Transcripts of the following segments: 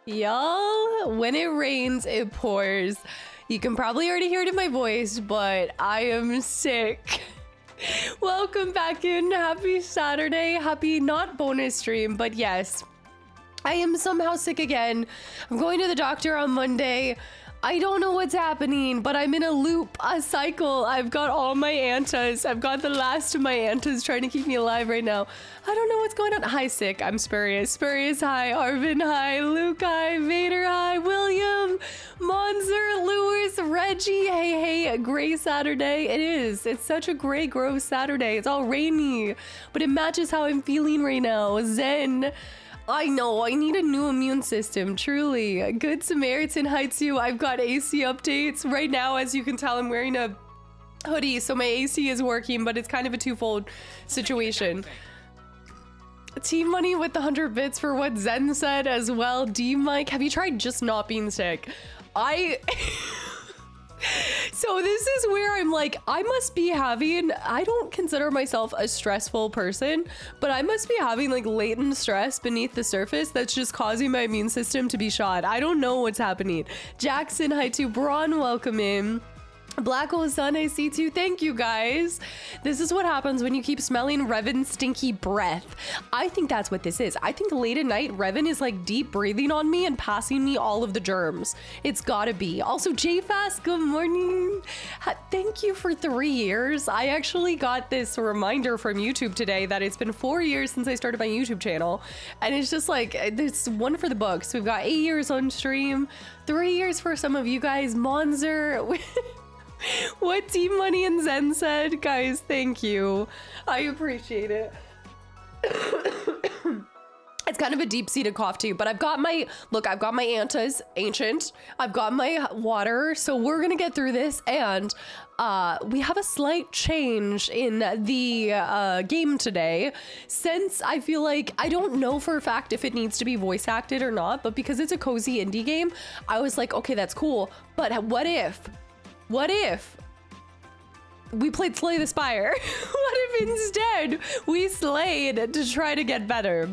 Y'all, when it rains, it pours. You can probably already hear it in my voice, but I am sick. Welcome back in. Happy Saturday. Happy not bonus stream, but yes, I am somehow sick again. I'm going to the doctor on Monday. I don't know what's happening, but I'm in a loop, a cycle. I've got all my antas. I've got the last of my antas trying to keep me alive right now. I don't know what's going on. Hi, sick. I'm Spurious. Spurious, hi. Arvin, hi. Luke, hi. Vader, hi. William, Monzer, Lewis, Reggie. Hey, gray Saturday. It is. It's such a gray, gross Saturday. It's all rainy, but it matches how I'm feeling right now. Zen. I know, I need a new immune system, truly. Good Samaritan Heights you. I've got AC updates. Right now, as you can tell, I'm wearing a hoodie, so my AC is working, but it's kind of a twofold situation. Team Money with the 100 bits for what Zen said as well. D Mike, have you tried just not being sick? So this is where I'm like, I must be having, I don't consider myself a stressful person, but I must be having like latent stress beneath the surface that's just causing my immune system to be shot. I don't know what's happening. Jackson, hi to Braun, welcome in. Black Hole Sun, I see too. Thank you guys. This is what happens when you keep smelling Revan's stinky breath. I think that's what this is. I think late at night, Revan is like deep breathing on me and passing me all of the germs. It's gotta be. Also, JFast, good morning. Thank you for 3 years. I actually got this reminder from YouTube today that it's been 4 years since I started my YouTube channel. And it's just like, there's one for the books. We've got 8 years on stream, 3 years for some of you guys. Monzer. What Team Money and Zen said, guys, thank you. I appreciate it. It's kind of a deep-seated cough too, but I've got my, look, I've got my Antas, ancient. I've got my water, so we're gonna get through this, and we have a slight change in the game today, since I feel like, I don't know for a fact if it needs to be voice acted or not, but because it's a cozy indie game, I was like, okay, that's cool, but what if we played Slay the Spire? What if instead we slayed to try to get better?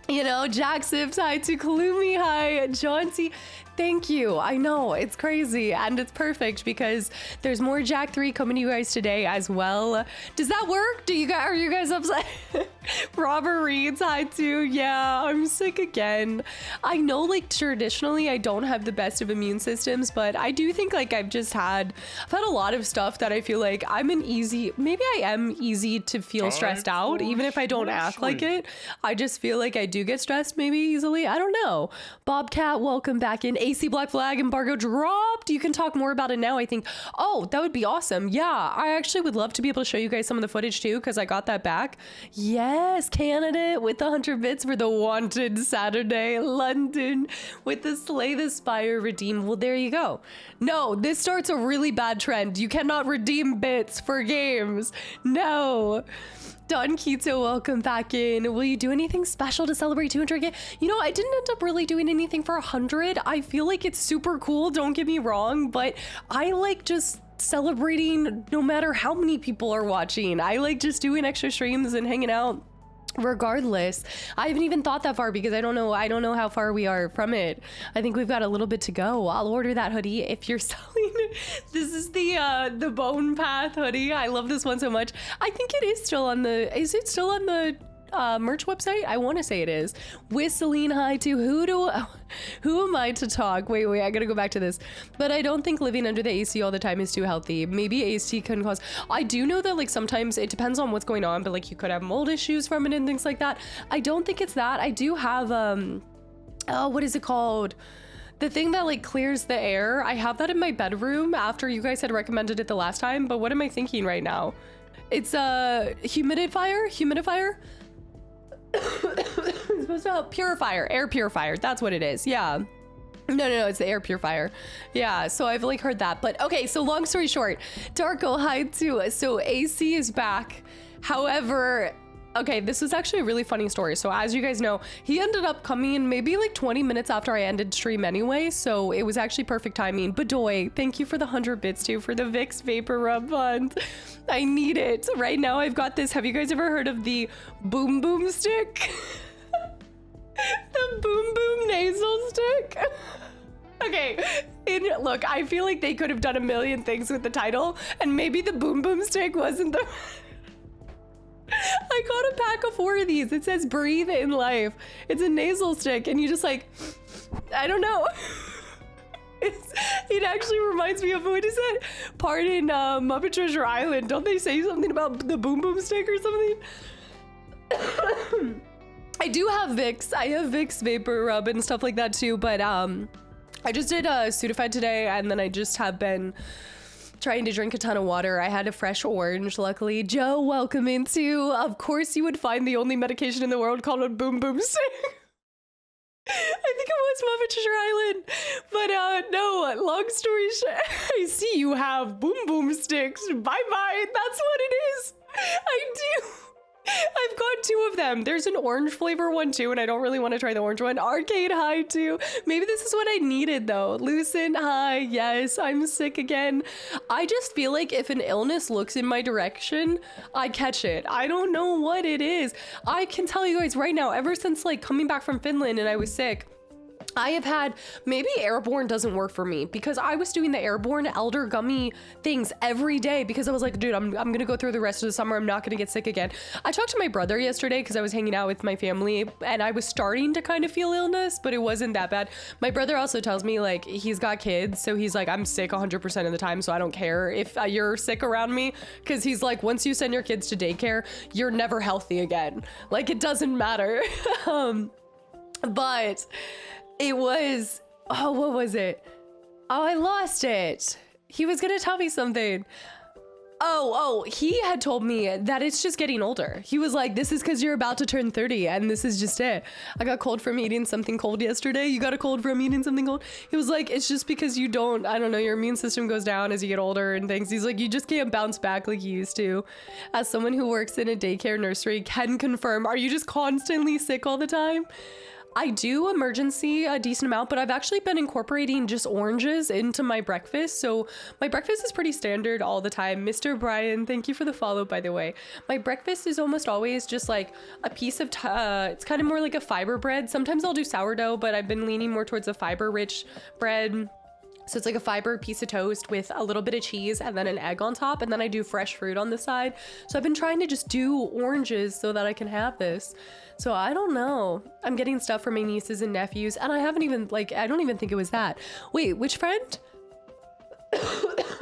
You know, Jack Sips, hi to Kalumi, hi, Johnsy. Thank you. I know, it's crazy, and it's perfect because there's more Jack 3 coming to you guys today as well. Does that work? Are you guys upset? Robert Reed's, hi too. Yeah, I'm sick again. I know, like, traditionally I don't have the best of immune systems, but I do think like I've had a lot of stuff that I feel like maybe I am easy to feel stressed out, even if I don't act like it. I just feel like I do get stressed maybe easily. I don't know. Bobcat, welcome back in. AC Black Flag embargo dropped. You can talk more about it now, I think. Oh, that would be awesome. Yeah, I actually would love to be able to show you guys some of the footage too, because I got that back. Yes, candidate with the 100 bits for the Wanted Saturday. London with the Slay the Spire redeem. Well, there you go. No, this starts a really bad trend. You cannot redeem bits for games. No. Don Keto, welcome back in. Will you do anything special to celebrate 200K? You know, I didn't end up really doing anything for 100. I feel like it's super cool, don't get me wrong, but I like just celebrating no matter how many people are watching. I like just doing extra streams and hanging out. Regardless, I haven't even thought that far because I don't know how far we are from it. I think we've got a little bit to go. I'll order that hoodie if you're selling it. This is the Bone Path hoodie. I love this one so much. I think it is still on the, is it still on the merch website? I want to say it is. Whistling hi to who am I to talk? Wait, I gotta go back to this. But I don't think living under the AC all the time is too healthy. Maybe AC can cause, I do know that like sometimes it depends on what's going on, but like you could have mold issues from it and things like that. I don't think it's that. I do have oh, what is it called? The thing that like clears the air. I have that in my bedroom after you guys had recommended it the last time, but what am I thinking right now? It's a humidifier. It's supposed to help air purifier. That's what it is. Yeah. No, it's the air purifier. Yeah, so I've like heard that. But okay, so long story short, Darko, hi too. So AC is back. However, okay, this is actually a really funny story. So as you guys know, he ended up coming in maybe like 20 minutes after I ended stream anyway. So it was actually perfect timing. Bedoy, thank you for the 100 bits too for the Vicks Vapor Rub fund. I need it. Right now I've got this. Have you guys ever heard of the Boom Boom Stick? The Boom Boom Nasal Stick? Okay, look, I feel like they could have done a million things with the title, and maybe the boom boom stick wasn't the... I got a pack of 4 of these. It says breathe in life. It's a nasal stick, and you just like, I don't know. It actually reminds me of, what is it? Part in Muppet Treasure Island. Don't they say something about the boom boom stick or something? I do have Vicks. I have Vicks Vapor Rub and stuff like that too, but I just did Sudafed today, and then I just have been trying to drink a ton of water. I had a fresh orange, luckily. Joe, welcome into, of course you would find the only medication in the world called a boom boom stick. I think it was Muppet Treasure Island, but no, long story short, I see you have boom boom sticks. Bye-bye, that's what it is. I do. I've got 2 of them. There's an orange flavor one too, and I don't really want to try the orange one. Arcade, hi too. Maybe this is what I needed though. Lucent, hi. Yes, I'm sick again. I just feel like if an illness looks in my direction, I catch it. I don't know what it is. I can tell you guys right now, ever since like coming back from Finland and I was sick, I have had, maybe airborne doesn't work for me, because I was doing the airborne elder gummy things every day because I was like, dude, I'm gonna go through the rest of the summer. I'm not gonna get sick again. I talked to my brother yesterday because I was hanging out with my family and I was starting to kind of feel illness, but it wasn't that bad. My brother also tells me like he's got kids, so he's like, I'm sick 100% of the time, so I don't care if you're sick around me, because he's like, once you send your kids to daycare, you're never healthy again. Like, it doesn't matter. But it was, oh, what was it? Oh, I lost it. He was gonna tell me something. Oh, he had told me that it's just getting older. He was like, this is because you're about to turn 30 and this is just it. I got cold from eating something cold yesterday. You got a cold from eating something cold? He was like, it's just because you don't, I don't know, your immune system goes down as you get older and things. He's like, you just can't bounce back like you used to. As someone who works in a daycare nursery can confirm, are you just constantly sick all the time? I do emergency a decent amount, but I've actually been incorporating just oranges into my breakfast. So my breakfast is pretty standard all the time. Mr. Brian, thank you for the follow, by the way. My breakfast is almost always just like a piece of, it's kind of more like a fiber bread. Sometimes I'll do sourdough, but I've been leaning more towards a fiber rich bread. So it's like a fiber piece of toast with a little bit of cheese and then an egg on top. And then I do fresh fruit on the side. So I've been trying to just do oranges so that I can have this. So I don't know. I'm getting stuff from my nieces and nephews, and I haven't even, like, I don't even think it was that. Wait, which friend?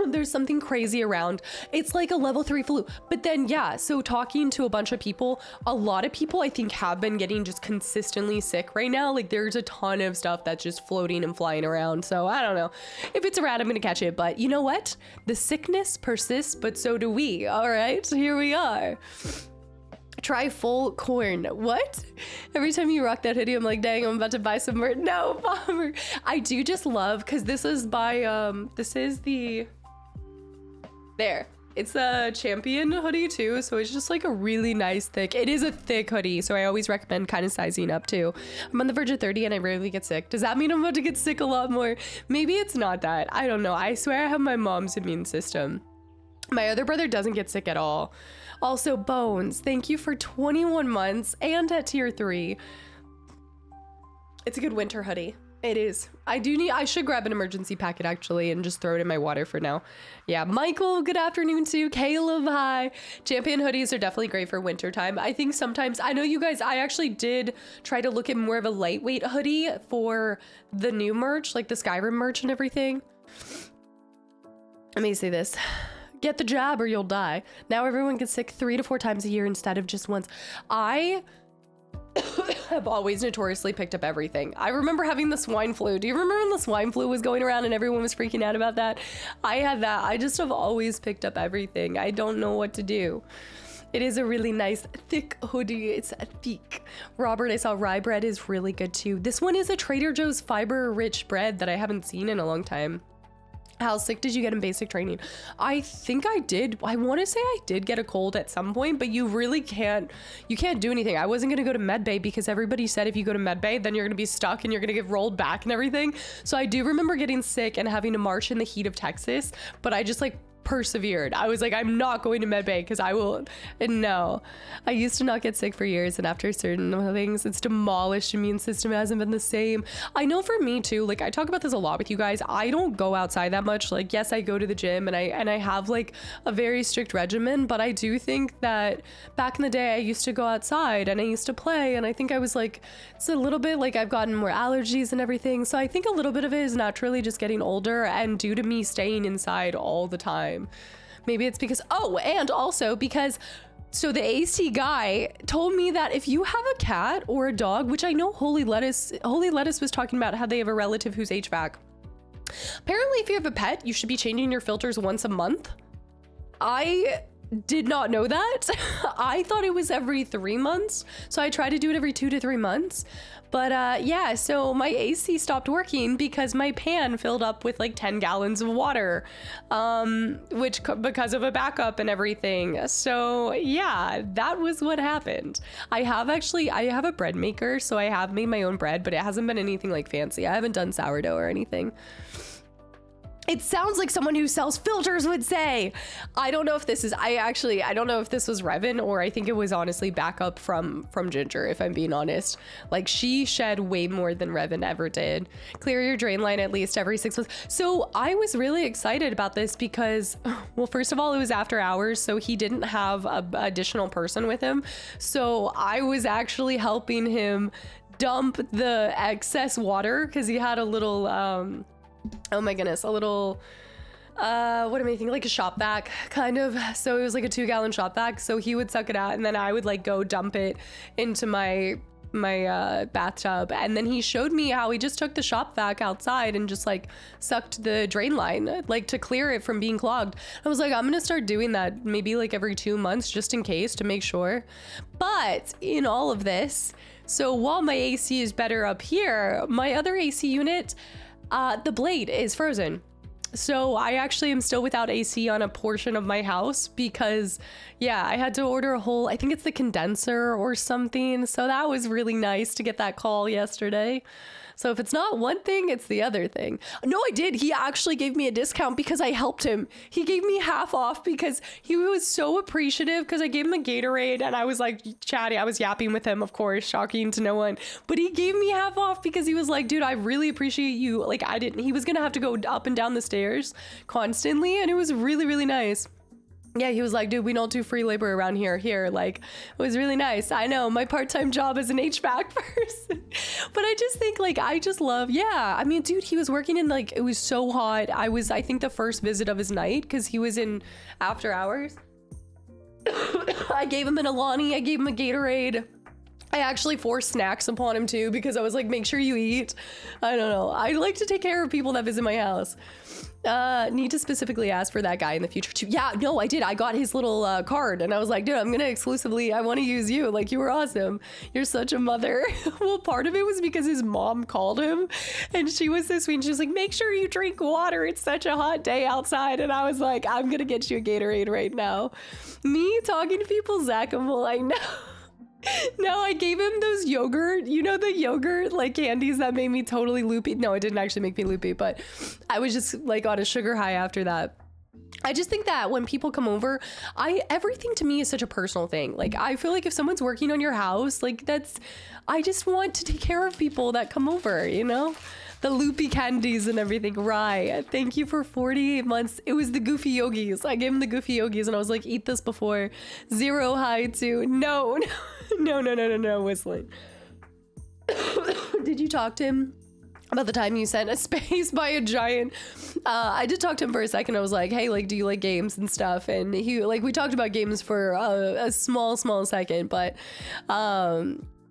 There's something crazy around. It's like a level 3 flu. But then, yeah, so talking to a bunch of people, a lot of people I think have been getting just consistently sick right now. Like, there's a ton of stuff that's just floating and flying around. So I don't know. If it's around, I'm gonna catch it. But you know what? The sickness persists, but so do we. All right, here we are. Try full corn. What? Every time you rock that hoodie, I'm like, dang, I'm about to buy some merch. No, bomber. I do just love, because this is by, this is the, there. It's a champion hoodie too, so it's just like a really nice thick, it is a thick hoodie, so I always recommend kind of sizing up too. I'm on the verge of 30 and I rarely get sick. Does that mean I'm about to get sick a lot more? Maybe it's not that. I don't know. I swear I have my mom's immune system. My other brother doesn't get sick at all. Also, Bones, thank you for 21 months and at tier 3. It's a good winter hoodie. It is. I should grab an emergency packet actually and just throw it in my water for now. Yeah, Michael, good afternoon too. Caleb, hi. Champion hoodies are definitely great for winter time. I think sometimes, I know you guys, I actually did try to look at more of a lightweight hoodie for the new merch, like the Skyrim merch and everything. Let me say this. Get the jab or you'll die. Now everyone gets sick 3 to 4 times a year instead of just once. I have always notoriously picked up everything. I remember having the swine flu. Do you remember when the swine flu was going around and everyone was freaking out about that? I had that. I just have always picked up everything. I don't know what to do. It is a really nice thick hoodie. It's thick. Robert, I saw rye bread is really good too. This one is a Trader Joe's fiber rich bread that I haven't seen in a long time. How sick did you get in basic training? I think I did. I want to say I did get a cold at some point, but you really can't do anything. I wasn't going to go to medbay because everybody said if you go to medbay, then you're going to be stuck and you're going to get rolled back and everything. So I do remember getting sick and having to march in the heat of Texas, but I just like persevered. I was like, I'm not going to medbay because I will. And no, I used to not get sick for years, and after certain things, it's demolished. Immune system hasn't been the same. I know for me too, like I talk about this a lot with you guys. I don't go outside that much. Like, yes, I go to the gym and I have like a very strict regimen, but I do think that back in the day I used to go outside and I used to play, and I think I was like, it's a little bit like I've gotten more allergies and everything. So I think a little bit of it is naturally just getting older and due to me staying inside all the time. Maybe it's because, oh, and also because, so the AC guy told me that if you have a cat or a dog, which I know Holy Lettuce was talking about how they have a relative who's HVAC. Apparently, if you have a pet, you should be changing your filters once a month. I did not know that. I thought it was every 3 months. So I try to do it every 2 to 3 months. But yeah, so my AC stopped working because my pan filled up with like 10 gallons of water, because of a backup and everything. So yeah, that was what happened. I have a bread maker, so I have made my own bread, but it hasn't been anything like fancy. I haven't done sourdough or anything. It sounds like someone who sells filters would say. I don't know if this is, I don't know if this was Revan, or I think it was honestly backup from Ginger, if I'm being honest. Like, she shed way more than Revan ever did. Clear your drain line at least every 6 months. So I was really excited about this because, well, first of all, it was after hours, so he didn't have a additional person with him. So I was actually helping him dump the excess water because he had a little, oh my goodness, a little, what am I thinking? Like a shop vac, kind of. So it was like a 2-gallon shop vac. So he would suck it out, and then I would like go dump it into my bathtub. And then he showed me how he just took the shop vac outside and just like sucked the drain line, like to clear it from being clogged. I was like, I'm gonna start doing that maybe like every 2 months, just in case, to make sure. But in all of this, so while my AC is better up here, my other AC unit, the blade is frozen. So I actually am still without AC on a portion of my house because, yeah, I had to order a whole, I think it's the condenser or something. So that was really nice to get that call yesterday. So if it's not one thing, it's the other thing. No, I did. He actually gave me a discount because I helped him. He gave me half off because he was so appreciative because I gave him a Gatorade and I was like chatty. I was yapping with him, of course, shocking to no one. But he gave me half off because he was like, dude, I really appreciate you. Like, he was going to have to go up and down the stairs constantly. And it was really, really nice. Yeah, he was like, dude, we don't do free labor around here. Like, it was really nice. I know, my part-time job is an HVAC person. But I just think, like, I just love, yeah. I mean, dude, he was working in, like, it was so hot. I think, the first visit of his night because he was in after hours. I gave him an Alani. I gave him a Gatorade. I actually forced snacks upon him, too, because I was like, make sure you eat. I don't know. I like to take care of people that visit my house. Need to specifically ask for that guy in the future too. Yeah, no, I did. I got his little card and I was like, dude, I'm gonna exclusively, I want to use you. Like, you were awesome. You're such a mother. Well, part of it was because his mom called him and she was so sweet. She was like, make sure you drink water. It's such a hot day outside. And I was like, I'm gonna get you a Gatorade right now. Me talking to people, Zackable, I know. No, I gave him those yogurt, you know, the yogurt like candies that made me totally loopy. No, it didn't actually make me loopy, but I was just like on a sugar high after that. I just think that when people come over, everything to me is such a personal thing. Like, I feel like if someone's working on your house, like I just want to take care of people that come over, you know? The loopy candies and everything. Right. Thank you for 48 months. It was the Goofy Yogis. I gave him the Goofy Yogis and I was like, eat this before. 0 high to no, whistling. Did you talk to him about the time you sent a space by a giant? I did talk to him for a second. I was like, hey, like, do you like games and stuff? And he, like, we talked about games for a small second, but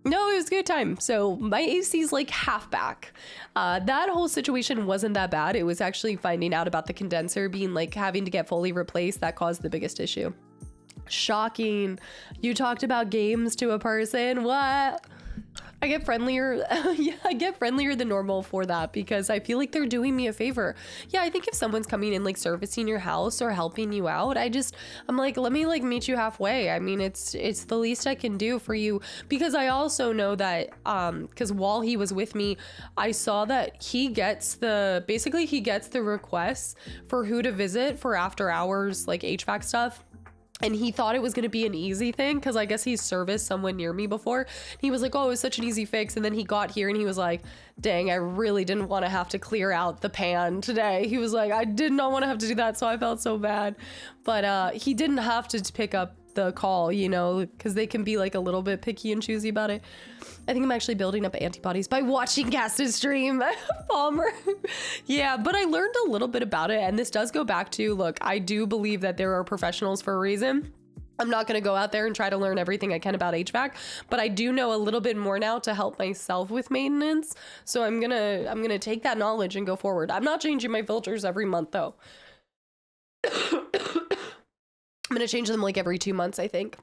no, it was a good time. So my AC's like half back. That whole situation wasn't that bad. It was actually finding out about the condenser being like having to get fully replaced that caused the biggest issue. Shocking. You talked about games to a person. What? I get friendlier. Yeah, I get friendlier than normal for that because I feel like they're doing me a favor. Yeah, I think if someone's coming in like servicing your house or helping you out, I'm like, let me like meet you halfway. I mean, it's the least I can do for you, because I also know that because while he was with me, I saw that he gets the requests for who to visit for after hours like HVAC stuff. And he thought it was going to be an easy thing because I guess he's serviced someone near me before. He was like, oh, it was such an easy fix. And then he got here and he was like, dang, I really didn't want to have to clear out the pan today. He was like, I did not want to have to do that. So I felt so bad. But he didn't have to pick up the call, you know, because they can be like a little bit picky and choosy about it. I think I'm actually building up antibodies by watching Kastaclysm stream. Palmer. Yeah, but I learned a little bit about it, and this does go back to, look, I do believe that there are professionals for a reason. I'm not going to go out there and try to learn everything I can about HVAC, but I do know a little bit more now to help myself with maintenance. So I'm going to take that knowledge and go forward. I'm not changing my filters every month though. I'm going to change them like every 2 months, I think.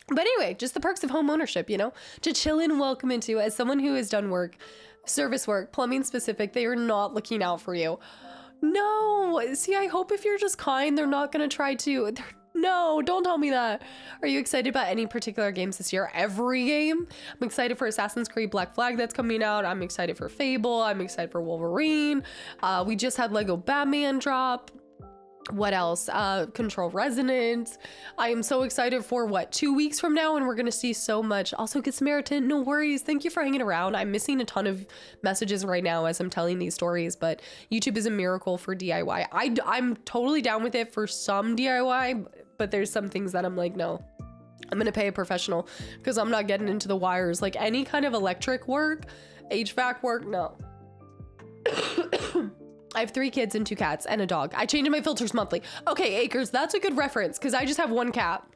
But anyway, just the perks of home ownership, you know, to chill and welcome into. As someone who has done work, service work, plumbing specific, they are not looking out for you. No, see, I hope if you're just kind, they're not going to try to. No, don't tell me that. Are you excited about any particular games this year? Every game. I'm excited for Assassin's Creed Black Flag that's coming out. I'm excited for Fable. I'm excited for Wolverine. We just had Lego Batman drop. What else? Control Resonance. I am so excited for 2 weeks from now, and we're gonna see so much. Also, Good Samaritan, no worries. Thank you for hanging around. I'm missing a ton of messages right now as I'm telling these stories, but YouTube is a miracle for DIY. I'm totally down with it for some DIY, but there's some things that I'm like, no, I'm gonna pay a professional because I'm not getting into the wires. Like any kind of electric work, HVAC work, no. I have 3 kids and 2 cats and a dog. I change my filters monthly. Okay, Acres, that's a good reference because I just have 1 cat.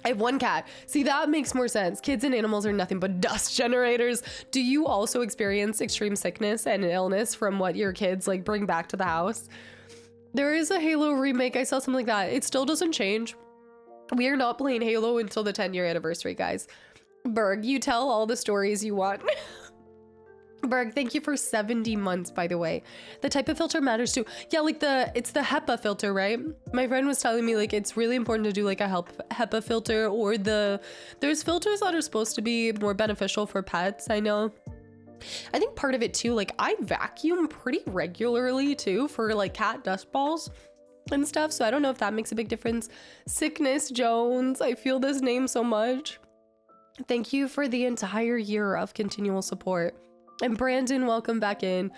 I have 1 cat. See, that makes more sense. Kids and animals are nothing but dust generators. Do you also experience extreme sickness and illness from what your kids like bring back to the house? There is a Halo remake. I saw something like that. It still doesn't change. We are not playing Halo until the 10-year anniversary, guys. Berg, you tell all the stories you want. Berg, thank you for 70 months, by the way. The type of filter matters too. Yeah, like it's the HEPA filter, right? My friend was telling me like it's really important to do like a HEPA filter, or there's filters that are supposed to be more beneficial for pets, I know. I think part of it too, like I vacuum pretty regularly too for like cat dust balls and stuff, so I don't know if that makes a big difference. Sickness Jones, I feel this name so much. Thank you for the entire year of continual support. And Brandon, welcome back in.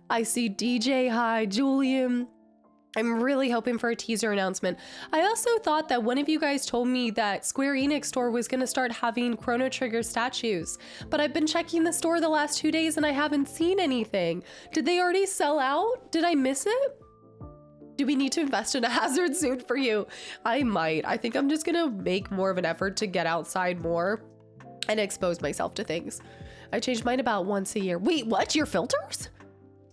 I see DJ, hi, Julian. I'm really hoping for a teaser announcement. I also thought that one of you guys told me that Square Enix store was gonna start having Chrono Trigger statues, but I've been checking the store the last 2 days and I haven't seen anything. Did they already sell out? Did I miss it? Do we need to invest in a hazard suit for you? I might. I think I'm just gonna make more of an effort to get outside more and expose myself to things. I change mine about once a year. Wait, what? Your filters?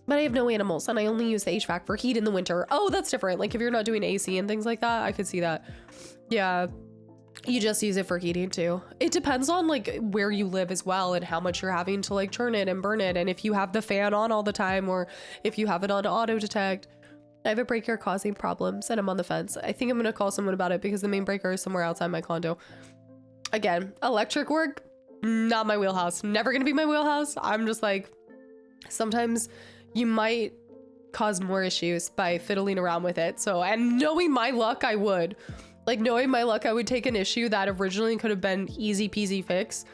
But I have no animals and I only use the HVAC for heat in the winter. Oh, that's different. Like if you're not doing AC and things like that, I could see that. Yeah, you just use it for heating too. It depends on like where you live as well and how much you're having to like churn it and burn it. And if you have the fan on all the time or if you have it on auto detect. I have a breaker causing problems and I'm on the fence. I think I'm gonna call someone about it because the main breaker is somewhere outside my condo. Again, electric work, not my wheelhouse. Never gonna be my wheelhouse. I'm just like, sometimes you might cause more issues by fiddling around with it. So, and knowing my luck, I would. Like knowing my luck, I would take an issue that originally could have been easy peasy fix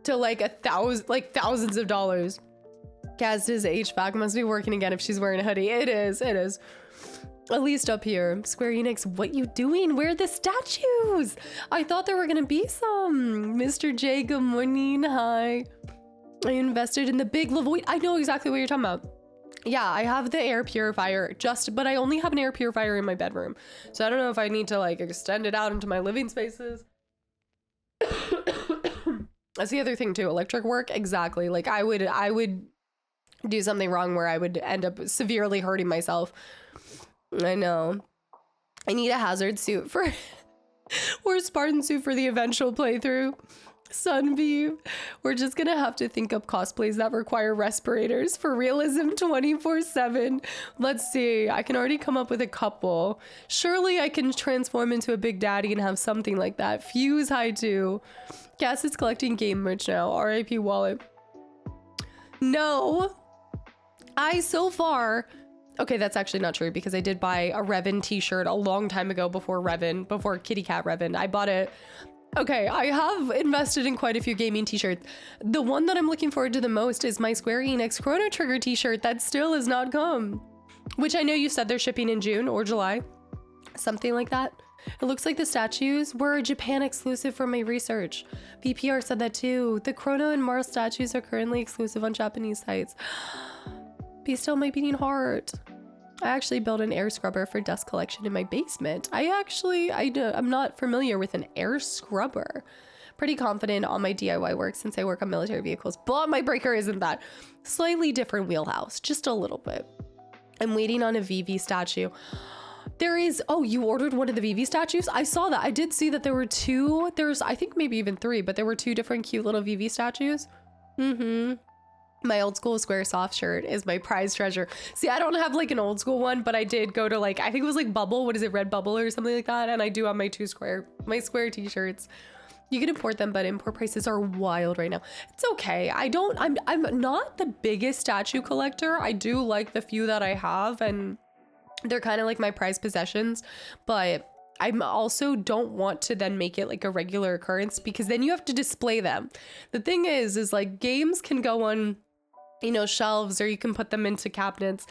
to like thousands of dollars. Kaz's HVAC must be working again if she's wearing a hoodie. It is. At least up here. Square Enix, what you doing? Where are the statues? I thought there were gonna be some. Mr. J, good morning. Hi. I invested in the big Lavoie. I know exactly what you're talking about. Yeah, I have the air purifier but I only have an air purifier in my bedroom. So I don't know if I need to like extend it out into my living spaces. That's the other thing too. Electric work. Exactly. Like I would do something wrong where I would end up severely hurting myself. I know. I need a hazard suit for or a Spartan suit for the eventual playthrough. Sunbeam. We're just gonna have to think up cosplays that require respirators for realism 24/7. Let's see. I can already come up with a couple. Surely I can transform into a Big Daddy and have something like that. Fuse high too. Cass is collecting game merch now. RIP wallet. No. So far... Okay, that's actually not true because I did buy a Revan t-shirt a long time ago before Kitty Cat Revan. I bought it. Okay, I have invested in quite a few gaming t-shirts. The one that I'm looking forward to the most is my Square Enix Chrono Trigger t-shirt that still has not come. Which I know you said they're shipping in June or July. Something like that. It looks like the statues were Japan exclusive from my research. BPR said that too. The Chrono and Mars statues are currently exclusive on Japanese sites. Be still my beating heart. I actually built an air scrubber for dust collection in my basement. I'm not familiar with an air scrubber. Pretty confident on my DIY work since I work on military vehicles, but my breaker isn't that. Slightly different wheelhouse, just a little bit. I'm waiting on a Vivi statue. There is, oh, you ordered one of the Vivi statues? I saw that. I did see that there were two. There's, I think maybe even three, but there were two different cute little Vivi statues. My old school Squaresoft shirt is my prized treasure. See, I don't have like an old school one, but I did go to like, I think it was like Bubble. What is it? Red Bubble or something like that. And I do have my my Square t-shirts. You can import them, but import prices are wild right now. It's okay. I'm not the biggest statue collector. I do like the few that I have and they're kind of like my prized possessions, but I'm also don't want to then make it like a regular occurrence because then you have to display them. The thing is like games can go on, you know, shelves or you can put them into cabinets,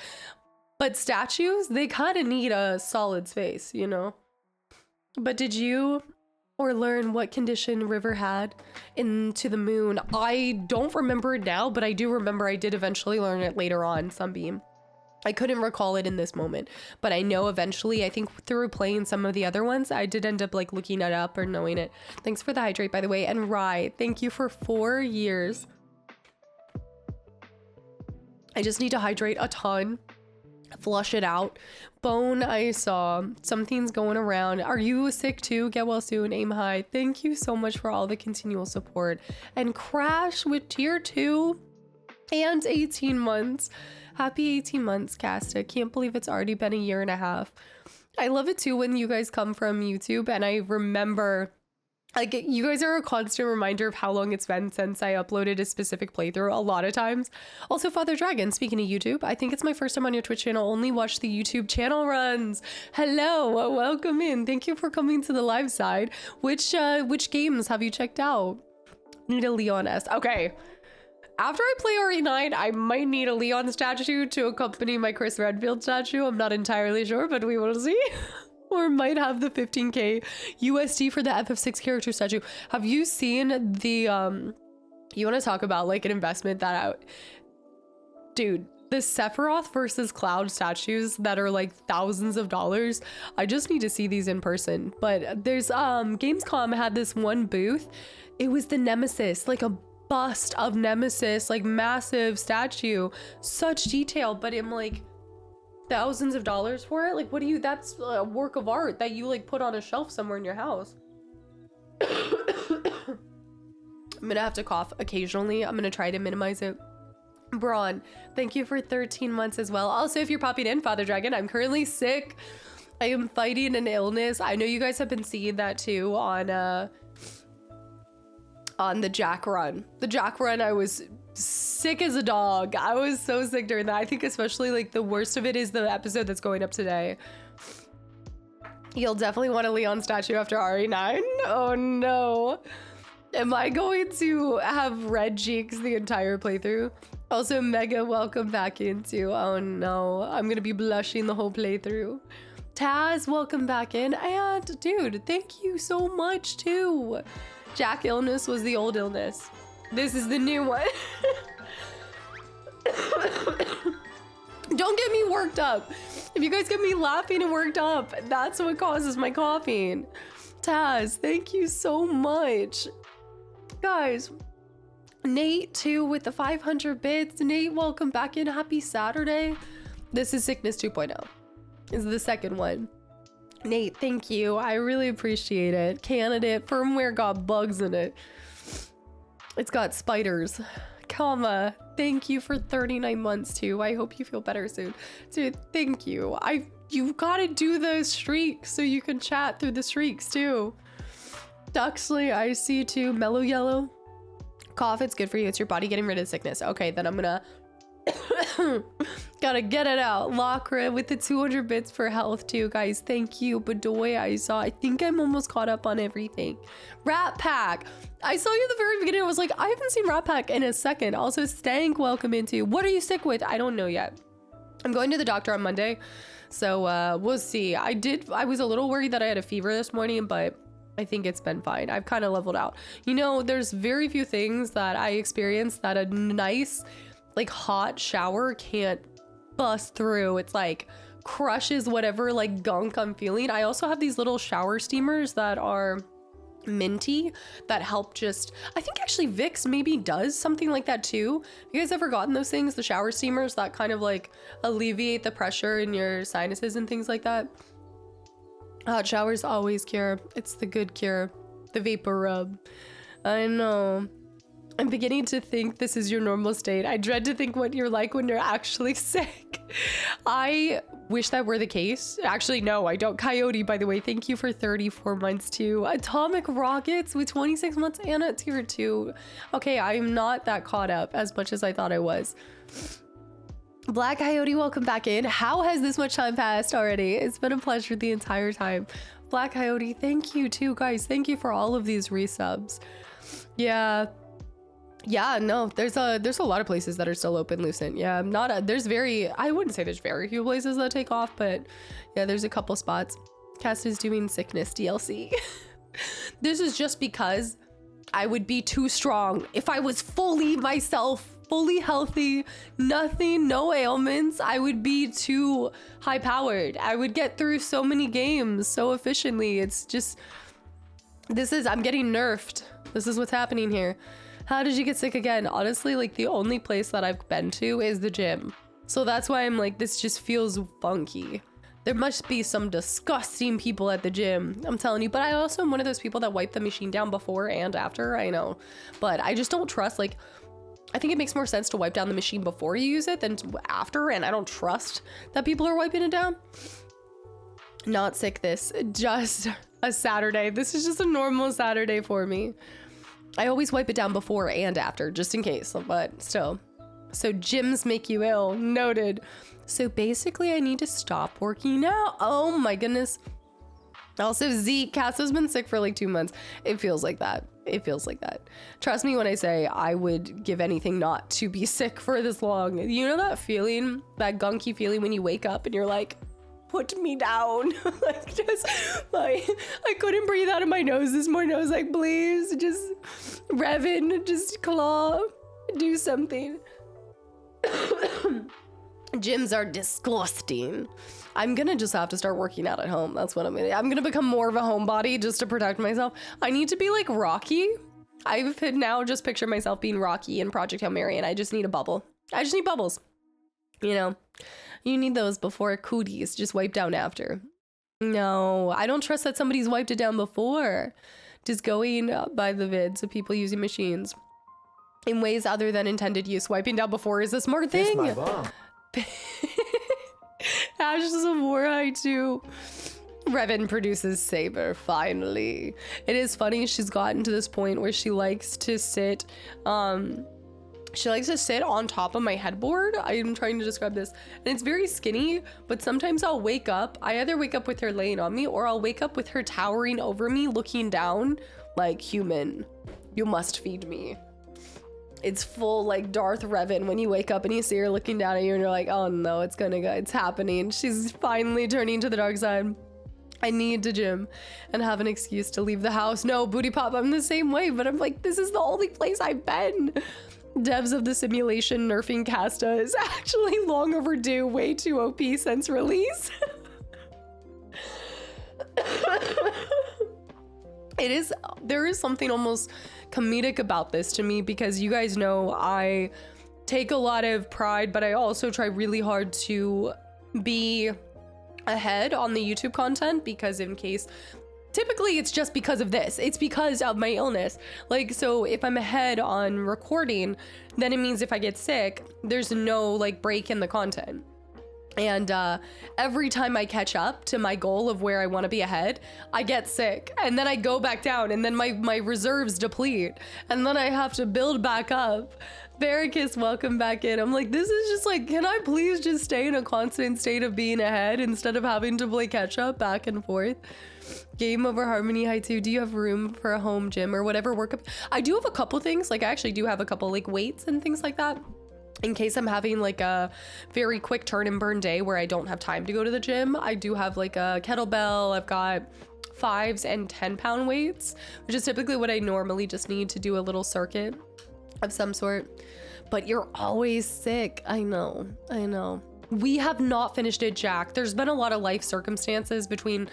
but statues, they kind of need a solid space, you know? But did you or learn what condition River had into the moon? I don't remember it now, but I do remember I did eventually learn it later on, Sunbeam. I couldn't recall it in this moment, but I know eventually, I think through playing some of the other ones, I did end up like looking it up or knowing it. Thanks for the hydrate, by the way. And Rye, thank you for 4 years. I just need to hydrate a ton, flush it out. Bone, I saw something's going around. Are you sick too? Get well soon. Aim high. Thank you so much for all the continual support. And Crash with tier 2 and 18 months. Happy 18 months, Casta. Can't believe it's already been a year and a half. I love it too when you guys come from YouTube and I remember, like, you guys are a constant reminder of how long it's been since I uploaded a specific playthrough a lot of times. Also, Father Dragon, speaking of YouTube, I think it's my first time on your Twitch channel. Only watch the YouTube channel runs. Hello, welcome in. Thank you for coming to the live side. Which games have you checked out? Need a Leon S. Okay. After I play RE9, I might need a Leon statue to accompany my Chris Redfield statue. I'm not entirely sure, but we will see. Or might have the 15k USD for the FF6 character statue. Have you seen the, you want to talk about like an investment that dude, the Sephiroth versus Cloud statues that are like thousands of dollars. I just need to see these in person. But there's, Gamescom had this one booth. It was the Nemesis, like a bust of Nemesis, like massive statue, such detail, but I'm like thousands of dollars for it. Like, what do you, that's a work of art that you like put on a shelf somewhere in your house. I'm gonna have to cough occasionally. I'm gonna try to minimize it. Braun, thank you for 13 months as well. Also, if you're popping in, Father Dragon, I'm currently sick. I am fighting an illness. I know you guys have been seeing that too on the Jack run. The Jack run, I was sick as a dog. I was so sick during that. I think especially like the worst of it is the episode that's going up today. You'll definitely want a Leon statue after RE9. Oh no. Am I going to have red cheeks the entire playthrough? Also, Mega, welcome back into, oh no, I'm gonna be blushing the whole playthrough. Taz, welcome back in. And dude, thank you so much too. Jack illness was the old illness. This is the new one. Don't get me worked up. If you guys get me laughing and worked up, that's what causes my coughing. Taz, thank you so much. Guys, Nate too with the 500 bits. Nate, welcome back in. Happy Saturday. This is Sickness 2.0. This is the second one. Nate, thank you. I really appreciate it. Candidate firmware got bugs in it. It's got spiders. Comma. Thank you for 39 months too. I hope you feel better soon. Dude, thank you. You've got to do those streaks so you can chat through the streaks too. Duxley, I see too. Mellow yellow. Cough, it's good for you. It's your body getting rid of sickness. Okay, then I'm gonna gotta get it out. Lacra with the 200 bits for health too, guys. Thank you. Bedoy, I think I'm almost caught up on everything. Rat Pack, I saw you at the very beginning. I was like, I haven't seen Rat Pack in a second. Also, Stank, welcome into. What are you sick with? I don't know yet. I'm going to the doctor on Monday, so we'll see. I was a little worried that I had a fever this morning, but I think it's been fine. I've kind of leveled out. You know, there's very few things that I experience that a nice like hot shower can't bust through. It's like crushes whatever like gunk I'm feeling. I also have these little shower steamers that are minty that help just, I think actually Vicks maybe does something like that too. Have you guys ever gotten those things, the shower steamers that kind of like alleviate the pressure in your sinuses and things like that? Hot showers always cure. It's the good cure. The vapor rub. I know. I'm beginning to think this is your normal state. I dread to think what you're like when you're actually sick. I wish that were the case. Actually, no, I don't. Coyote, by the way, thank you for 34 months too. Atomic Rockets with 26 months. Anna, tier 2. Okay, I'm not that caught up as much as I thought I was. Black Coyote, welcome back in. How has this much time passed already? It's been a pleasure the entire time. Black Coyote, thank you too, guys. Thank you for all of these resubs. Yeah, no, there's a lot of places that are still open, Lucent. Yeah, I wouldn't say there's very few places that take off, but yeah, there's a couple spots. Cast is doing sickness DLC. This is just because I would be too strong. If I was fully myself, fully healthy, nothing, no ailments, I would be too high powered. I would get through so many games so efficiently. It's just, I'm getting nerfed. This is what's happening here. How did you get sick again? Honestly, like the only place that I've been to is the gym. So that's why I'm like, this just feels funky. There must be some disgusting people at the gym, I'm telling you. But I also am one of those people that wipe the machine down before and after, I know. But I just don't trust, like, I think it makes more sense to wipe down the machine before you use it than after. And I don't trust that people are wiping it down. Not sick this, just a Saturday. This is just a normal Saturday for me. I always wipe it down before and after, just in case, but still. So gyms make you ill, noted. So basically I need to stop working out. Oh my goodness. Also Zeke, Cass has been sick for like 2 months. It feels like that. It feels like that. Trust me when I say I would give anything not to be sick for this long. You know that feeling, that gunky feeling when you wake up and you're like, put me down. Like just like I couldn't breathe out of my nose this morning. I was like, please just Revan, just claw, do something. Gyms are disgusting. I'm gonna just have to start working out at home. That's what I'm gonna become more of a homebody just to protect myself. I need to be like Rocky. I've now just picture myself being Rocky in Project Hail Mary, and I just need a bubble. I just need bubbles. You know, you need those before cooties just wipe down after. No, I don't trust that somebody's wiped it down before. Just going by the vids of people using machines in ways other than intended use. Wiping down before is a smart thing. My bomb. Ashes of Warhide too. Revan produces Saber, finally. It is funny, she's gotten to this point where she likes to sit on top of my headboard. I'm trying to describe this, and it's very skinny, but sometimes I'll wake up. I either wake up with her laying on me, or I'll wake up with her towering over me, looking down like, human, you must feed me. It's full like Darth Revan when you wake up and you see her looking down at you and you're like, oh no, it's happening. She's finally turning to the dark side. I need to gym and have an excuse to leave the house. No, Booty Pop, I'm the same way, but I'm like, this is the only place I've been. Devs of the simulation nerfing Casta is actually long overdue, way too OP since release. There is something almost comedic about this to me, because you guys know I take a lot of pride, but I also try really hard to be ahead on the YouTube content, because in case typically it's just because of this. It's because of my illness. Like, so if I'm ahead on recording, then it means if I get sick, there's no like break in the content. And every time I catch up to my goal of where I want to be ahead, I get sick, and then I go back down, and then my reserves deplete, and then I have to build back up. Barricus, welcome back in. I'm like, this is just like, can I please just stay in a constant state of being ahead instead of having to play catch up back and forth? Game over Harmony High 2. Do you have room for a home gym or whatever workup? I do have a couple things. Like, I actually do have a couple like weights and things like that, in case I'm having like a very quick turn and burn day where I don't have time to go to the gym. I do have like a kettlebell. I've got 5s and 10-pound weights, which is typically what I normally just need to do a little circuit of some sort. But you're always sick. I know. We have not finished it, Jack. There's been a lot of life circumstances between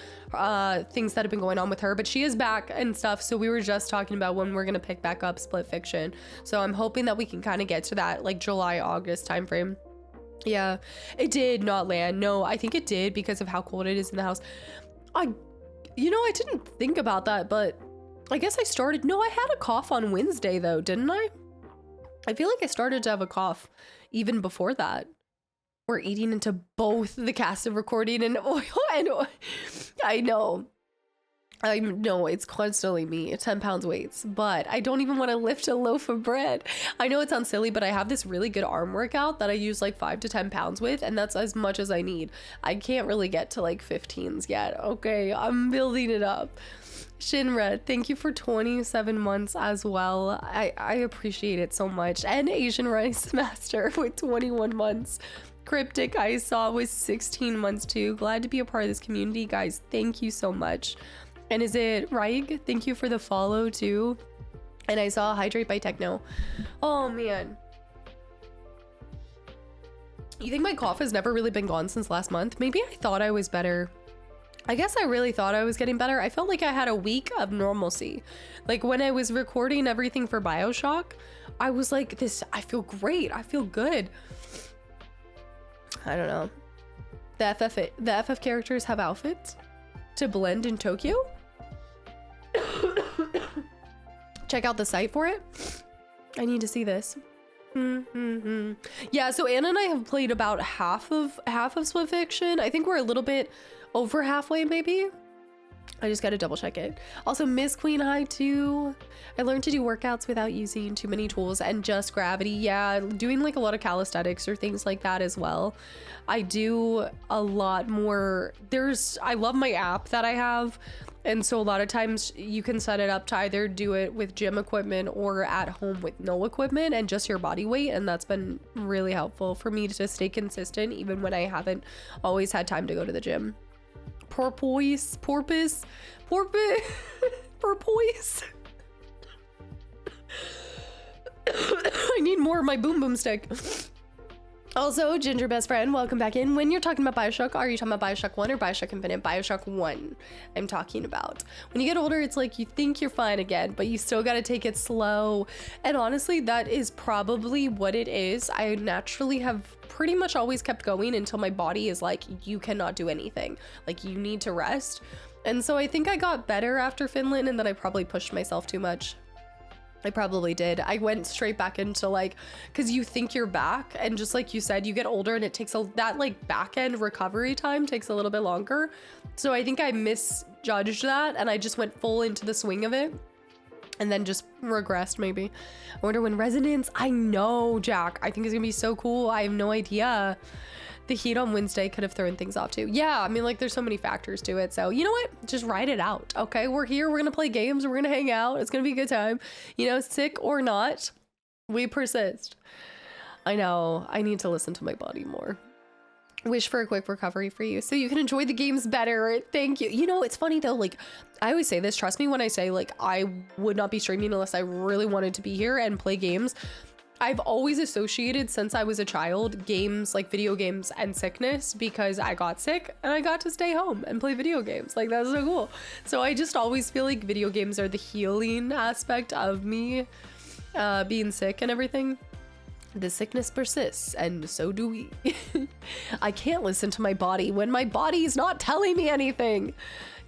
things that have been going on with her, but she is back and stuff. So we were just talking about when we're gonna pick back up Split Fiction. So I'm hoping that we can kind of get to that like July, August timeframe. Yeah, it did not land. No, I think it did because of how cold it is in the house. I didn't think about that, but I guess I started. No, I had a cough on Wednesday though, didn't I? I feel like I started to have a cough even before that. We're eating into both the cast of recording and oil. I know it's constantly me, 10 pounds weights, but I don't even want to lift a loaf of bread. I know it sounds silly, but I have this really good arm workout that I use like 5 to 10 pounds with, and that's as much as I need. I can't really get to like 15s yet. Okay, I'm building it up. Shinra, thank you for 27 months as well. I appreciate it so much. And Asian Rice Master with 21 months. Cryptic I saw was 16 months too. Glad to be a part of this community, guys. Thank you so much. And is it Raig? Thank you for the follow too. And I saw Hydrate by Techno. Oh man. You think my cough has never really been gone since last month? Maybe I thought I was better. I guess I really thought I was getting better. I felt like I had a week of normalcy. Like when I was recording everything for BioShock, I was like, I feel great. I feel good. I don't know. The FF characters have outfits to blend in Tokyo. Check out the site for it. I need to see this. Yeah, so Anna and I have played about half of Split Fiction. I think we're a little bit over halfway, maybe. I just gotta double check it. Also, Miss Queen High 2. I learned to do workouts without using too many tools and just gravity. Yeah, doing like a lot of calisthenics or things like that as well. I do a lot more. I love my app that I have. And so a lot of times you can set it up to either do it with gym equipment or at home with no equipment and just your body weight. And that's been really helpful for me to stay consistent even when I haven't always had time to go to the gym. Porpoise. I need more of my boom boom stick. Also, Ginger Best Friend, welcome back in. When you're talking about BioShock, are you talking about BioShock 1 or BioShock Infinite? BioShock 1 I'm talking about. When you get older, it's like you think you're fine again, but you still gotta take it slow. And honestly, that is probably what it is. I naturally have pretty much always kept going until my body is like, you cannot do anything. Like, you need to rest. And so I think I got better after Finland, and then I probably pushed myself too much. I probably did. I went straight back into like, because you think you're back, and just like you said, you get older and it takes that like back end recovery time takes a little bit longer. So I think I misjudged that and I just went full into the swing of it and then just regressed maybe. I wonder when Resonance, I know, Jack, I think it's gonna be so cool. I have no idea. The heat on Wednesday could have thrown things off too. Yeah, I mean, like, there's so many factors to it. So, you know what? Just ride it out, okay? We're here. We're going to play games. We're going to hang out. It's going to be a good time. You know, sick or not, we persist. I know. I need to listen to my body more. Wish for a quick recovery for you so you can enjoy the games better. Thank you. You know, it's funny though. Like, I always say this. Trust me when I say, like, I would not be streaming unless I really wanted to be here and play games. I've always associated since I was a child games, like video games, and sickness, because I got sick and I got to stay home and play video games. Like, that's so cool. So I just always feel like video games are the healing aspect of me being sick and everything. The sickness persists, and so do we. I can't listen to my body when my body is not telling me anything.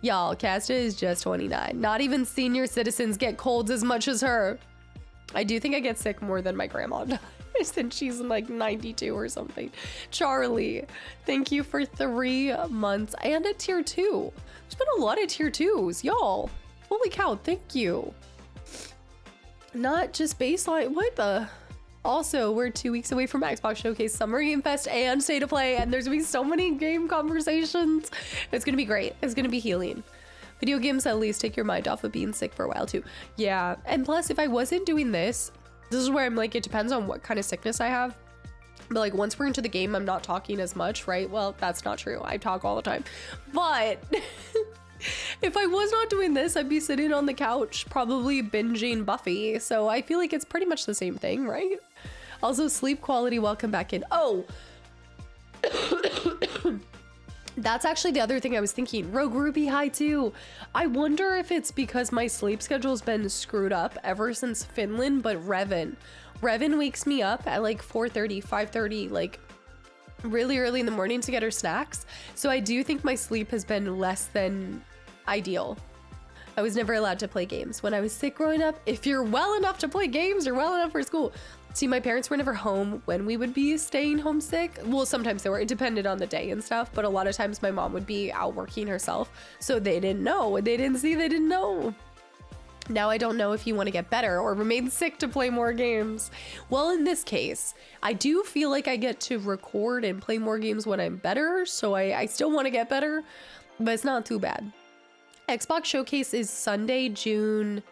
Y'all, Casta is just 29. Not even senior citizens get colds as much as her. I do think I get sick more than my grandma does, since she's like 92 or something. Charlie, thank you for 3 months and a tier 2. There's been a lot of tier 2s, y'all. Holy cow, thank you. Not just baseline, what the? Also, we're 2 weeks away from Xbox Showcase, Summer Game Fest, and State of Play, and there's gonna be so many game conversations. It's gonna be great. It's gonna be healing. Video games at least take your mind off of being sick for a while too. Yeah, and plus if I wasn't doing this is where I'm like, it depends on what kind of sickness I have. But like once we're into the game, I'm not talking as much, right? Well, that's not true. I talk all the time. But if I was not doing this, I'd be sitting on the couch probably binging Buffy. So I feel like it's pretty much the same thing, right? Also, sleep quality, welcome back in. Oh, that's actually the other thing I was thinking. Rogue Ruby, hi too. I wonder if it's because my sleep schedule's been screwed up ever since Finland, but Revan wakes me up at like 4:30, 5:30, like really early in the morning to get her snacks. So I do think my sleep has been less than ideal. I was never allowed to play games when I was sick growing up. If you're well enough to play games, you're well enough for school. See, my parents were never home when we would be staying home sick. Well, sometimes they were. It depended on the day and stuff, but a lot of times my mom would be out working herself, so they didn't know. They didn't see, they didn't know. Now I don't know if you want to get better or remain sick to play more games. Well, in this case, I do feel like I get to record and play more games when I'm better, so I still want to get better, but it's not too bad. Xbox Showcase is Sunday, June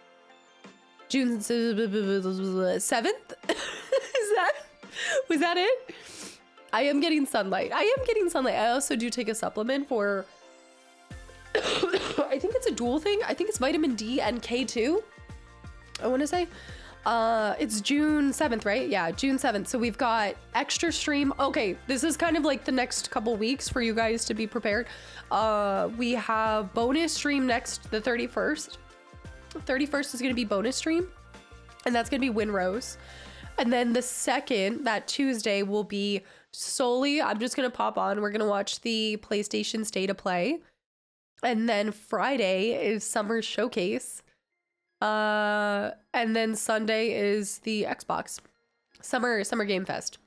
7th? Was that it? I am getting sunlight. I also do take a supplement for, I think it's a dual thing. I think it's vitamin D and K2. I want to say, it's June 7th, right? Yeah, June 7th. So we've got extra stream. Okay, this is kind of like the next couple weeks for you guys to be prepared. We have bonus stream next, the 31st. 31st is going to be bonus stream, and that's going to be Winrose. And then the 2nd, that Tuesday, will be solely, I'm just going to pop on. We're going to watch the PlayStation State of Play. And then Friday is Summer Showcase. And then Sunday is the Xbox Summer Game Fest.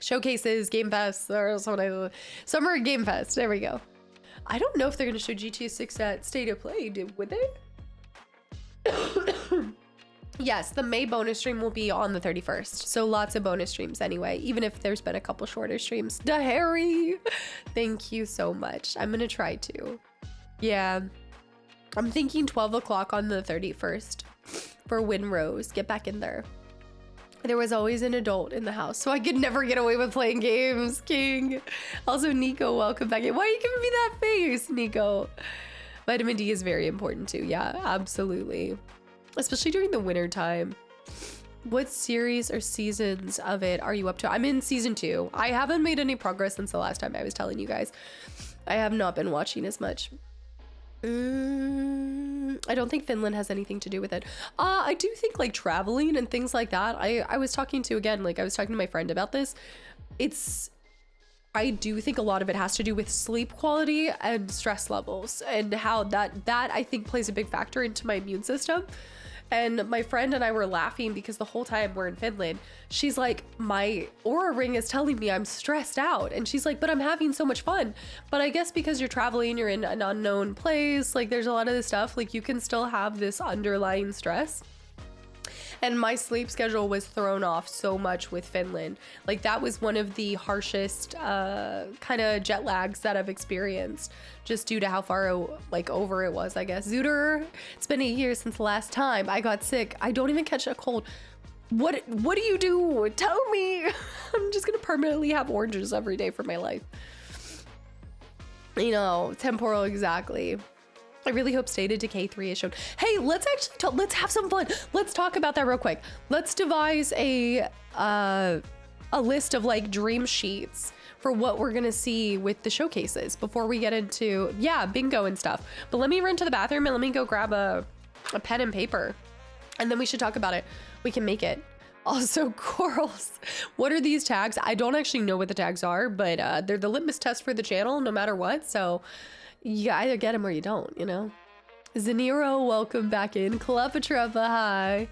Showcases, Game Fest, or Summer Game Fest. There we go. I don't know if they're going to show GTA 6 at State of Play, would they? Yes, the May bonus stream will be on the 31st. So lots of bonus streams anyway, even if there's been a couple shorter streams. Da Harry, thank you so much. I'm gonna try to. Yeah, I'm thinking 12 o'clock on the 31st for Winrose. Get back in there. There was always an adult in the house, so I could never get away with playing games. King. Also, Nico, welcome back in. Why are you giving me that face, Nico? Vitamin D is very important too. Yeah, absolutely. Especially during the winter time. What series or seasons of it are you up to? I'm in season 2. I haven't made any progress since the last time I was telling you guys. I have not been watching as much. I don't think Finland has anything to do with it. I do think like traveling and things like that. I was talking to my friend about this. I do think a lot of it has to do with sleep quality and stress levels, and how that I think plays a big factor into my immune system. And my friend and I were laughing because the whole time we're in Finland, she's like, my Aura ring is telling me I'm stressed out. And she's like, but I'm having so much fun. But I guess because you're traveling, you're in an unknown place, like there's a lot of this stuff, like you can still have this underlying stress. And my sleep schedule was thrown off so much with Finland. Like that was one of the harshest kind of jet lags that I've experienced, just due to how far over it was, I guess. Zooter, it's been 8 years since the last time I got sick. I don't even catch a cold. What do you do? Tell me. I'm just gonna permanently have oranges every day for my life. You know, temporal, exactly. I really hope State of Decay 3 is shown. Hey, let's actually let's have some fun. Let's talk about that real quick. Let's devise a list of like dream sheets for what we're gonna see with the showcases before we get into, yeah, bingo and stuff. But let me run to the bathroom and let me go grab a pen and paper, and then we should talk about it. We can make it. Also, corals. What are these tags? I don't actually know what the tags are, but they're the litmus test for the channel no matter what. So you either get them or you don't, you know? Zaniro, welcome back in. Cleopatra, hi.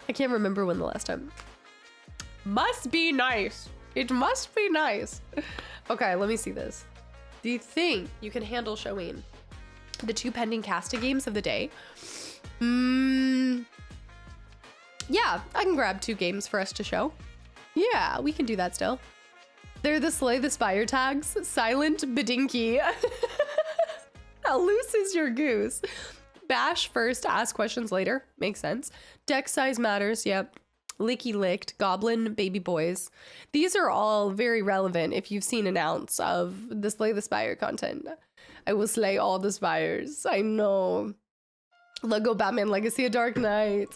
I can't remember when the last time. Must be nice. It must be nice. Okay, let me see this. Do you think you can handle showing the 2 pending Casta games of the day? Yeah, I can grab 2 games for us to show. Yeah, we can do that still. They're the Slay the Spire tags. Silent Bedinky. How loose is your goose? Bash first, ask questions later. Makes sense. Deck size matters. Yep. Licky Licked, Goblin, Baby Boys. These are all very relevant if you've seen an ounce of the Slay the Spire content. I will slay all the spires. I know. Lego Batman Legacy of Dark Knight.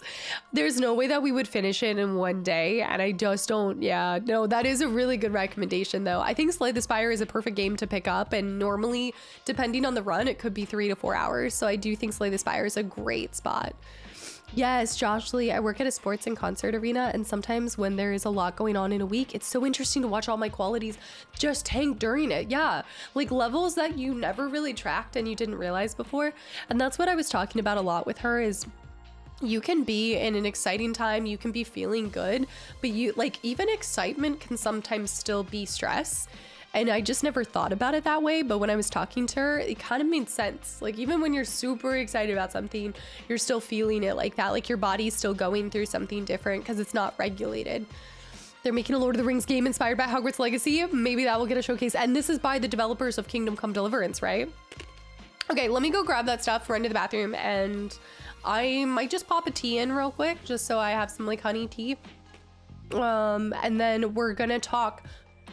There's no way that we would finish it in one day, and I just don't. Yeah, no, that is a really good recommendation though. I think Slay the Spire is a perfect game to pick up, and normally depending on the run it could be 3 to 4 hours, so I do think Slay the Spire is a great spot. Yes, Josh Lee, I work at a sports and concert arena, and sometimes when there is a lot going on in a week, it's so interesting to watch all my qualities just tank during it. Yeah, like levels that you never really tracked and you didn't realize before. And that's what I was talking about a lot with her is you can be in an exciting time, you can be feeling good, but you like even excitement can sometimes still be stress. And I just never thought about it that way, but when I was talking to her, it kind of made sense. Like even when you're super excited about something, you're still feeling it like that. Like your body's still going through something different because it's not regulated. They're making a Lord of the Rings game inspired by Hogwarts Legacy. Maybe that will get a showcase. And this is by the developers of Kingdom Come Deliverance, right? Okay, let me go grab that stuff, run to the bathroom, and I might just pop a tea in real quick, just so I have some like honey tea. And then we're gonna talk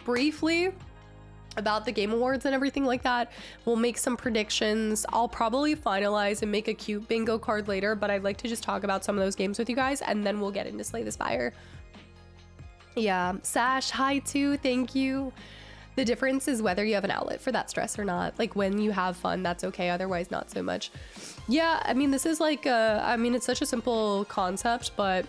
briefly about the Game Awards and everything like that. We'll make some predictions. I'll probably finalize and make a cute bingo card later, but I'd like to just talk about some of those games with you guys, and then we'll get into Slay the Spire. Yeah, Sash, hi too, thank you. The difference is whether you have an outlet for that stress or not. Like when you have fun, that's okay, otherwise not so much. Yeah, I mean, this is like, it's such a simple concept, but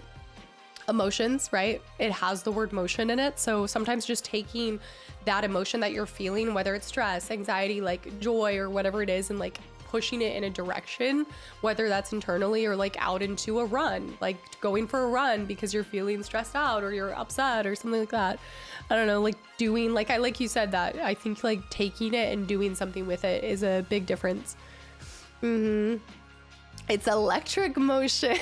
emotions, right? It has the word motion in it. So sometimes just taking that emotion that you're feeling, whether it's stress, anxiety, like joy or whatever it is, and like pushing it in a direction, whether that's internally or like out into a run, like going for a run because you're feeling stressed out or you're upset or something like that. I don't know, like doing, like you said that, I think like taking it and doing something with it is a big difference. It's electric motion.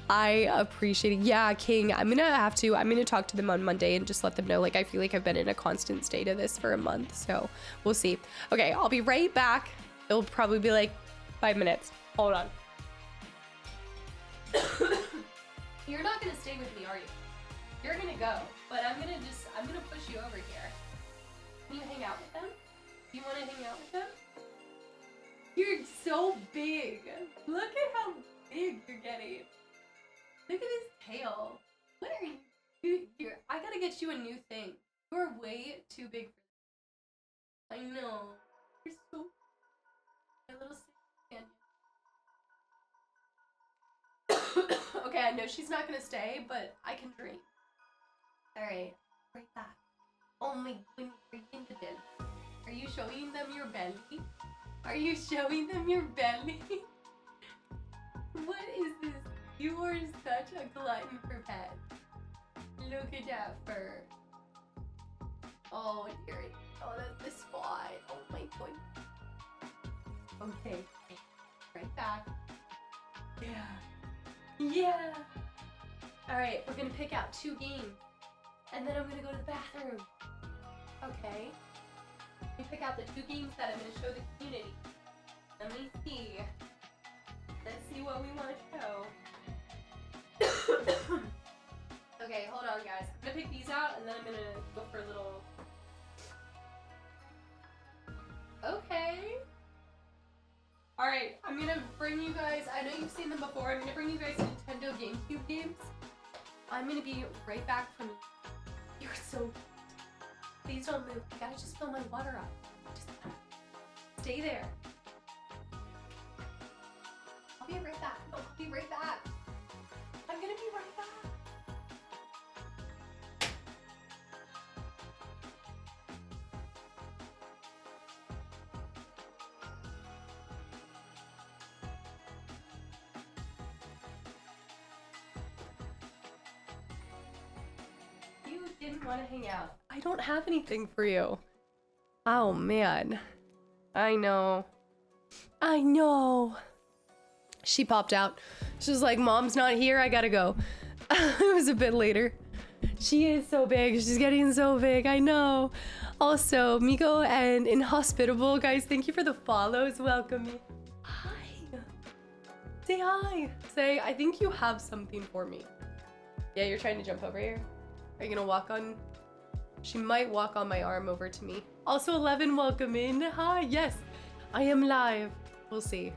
I appreciate it. Yeah, King, I'm gonna talk to them on Monday and just let them know, like, I feel like I've been in a constant state of this for a month, so we'll see. Okay, I'll be right back. It'll probably be like 5 minutes. Hold on. You're not gonna stay with me, are you? You're gonna go, but I'm gonna push you over here. Can you hang out with them? Do you wanna hang out with them? You're so big. Look at how big you're getting. Look at his tail. What are you? I gotta get you a new thing. You're way too big for this. I know. You're so. My little sister. Okay, I know she's not gonna stay, but I can drink. Alright, right back. Oh my goodness, are you showing them your belly? Are you showing them your belly? What is this? You are such a glutton for pets. Look at that fur. Oh dear. Oh, that's the spot. Oh my goodness. Okay. Right back. Yeah. Yeah. Alright, we're gonna pick out 2 games. And then I'm gonna go to the bathroom. Okay. We pick out the 2 games that I'm gonna show the community. Let me see. Let's see what we want to show. Okay, hold on guys. I'm gonna pick these out and then I'm gonna go for a little... Okay. Alright, I'm gonna bring you guys, I know you've seen them before, I'm gonna bring you guys Nintendo GameCube games. I'm gonna be right back from... You're so... Please don't move. I gotta just fill my water up. Just stay there. I'll be right back. I'll be right back. I'm gonna be right back. didn't want to hang out. I don't have anything for you. Oh, man. I know. I know. She popped out. She was like, Mom's not here. I gotta go. It was a bit later. She is so big. She's getting so big. I know. Also, Miko and Inhospitable, guys, thank you for the follows. Welcome me. Hi. Say hi. Say, I think you have something for me. Yeah, you're trying to jump over here? Are you gonna walk on? She might walk on my arm over to me. Also, 11, welcome in. Hi, yes, I am live. We'll see.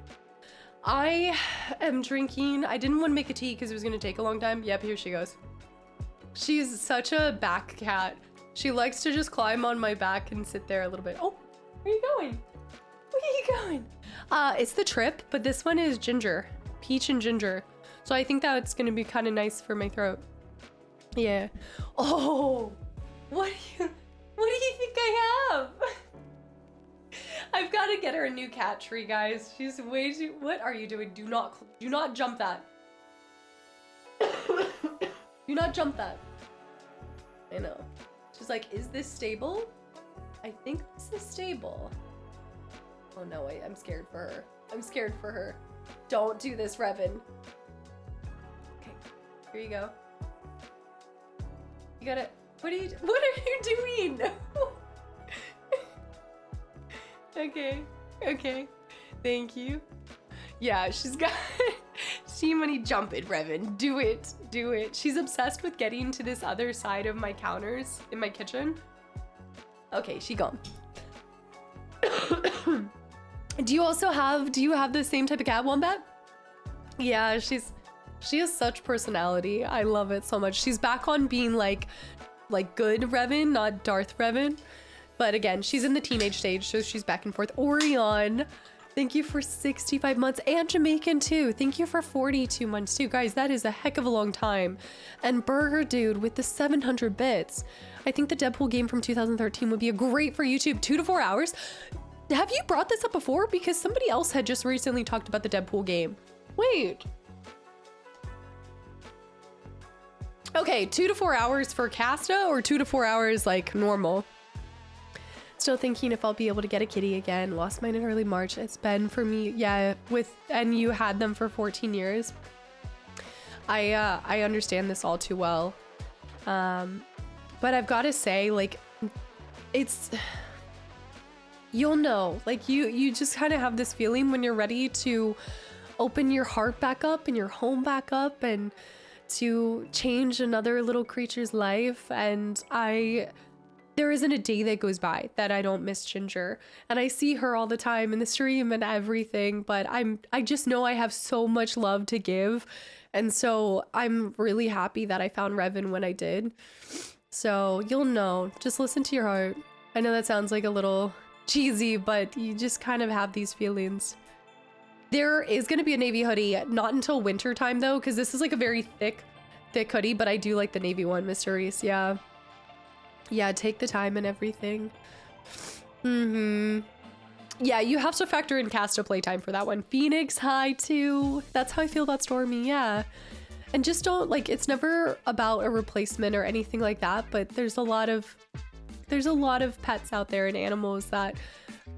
I am drinking. I didn't want to make a tea because it was gonna take a long time. Yep, here she goes. She's such a back cat. She likes to just climb on my back and sit there a little bit. Oh, where are you going? Where are you going? It's the Trip, but this one is ginger. Peach and ginger. So I think that it's gonna be kind of nice for my throat. Yeah. Oh, what do you think I have? I've got to get her a new cat tree, guys. She's way too... What are you doing? Do not jump that. Do not jump that. I know. She's like, is this stable? I think this is stable. Oh no, I'm scared for her. I'm scared for her. Don't do this, Revan. Okay, here you go. You gotta... What are you doing? Okay. Thank you. Yeah, she's got... See money, jump it, Revan. Do it. She's obsessed with getting to this other side of my counters in my kitchen. Okay, she gone. Do you have the same type of cat, Wombat? Yeah, she has such personality. I love it so much. She's back on being like good Revan, not Darth Revan. But again, she's in the teenage stage, so she's back and forth. Orion, thank you for 65 months. And Jamaican too. Thank you for 42 months too. Guys, that is a heck of a long time. And Burger Dude with the 700 bits. I think the Deadpool game from 2013 would be a great for YouTube. 2 to 4 hours. Have you brought this up before? Because somebody else had just recently talked about the Deadpool game. Wait. Okay, 2 to 4 hours for Casta or 2 to 4 hours like normal? Still thinking if I'll be able to get a kitty again. Lost mine in early March. It's been for me, yeah, and you had them for 14 years. I understand this all too well. But I've got to say, like, it's, you'll know, like you just kind of have this feeling when you're ready to open your heart back up and your home back up and to change another little creature's life. And there isn't a day that goes by that I don't miss Ginger, and I see her all the time in the stream and everything, but I just know I have so much love to give, and so I'm really happy that I found Revan when I did. So you'll know, just listen to your heart. I know that sounds like a little cheesy, but you just kind of have these feelings. There is going to be a navy hoodie, not until winter time though, because this is like a very thick hoodie, but I do like the navy one, Mr. Reese. Yeah, take the time and everything. Yeah, you have to factor in Casta playtime for that one. Phoenix, hi too. That's how I feel about Stormy, yeah. And just don't, like, it's never about a replacement or anything like that, but there's a lot of pets out there and animals that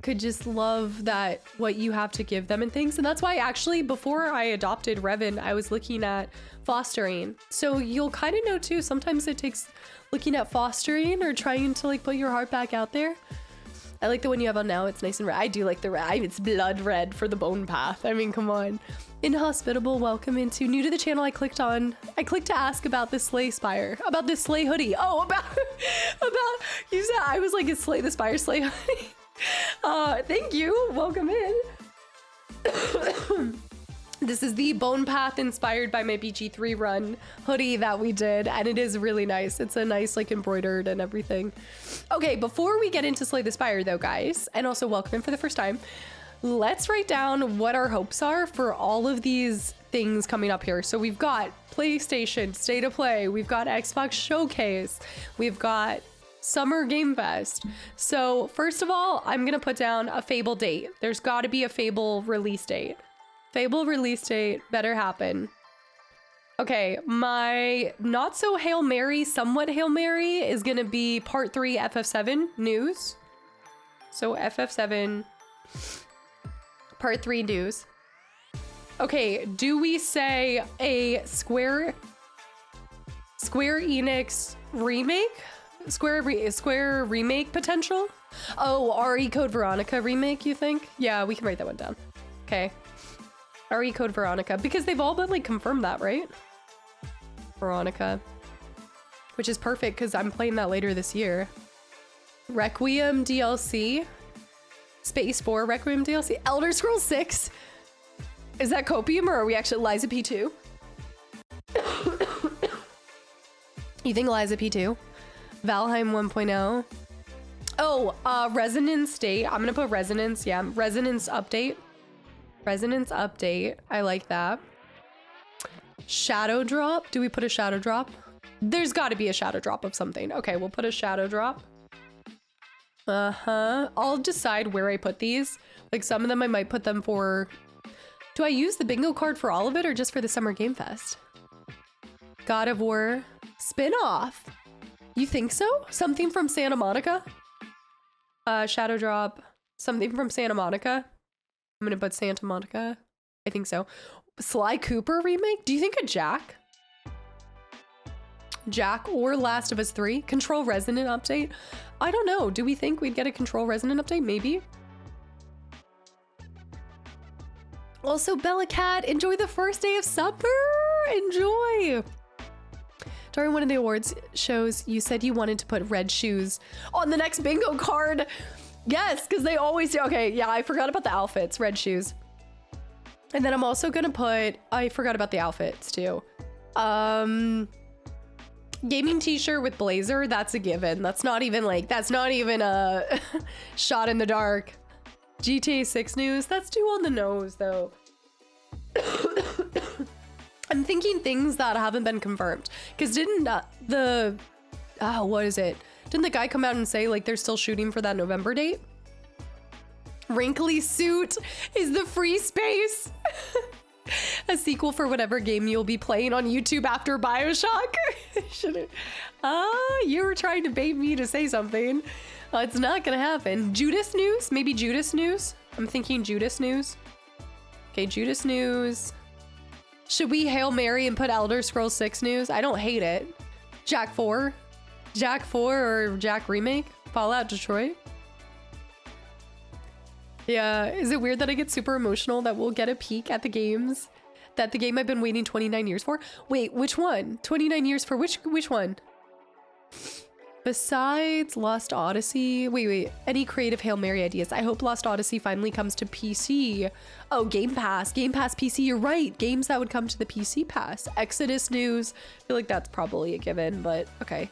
could just love that, what you have to give them and things. And that's why actually before I adopted Revan, I was looking at fostering. So you'll kind of know too, sometimes it takes looking at fostering or trying to like put your heart back out there. I like the one you have on now. It's nice and red. I do like the red. It's blood red for the bone path. I mean, come on. Inhospitable, welcome into new to the channel. I clicked to ask about this Slay Spire, about this Slay hoodie. Oh, about you said, I was like, is Slay the Spire Slay hoodie? Thank you. Welcome in. This is the Bone Path inspired by my Pt.3 run hoodie that we did, and it is really nice. It's a nice like embroidered and everything. Okay, before we get into Slay the Spire though, guys, and also welcome in for the first time, let's write down what our hopes are for all of these things coming up here. So we've got PlayStation State of Play, we've got Xbox Showcase, we've got Summer Game Fest. So first of all, I'm gonna put down a Fable date. There's got to be a Fable release date. Fable release date better happen. Okay, my not so Hail Mary, somewhat Hail Mary is gonna be part 3 FF7 news. So FF7 part 3 news. Okay, do we say a Square Enix remake? Square remake potential? Oh, RE Code Veronica remake, you think? Yeah, we can write that one down. Okay. RE Code Veronica, because they've all been like confirmed that, right? Veronica. Which is perfect because I'm playing that later this year. Requiem DLC. Space 4 Requiem DLC. Elder Scrolls 6. Is that Copium or are we actually Liza P2? You think Liza P2? Valheim 1.0. Oh, Resonance State. I'm gonna put Resonance. Yeah, Resonance Update. Resonance Update. I like that. Shadow Drop. Do we put a Shadow Drop? There's got to be a Shadow Drop of something. Okay, we'll put a Shadow Drop. I'll decide where I put these. Like some of them I might put them for... Do I use the bingo card for all of it or just for the Summer Game Fest? God of War spin-off. You think so? Something from Santa Monica? Shadow Drop. Something from Santa Monica. I'm gonna put Santa Monica. I think so. Sly Cooper remake? Do you think a Jack? Jack or Last of Us 3? Control Resonant update? I don't know. Do we think we'd get a Control Resonant update? Maybe. Also, Bella Cat, enjoy the first day of summer. Enjoy. During one of the awards shows, you said you wanted to put red shoes on the next bingo card. Yes, because they always do. Okay, yeah, I forgot about the outfits. Red shoes. And then I'm also gonna put, I forgot about the outfits too. Gaming t-shirt with blazer, that's a given. That's not even a shot in the dark. GTA 6 news, that's too on the nose though. I'm thinking things that haven't been confirmed. Because didn't what is it? Didn't the guy come out and say like they're still shooting for that November date? Wrinkly Suit is the free space. A sequel for whatever game you'll be playing on YouTube after BioShock. You were trying to bait me to say something. It's not gonna happen. Judas news? Maybe Judas news? I'm thinking Judas news. Okay, Judas news. Should we Hail Mary and put Elder Scrolls 6 news? I don't hate it. Jack 4? Jack 4 or Jack remake? Fallout Detroit? Yeah, is it weird that I get super emotional that we'll get a peek at the games? That the game I've been waiting 29 years for? Wait, which one? 29 years for which one? Besides Lost Odyssey? Wait. Any creative Hail Mary ideas? I hope Lost Odyssey finally comes to PC. Oh, Game Pass. Game Pass PC, you're right. Games that would come to the PC pass. Exodus news. I feel like that's probably a given, but okay.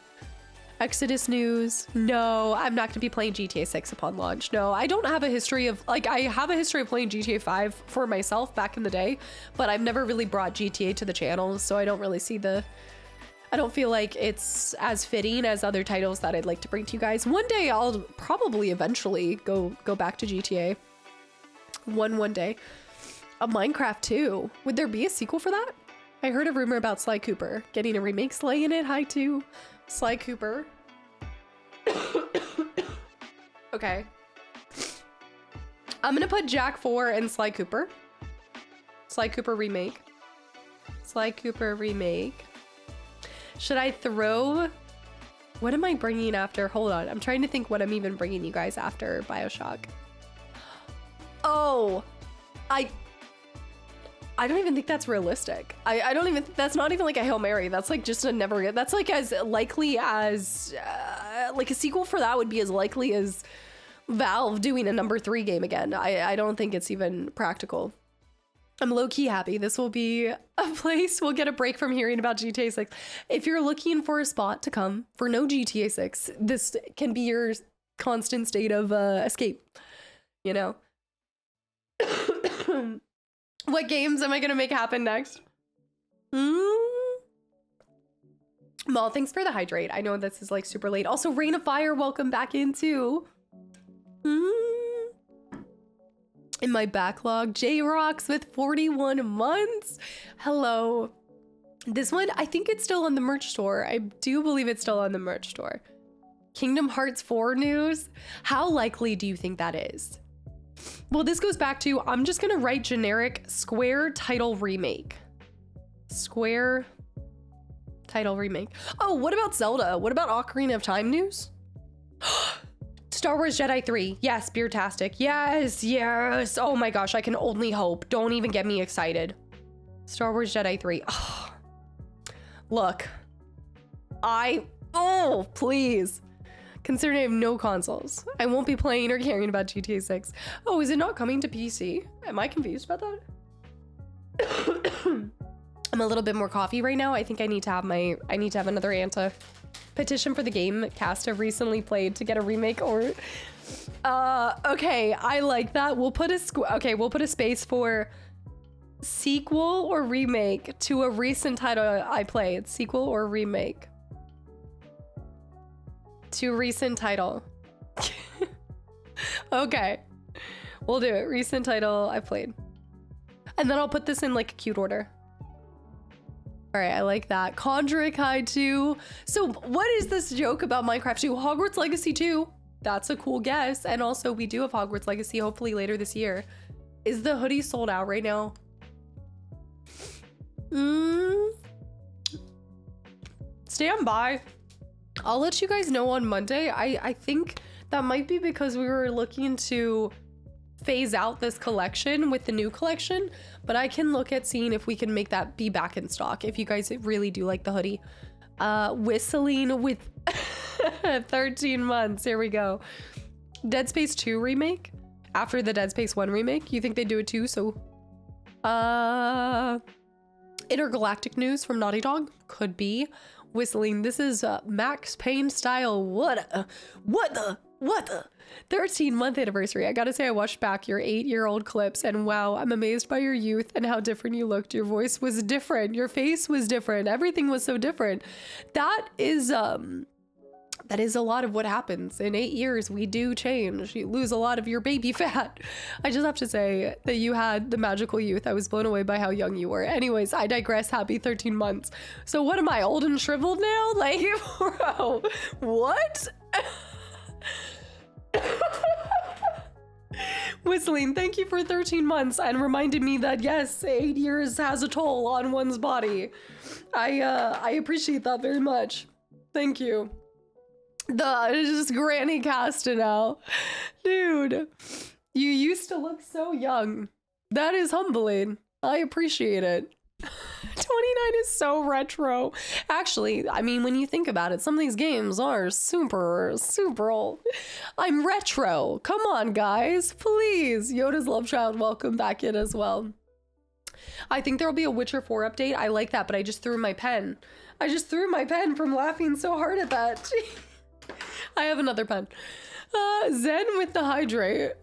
Exodus news. No, I'm not going to be playing GTA 6 upon launch. No, I don't have a history of, like, I have a history of playing GTA 5 for myself back in the day, but I've never really brought GTA to the channel, so I don't really see I don't feel like it's as fitting as other titles that I'd like to bring to you guys. One day I'll probably eventually go back to GTA. One day. A Minecraft 2. Would there be a sequel for that? I heard a rumor about Sly Cooper getting a remake. Slay in it. Hi to Sly Cooper. Okay. I'm gonna put Jack 4 and Sly Cooper. Sly Cooper remake. Sly Cooper remake. Should I throw... What am I bringing after? Hold on. I'm trying to think what I'm even bringing you guys after BioShock. Oh, I don't even think that's realistic. I don't even, that's not even like a Hail Mary. That's like just a never, that's like as likely as, like a sequel for that would be as likely as Valve doing a number 3 game again. I don't think it's even practical. I'm low-key happy. This will be a place we'll get a break from hearing about GTA 6. If you're looking for a spot to come for no GTA 6, this can be your constant state of escape, you know? What games am I gonna make happen next? Mal, thanks for the hydrate. I know this is like super late. Also, Rain of Fire, welcome back in too. In my backlog, J-Rocks with 41 months. Hello. This one, I think it's still on the merch store. I do believe it's still on the merch store. Kingdom Hearts 4 news. How likely do you think that is? Well, this goes back to, I'm just gonna write generic Square title remake. Square title remake. Oh, what about Zelda? What about Ocarina of Time news? Star Wars Jedi 3. Yes, Beertastic. Yes, yes. Oh my gosh, I can only hope. Don't even get me excited. Star Wars Jedi 3. Oh. Look. Oh, please. Considering I have no consoles, I won't be playing or caring about GTA 6. Oh, is it not coming to PC? Am I confused about that? I'm a little bit more coffee right now. I think I need to have another Anta. Petition for the game Casta recently played to get a remake or okay, I like that. We'll put a space for sequel or remake to a recent title I played. Sequel or remake to recent title. Okay, we'll do it. Recent title I played, and then I'll put this in like a cute order. All right, I like that. Conjure Kai 2. So what is this joke about Minecraft 2? Hogwarts Legacy 2. That's a cool guess. And also we do have Hogwarts Legacy hopefully later this year. Is the hoodie sold out right now? Stand by. I'll let you guys know on Monday. I think that might be because we were looking to phase out this collection with the new collection, but I can look at seeing if we can make that be back in stock if you guys really do like the hoodie. Whistling with 13 months. Here we go. Dead Space 2 remake after the Dead Space 1 remake. You think they do it too? So intergalactic news from Naughty Dog could be. Whistling. This is Max Payne style. What the 13-month anniversary. I gotta say, I watched back your 8-year-old clips and wow, I'm amazed by your youth and how different you looked. Your voice was different. Your face was different. Everything was so different. That is a lot of what happens. In 8 years, we do change. You lose a lot of your baby fat. I just have to say that you had the magical youth. I was blown away by how young you were. Anyways, I digress. Happy 13 months. So what am I, old and shriveled now? Like, bro, what? Whistling, thank you for 13 months and reminded me that yes, 8 years has a toll on one's body. I appreciate that very much. Thank you. It's just Granny Casta now. Dude, you used to look so young. That is humbling. I appreciate it. 29 is so retro. Actually, I mean, when you think about it, some of these games are super, super old. I'm retro. Come on, guys. Please. Yoda's Love Child, welcome back in as well. I think there'll be a Witcher 4 update. I like that, but I just threw my pen. I just threw my pen from laughing so hard at that. I have another pen. Zen with the hydrate.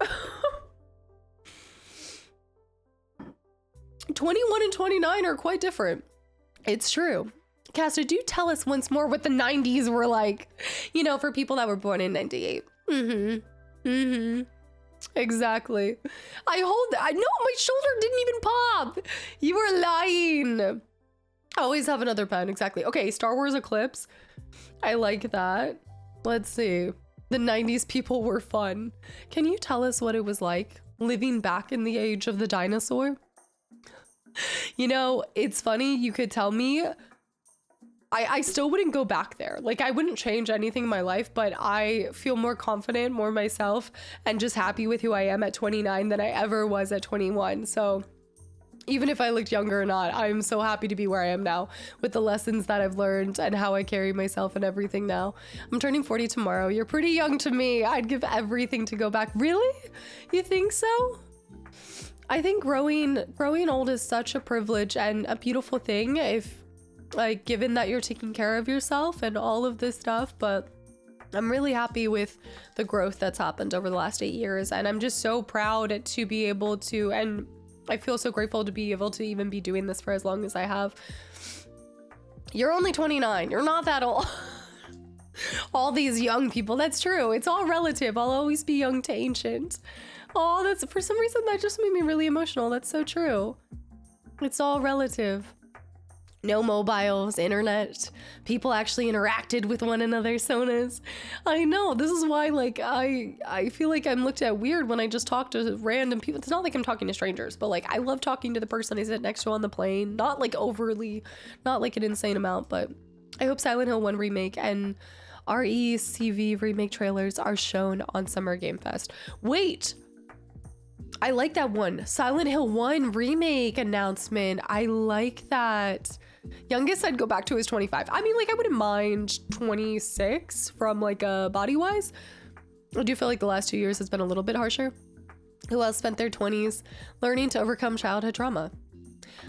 21 and 29 are quite different. It's true. Casta, do tell us once more what the 90s were like. You know, for people that were born in 98. Exactly. I know my shoulder didn't even pop. You were lying. I always have another pen. Exactly. Okay, Star Wars Eclipse. I like that. Let's see. The 90s people were fun. Can you tell us what it was like living back in the age of the dinosaur? You know, it's funny, you could tell me, I still wouldn't go back there. Like, I wouldn't change anything in my life, but I feel more confident, more myself, and just happy with who I am at 29 than I ever was at 21. So even if I looked younger or not, I'm so happy to be where I am now with the lessons that I've learned and how I carry myself and everything now. I'm turning 40 tomorrow. You're pretty young to me. I'd give everything to go back. Really? You think so? I think growing old is such a privilege and a beautiful thing if, like, given that you're taking care of yourself and all of this stuff, but I'm really happy with the growth that's happened over the last 8 years, and I'm just so proud to be able to, and I feel so grateful to be able to even be doing this for as long as I have. You're only 29. You're not that old. All these young people, that's true. It's all relative. I'll always be young to ancient. Oh, that's, for some reason that just made me really emotional. That's so true. It's all relative. No mobiles, internet. People actually interacted with one another, Sonas. I know, this is why, like, I feel like I'm looked at weird when I just talk to random people. It's not like I'm talking to strangers, but like, I love talking to the person I sit next to on the plane. Not like overly, not like an insane amount, but I hope Silent Hill 1 remake and RECV remake trailers are shown on Summer Game Fest. Wait! I like that one. Silent Hill 1 remake announcement. I like that. Youngest I'd go back to is 25. I mean, like, I wouldn't mind 26 from like body wise. I do feel like the last 2 years has been a little bit harsher. Who else spent their 20s learning to overcome childhood trauma?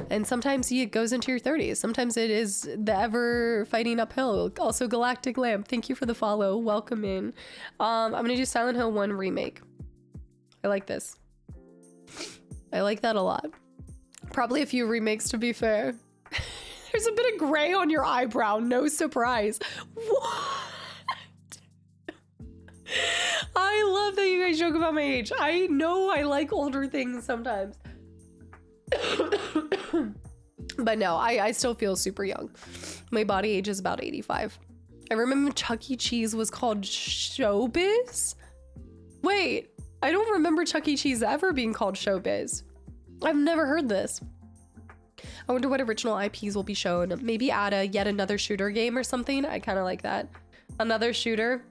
And sometimes it goes into your 30s. Sometimes it is the ever fighting uphill. Also, Galactic Lamp, thank you for the follow. Welcome in. I'm gonna do Silent Hill 1 remake. I like this. I like that a lot. Probably a few remakes, to be fair. There's a bit of gray on your eyebrow. No surprise. What? I love that you guys joke about my age. I know I like older things sometimes. But no, I still feel super young. My body age is about 85. I remember Chuck E. Cheese was called Showbiz? Wait, I don't remember Chuck E. Cheese ever being called Showbiz. I've never heard this. I wonder what original IPs will be shown. Maybe add a yet another shooter game or something. I kind of like that. Another shooter.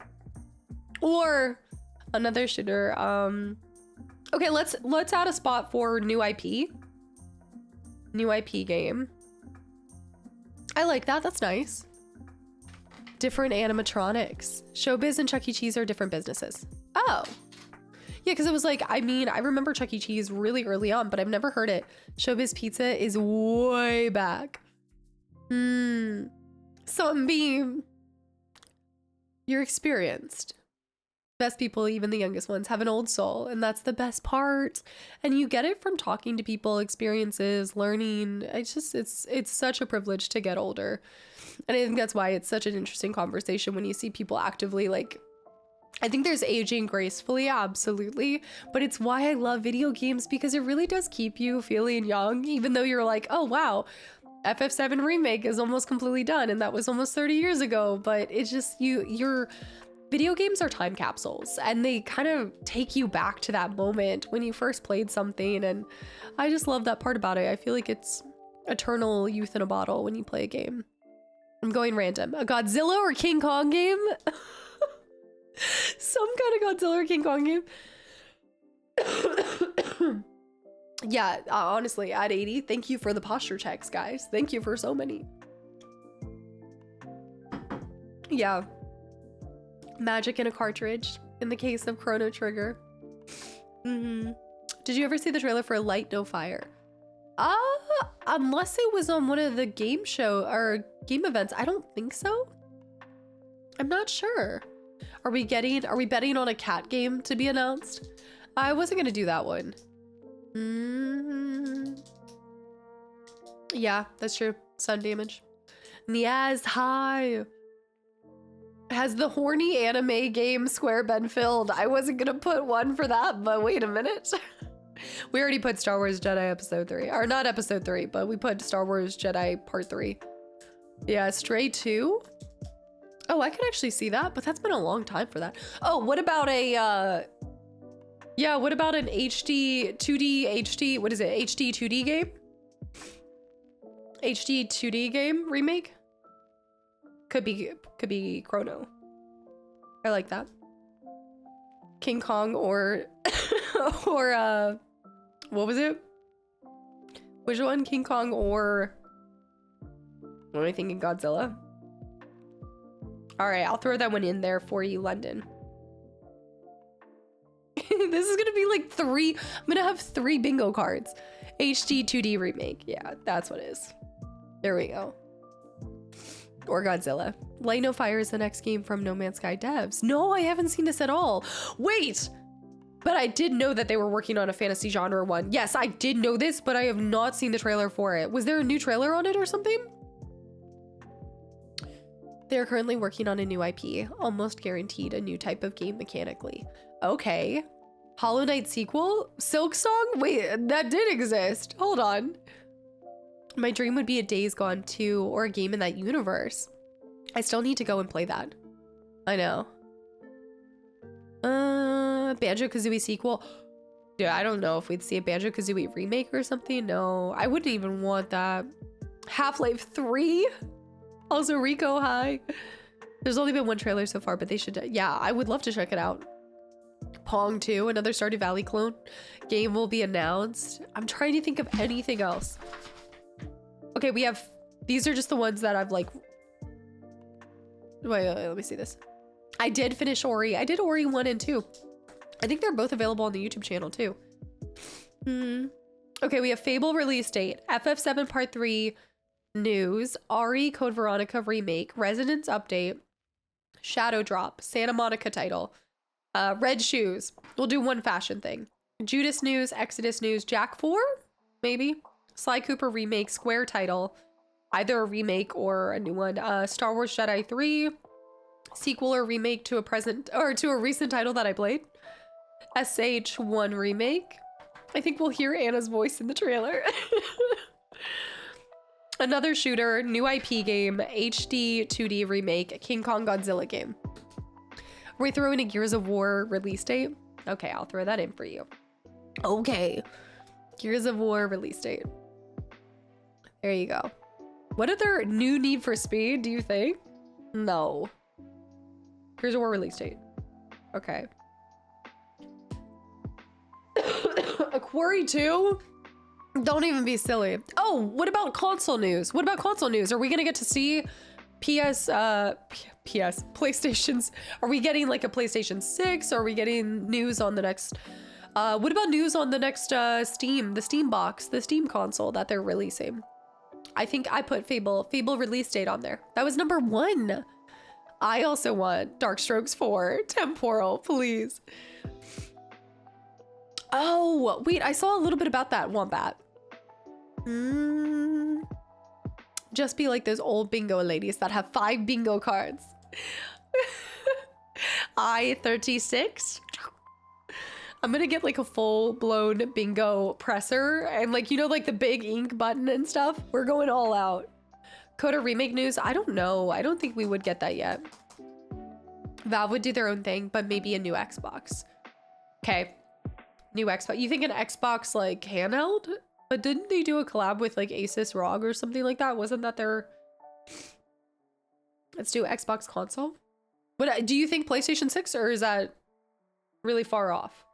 Or another shooter. Okay, let's add a spot for new IP. New IP game. I like that. That's nice. Different animatronics. Showbiz and Chuck E. Cheese are different businesses. Oh. Yeah, because it was like, I mean, I remember Chuck E. Cheese really early on, but I've never heard it. Showbiz Pizza is way back. Sunbeam. You're experienced. Best people, even the youngest ones, have an old soul, and that's the best part. And you get it from talking to people, experiences, learning. It's such a privilege to get older. And I think that's why it's such an interesting conversation when you see people actively, like, I think there's aging gracefully, absolutely, but it's why I love video games, because it really does keep you feeling young, even though you're like, oh wow, FF7 remake is almost completely done, and that was almost 30 years ago. But it's just your video games are time capsules, and they kind of take you back to that moment when you first played something, and I just love that part about it. I feel like it's eternal youth in a bottle when you play a game. I'm going random. A Godzilla or King Kong game? Some kind of Godzilla or King Kong game. Yeah, honestly, at 80, thank you for the posture checks, guys. Thank you for so many. Yeah. Magic in a cartridge, in the case of Chrono Trigger. Did you ever see the trailer for Light No Fire? Unless it was on one of the game show or game events. I don't think so. I'm not sure. Are we betting on a cat game to be announced? I wasn't gonna do that one. Yeah, that's true. Sun damage. Niaz, hi. Has the horny anime game Square been filled? I wasn't gonna put one for that, but wait a minute. We already put Star Wars Jedi Episode 3. Or not Episode 3, but we put Star Wars Jedi Part 3. Yeah, Stray 2? Oh, I could actually see that, but that's been a long time for that. Oh, what about a, yeah, what about an HD 2D, what is it? HD 2D game? HD 2D game remake? Could be Chrono. I like that. King Kong or, or, what was it? Which one? King Kong or, what am I thinking? Godzilla? All right, I'll throw that one in there for you, London. This is gonna be like I'm gonna have 3 bingo cards. HD 2D remake. Yeah, that's what it is. There we go. Or Godzilla. Light No Fire is the next game from No Man's Sky devs. No, I haven't seen this at all. Wait! But I did know that they were working on a fantasy genre one. Yes, I did know this, but I have not seen the trailer for it. Was there a new trailer on it or something? They're currently working on a new IP, almost guaranteed a new type of game mechanically. Okay. Hollow Knight sequel? Silk Song? Wait, that did exist. Hold on. My dream would be a Days Gone 2 or a game in that universe. I still need to go and play that. I know. Banjo-Kazooie sequel. Yeah, I don't know if we'd see a Banjo-Kazooie remake or something. No, I wouldn't even want that. Half-Life 3? Also Rico High. There's only been one trailer so far, but they should... Yeah, I would love to check it out. Pong 2, another Stardew Valley clone. Game will be announced. I'm trying to think of anything else. Okay, we have... These are just the ones that I've like... Wait, let me see this. I did finish Ori. I did Ori 1 and 2. I think they're both available on the YouTube channel too. Okay, we have Fable release date, FF7 Part 3 news, Ari Code Veronica remake, Resonance update, Shadow Drop, Santa Monica title, Red Shoes. We'll do one fashion thing. Judas news, Exodus news, Jack 4, maybe. Sly Cooper remake, Square title, either a remake or a new one. Star Wars Jedi 3, sequel or remake to a recent title that I played. SH1 remake. I think we'll hear Anna's voice in the trailer. Another shooter, new IP game, HD 2D remake, King Kong Godzilla game. Are we throwing a Gears of War release date? Okay, I'll throw that in for you. Okay. Gears of War release date. There you go. What other new Need for Speed do you think? No. Gears of War release date. Okay. A Quarry 2? Don't even be silly. Oh, what about console news? What about console news? Are we gonna get to see PlayStation's? Are we getting like a PlayStation 6? Are we getting news on the next? What about news on the next Steam, the Steam box, the Steam console that they're releasing? I think I put Fable release date on there. That was number 1. I also want Darkstrokes 4 temporal, please. Oh, wait, I saw a little bit about that Wombat. Just be like those old bingo ladies that have 5 bingo cards. I-36. I'm gonna get like a full-blown bingo presser and like, you know, like the big ink button and stuff. We're going all out. Coda remake news? I don't know. I don't think we would get that yet. Valve would do their own thing, but maybe a new Xbox. Okay. New Xbox. You think an Xbox like handheld? But didn't they do a collab with like Asus ROG or something like that? Wasn't that their... Let's do Xbox console. What do you think, PlayStation 6, or is that really far off?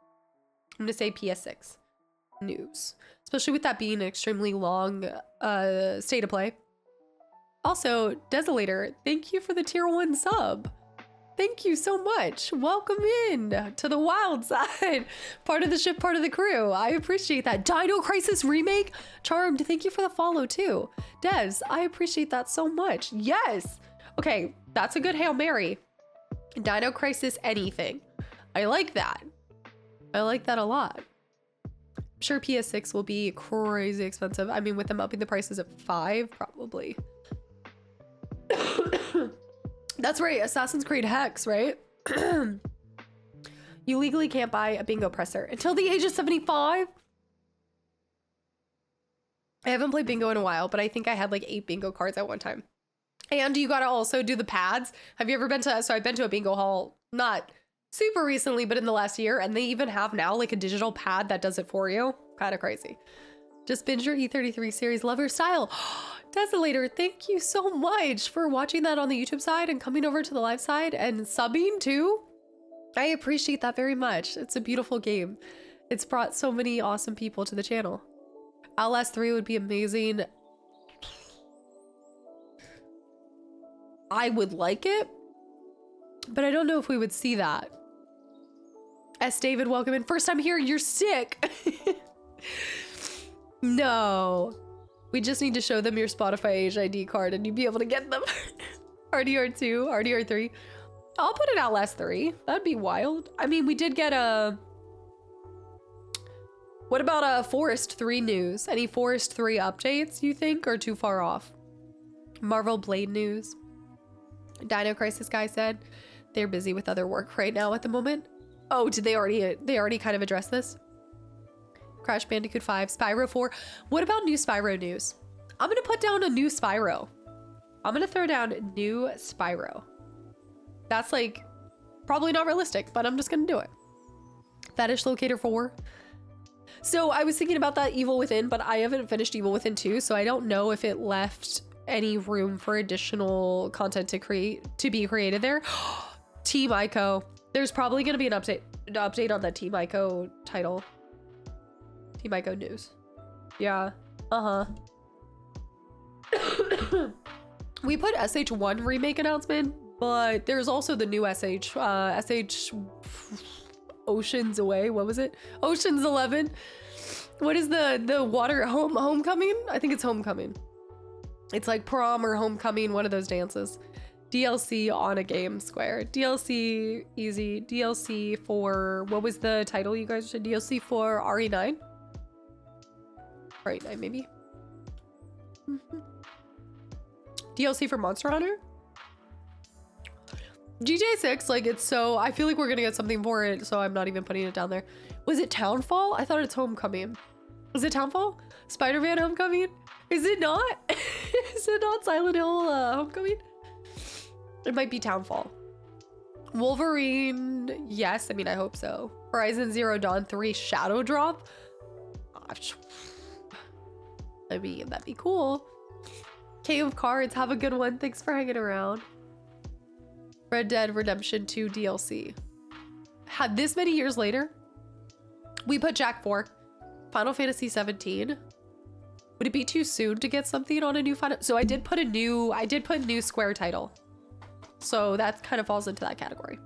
I'm gonna say PS6 news, especially with that being an extremely long state of play. Also, Desolator, thank you for the tier 1 sub. Thank you so much. Welcome in to the wild side. Part of the ship, part of the crew. I appreciate that. Dino Crisis remake. Charmed, thank you for the follow too. Des, I appreciate that so much. Yes. Okay, that's a good Hail Mary. Dino Crisis anything. I like that. I like that a lot. I'm sure PS6 will be crazy expensive. I mean, with them upping the prices at 5, probably. That's right, Assassin's Creed Hex, right? You legally can't buy a bingo presser until the age of 75. I haven't played bingo in a while, but I think I had like 8 bingo cards at one time. And you gotta also do the pads. Have you ever been to, so I've been to a bingo hall, not super recently, but in the last year, and they even have now like a digital pad that does it for you. Kind of crazy. Just binge your E33 series, love your style. Desolator, thank you so much for watching that on the YouTube side and coming over to the live side and subbing too. I appreciate that very much. It's a beautiful game. It's brought so many awesome people to the channel. Outlast 3 would be amazing. I would like it, but I don't know if we would see that. S. David, welcome in. First time here, you're sick. No, we just need to show them your Spotify Age ID card and you'd be able to get them. RDR2, RDR3. I'll put it Outlast 3. That'd be wild. I mean, we did get a... What about a Forest 3 news? Any Forest 3 updates you think are too far off? Marvel Blade news. Dino Crisis guy said they're busy with other work right now at the moment. Oh, did they already kind of address this? Crash Bandicoot 5, Spyro 4. What about new Spyro news? I'm gonna put down a new Spyro. I'm gonna throw down a new Spyro. That's like probably not realistic, but I'm just gonna do it. Fetish Locator 4. So I was thinking about that Evil Within, but I haven't finished Evil Within 2, so I don't know if it left any room for additional content to be created there. Team Ico. There's probably gonna be an update on that Team Ico title. Team Ico news. Yeah. We put SH1 remake announcement, but there's also the new SH Oceans Away. What was it? Oceans 11. What is the water homecoming? I think it's homecoming. It's like prom or homecoming, one of those dances. DLC on a game Square. DLC easy. DLC for, what was the title you guys said? DLC for RE9? RE9 maybe. DLC for Monster Hunter? GTA 6, like it's so, I feel like we're gonna get something for it, so I'm not even putting it down there. Was it Townfall? I thought it's Homecoming. Was it Townfall? Spider-Man Homecoming? Is it not? Is it not Silent Hill Homecoming? It might be Townfall. Wolverine, yes, I mean, I hope so. Horizon Zero Dawn 3 Shadow Drop? I mean, that'd be cool. Cave of Cards, have a good one. Thanks for hanging around. Red Dead Redemption 2 DLC. Had this many years later, we put Jack 4. Final Fantasy 17. Would it be too soon to get something on a new Final? So I did put new Square title. So that kind of falls into that category.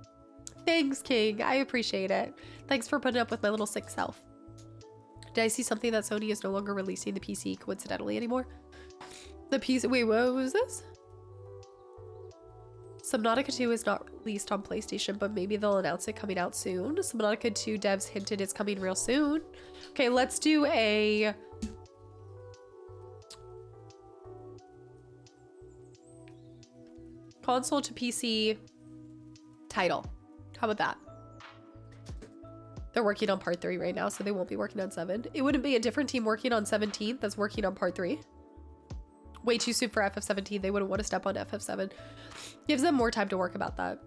Thanks, King. I appreciate it. Thanks for putting up with my little sick self. Did I see something that Sony is no longer releasing the PC coincidentally anymore? The PC, wait, what was this? Subnautica 2 is not released on PlayStation, but maybe they'll announce it coming out soon. Subnautica 2 devs hinted it's coming real soon. Okay, let's do a... console to PC title. How about that? They're working on part 3 right now, so they won't be working on 7. It wouldn't be a different team working on 17 that's working on part 3. Way too soon for FF17. They wouldn't want to step on FF7. Gives them more time to work about that.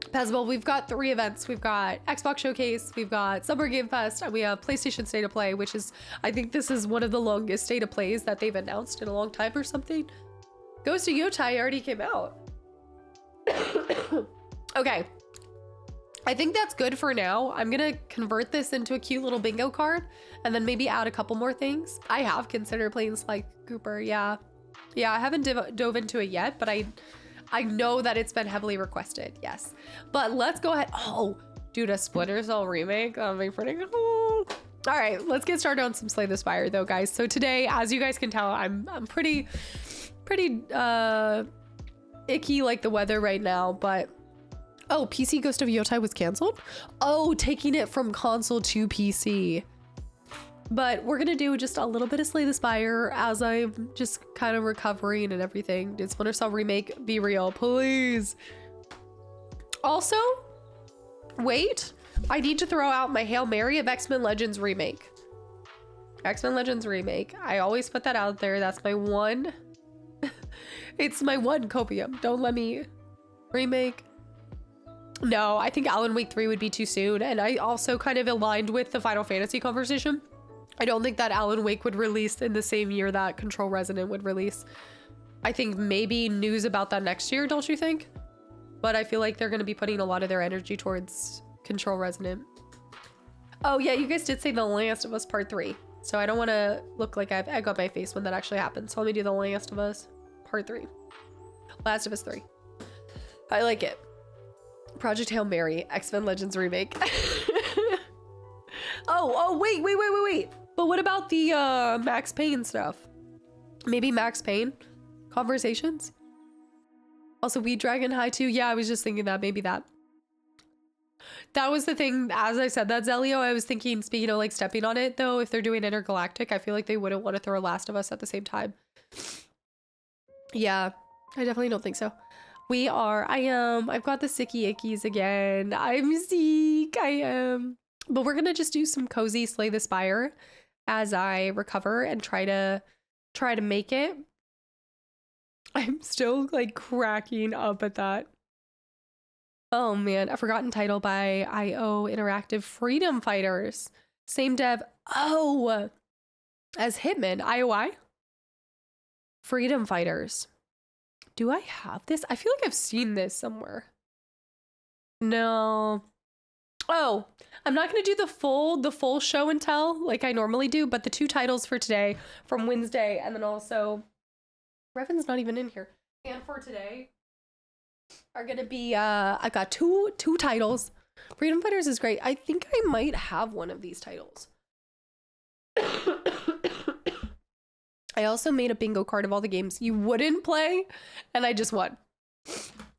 Pezbel, we've got 3 events. We've got Xbox Showcase, we've got Summer Game Fest, and we have PlayStation State of Play, which is, I think this is one of the longest State of Plays that they've announced in a long time or something. Ghost of Yotai already came out. Okay. I think that's good for now. I'm gonna convert this into a cute little bingo card and then maybe add a couple more things. I have considered playing Sly Cooper, yeah. Yeah, I haven't dove into it yet, but I know that it's been heavily requested, yes. But let's go ahead. Oh, dude, a Splinter Cell remake? That'll be pretty cool. All right, let's get started on some Slay the Spire though, guys. So today, as you guys can tell, I'm pretty icky like the weather right now, but oh, PC Ghost of Yotai was canceled? Oh, taking it from console to PC. But we're gonna do just a little bit of Slay the Spire as I'm just kind of recovering and everything. Did Splinter Cell remake be real? Please. Also, wait, I need to throw out my Hail Mary of X-Men Legends remake. X-Men Legends remake. I always put that out there. That's my one. It's my one copium. Don't let me remake. No, I think Alan Wake 3 would be too soon. And I also kind of aligned with the Final Fantasy conversation. I don't think that Alan Wake would release in the same year that Control Resonant would release. I think maybe news about that next year, don't you think? But I feel like they're going to be putting a lot of their energy towards Control Resonant. Oh yeah, you guys did say The Last of Us Part 3. So I don't want to look like I have egg on my face when that actually happens. So let me do The Last of Us Part 3. Last of Us 3. I like it. Project Hail Mary, X-Men Legends remake. Oh, wait. But what about the Max Payne stuff? Maybe Max Payne conversations? Also, We Dragon High 2. Yeah, I was just thinking that, maybe that. That was the thing, as I said that, Zelio, I was thinking, speaking of like stepping on it though, if they're doing Intergalactic, I feel like they wouldn't want to throw Last of Us at the same time. Yeah, I definitely don't think so. I've got the sicky ickies again. I'm sick, I am. But we're gonna just do some cozy Slay the Spire as I recover and try to try to make it. I'm still like cracking up at that. Oh man, a forgotten title by IO Interactive, Freedom Fighters. Same dev. Oh, as Hitman, IOI. Freedom Fighters. Do I have this? I feel like I've seen this somewhere. No. Oh, I'm not going to do the full show and tell like I normally do, but the 2 titles for today from Wednesday, and then also Revan's not even in here. And for today are going to be I got two titles. Freedom Fighters is great. I think I might have one of these titles. I also made a bingo card of all the games you wouldn't play, and I just won,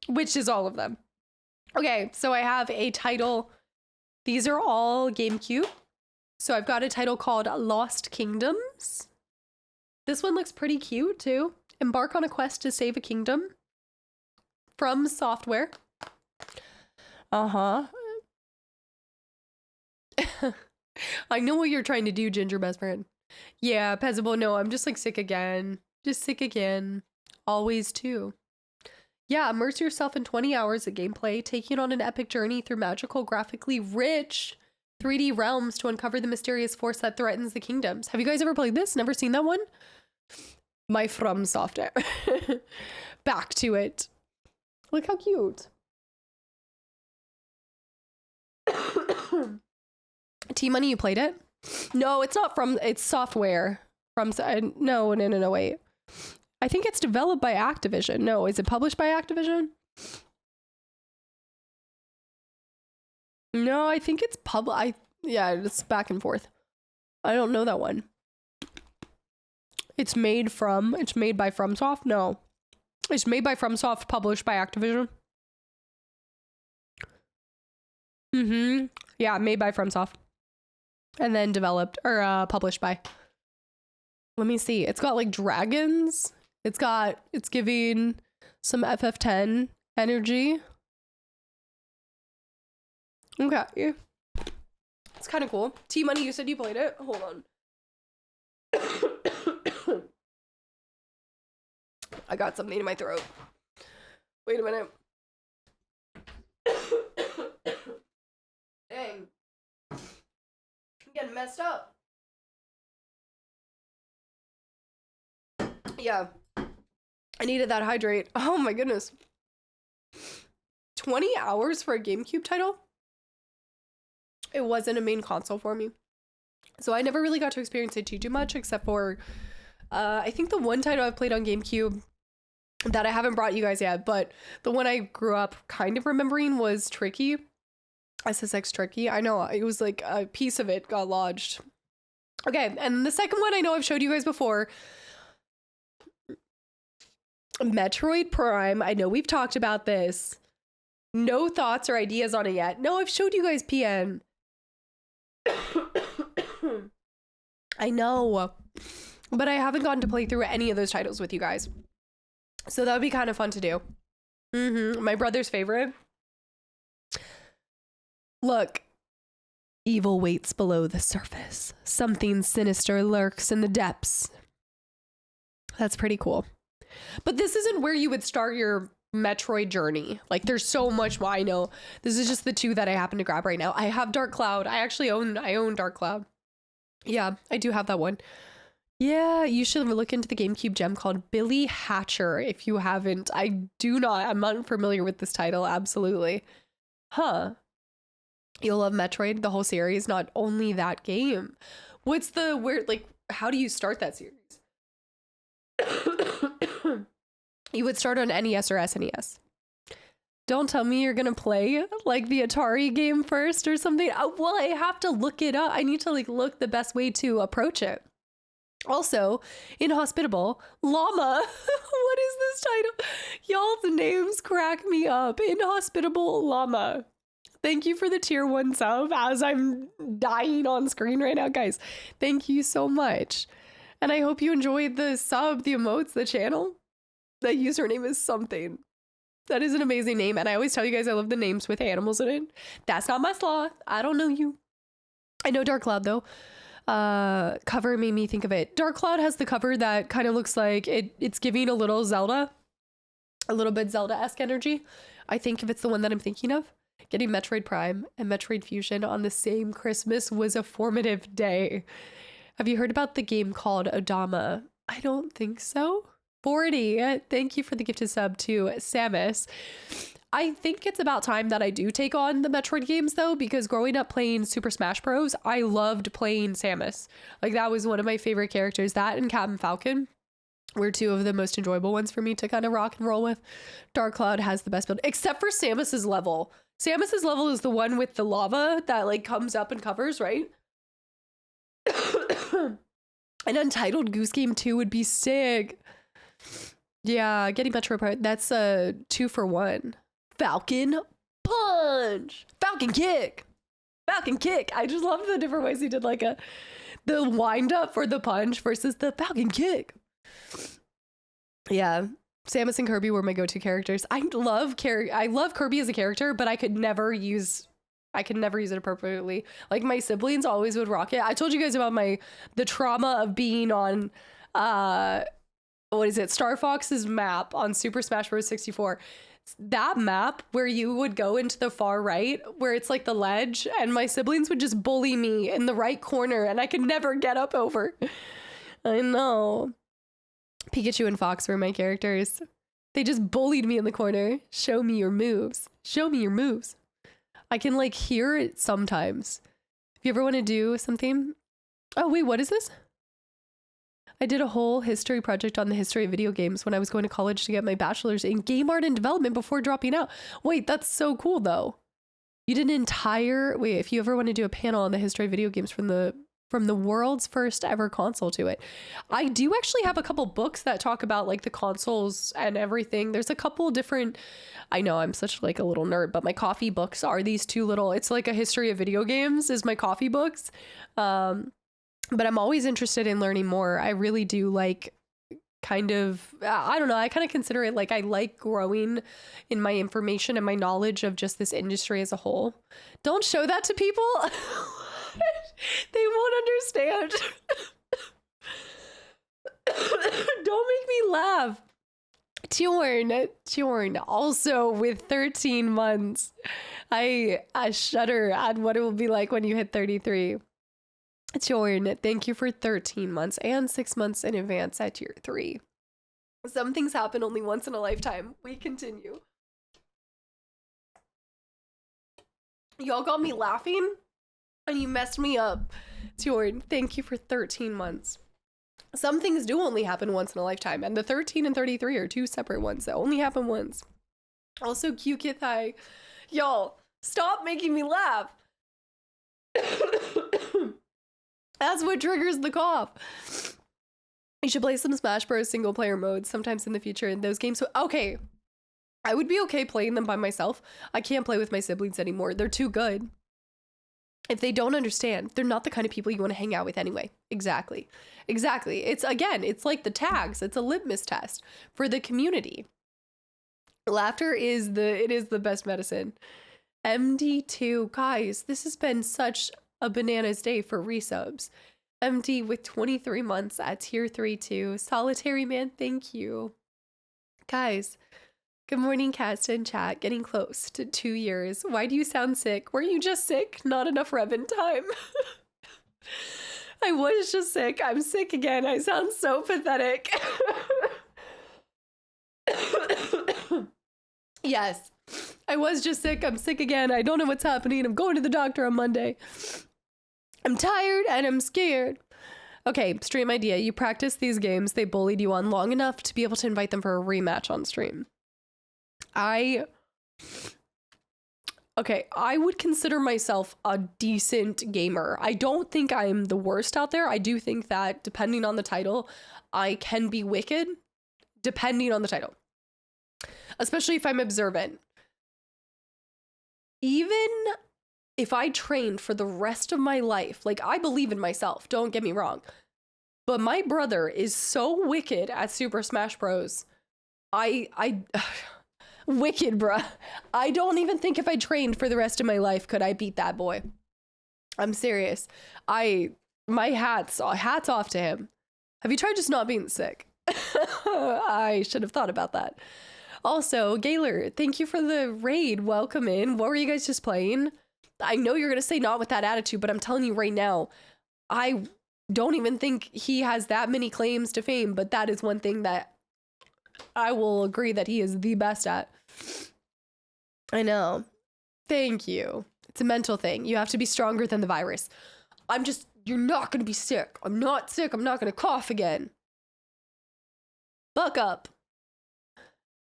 which is all of them. Okay, so I have a title. These are all GameCube. So I've got a title called Lost Kingdoms. This one looks pretty cute too. Embark on a quest to save a kingdom. From Software. Uh-huh. I know what you're trying to do, Ginger best friend. Yeah, Pezzable, no, I'm just like sick again. Just sick again. Always too. Yeah, immerse yourself in 20 hours of gameplay, taking on an epic journey through magical, graphically rich 3D realms to uncover the mysterious force that threatens the kingdoms. Have you guys ever played this? Never seen that one? My From Software. Back to it. Look how cute. T-Money, you played it? No, it's not from, it's Software. From, no, wait. I think it's developed by Activision. No, is it published by Activision? No, I think it's yeah, it's back and forth. I don't know that one. It's made by FromSoft? No. It's made by FromSoft, published by Activision. Yeah, made by FromSoft. And then developed, or published by. Let me see. It's got like dragons. It's giving some FF10 energy. Okay. It's kind of cool. T-Money, you said you played it? Hold on. I got something in my throat. Wait a minute. Dang. I'm getting messed up. Yeah. I needed that hydrate. Oh my goodness. 20 hours for a GameCube title? It wasn't a main console for me. So I never really got to experience it too much, except for I think the one title I've played on GameCube that I haven't brought you guys yet, but the one I grew up kind of remembering was Tricky. SSX Tricky. I know, it was like a piece of it got lodged. Okay, and the second one I know I've showed you guys before. Metroid Prime. I know we've talked about this. No thoughts or ideas on it yet. No, I've showed you guys PN. I know. But I haven't gotten to play through any of those titles with you guys. So that would be kind of fun to do. My brother's favorite. Look. Evil waits below the surface. Something sinister lurks in the depths. That's pretty cool. But this isn't where you would start your Metroid journey. Like, there's so much more. I know. This is just the 2 that I happen to grab right now. I have Dark Cloud. I own Dark Cloud. Yeah, I do have that one. Yeah, you should look into the GameCube gem called Billy Hatcher if you haven't. I'm unfamiliar with this title. Absolutely. Huh. You'll love Metroid, the whole series, not only that game. What's the weird, like, how do you start that series? You would start on NES or SNES. Don't tell me you're gonna play like the Atari game first or something. Well, I have to look it up. I need to like look the best way to approach it. Also, Inhospitable Llama. What is this title? Y'all's names crack me up. Inhospitable Llama. Thank you for the tier 1 sub as I'm dying on screen right now, guys. Thank you so much. And I hope you enjoyed the sub, the emotes, the channel. The username is something. That is an amazing name. And I always tell you guys I love the names with animals in it. That's not my sloth. I don't know you. I know Dark Cloud though. cover made me think of it. Dark Cloud has the cover that kind of looks like it's giving a little Zelda, a little bit Zelda-esque energy. I think if it's the one that I'm thinking of. Getting Metroid Prime and Metroid Fusion on the same Christmas was a formative day. Have you heard about the game called Odama? I don't think so. 40. Thank you for the gifted sub to Samus. I think it's about time that I do take on the Metroid games though, because growing up playing Super Smash Bros, I loved playing Samus. Like that was one of my favorite characters. That and Captain Falcon were two of the most enjoyable ones for me to kind of rock and roll with. Dark Cloud has the best build, except for Samus's level. Samus's level is the one with the lava that like comes up and covers, right? An Untitled Goose Game 2 would be sick. Yeah, getting Metroid Prime, that's a 2 for 1. Falcon Punch! Falcon Kick! Falcon Kick! I just love the different ways he did like the wind up for the punch versus the Falcon Kick. Yeah, Samus and Kirby were my go-to characters. I love Kirby as a character, but I could never use it appropriately. Like my siblings always would rock it. I told you guys about the trauma of being on what is it? Star Fox's map on Super Smash Bros. 64. That map where you would go into the far right, where it's like the ledge, and my siblings would just bully me in the right corner, and I could never get up over. I know. Pikachu and Fox were my characters. They just bullied me in the corner. Show me your moves. Show me your moves. I can like hear it sometimes. If you ever want to do something. Oh, wait, what is this? I did a whole history project on the history of video games when I was going to college to get my bachelor's in game art and development before dropping out. Wait, that's so cool though. You did an entire, wait, if you ever want to do a panel on the history of video games from the world's first ever console to it. I do actually have a couple books that talk about like the consoles and everything. There's a couple different, I know I'm such like a little nerd, but my coffee books are these two little, it's like a history of video games is my coffee books. But I'm always interested in learning more. I really do like kind of, I don't know, I kind of consider it like I like growing in my information and my knowledge of just this industry as a whole. Don't show that to people. They won't understand. Don't make me laugh. Tjorn, also with 13 months. I shudder at what it will be like when you hit 33. Tjorn, thank you for 13 months and 6 months in advance at tier 3. Some things happen only once in a lifetime. We continue. Y'all got me laughing and you messed me up. Tjorn, thank you for 13 months. Some things do only happen once in a lifetime, and the 13 and 33 are two separate ones that only happen once. Also, Q-Kithai. Y'all, stop making me laugh. That's what triggers the cough. You should play some Smash Bros. Single player modes sometimes in the future in those games. So, okay, I would be okay playing them by myself. I can't play with my siblings anymore. They're too good. If they don't understand, they're not the kind of people you want to hang out with anyway. Exactly. It's, again, it's like the tags. It's a litmus test for the community. Laughter is the best medicine. MD2, guys, this has been such a bananas day for resubs. MD with 23 months at tier 3 too. Solitary Man, thank you. Guys, good morning, cast and chat. Getting close to 2 years. Why do you sound sick? Were you just sick? Not enough Revan time. I was just sick. I'm sick again. I sound so pathetic. Yes, I was just sick. I'm sick again. I don't know what's happening. I'm going to the doctor on Monday. I'm tired and I'm scared. Okay, stream idea. You practice these games they bullied you on long enough to be able to invite them for a rematch on stream. I would consider myself a decent gamer. I don't think I'm the worst out there. I do think that depending on the title, I can be wicked, depending on the title. Especially if I'm observant. Even if I trained for the rest of my life, like I believe in myself, don't get me wrong. But my brother is so wicked at Super Smash Bros. Wicked, bruh. I don't even think if I trained for the rest of my life could I beat that boy. I'm serious. My hats off to him. Have you tried just not being sick? I should have thought about that. Also, Gaylor, thank you for the raid. Welcome in. What were you guys just playing? I know you're going to say not with that attitude, but I'm telling you right now, I don't even think he has that many claims to fame, but that is one thing that I will agree that he is the best at. I know. Thank you. It's a mental thing. You have to be stronger than the virus. You're not going to be sick. I'm not sick. I'm not going to cough again. Buck up.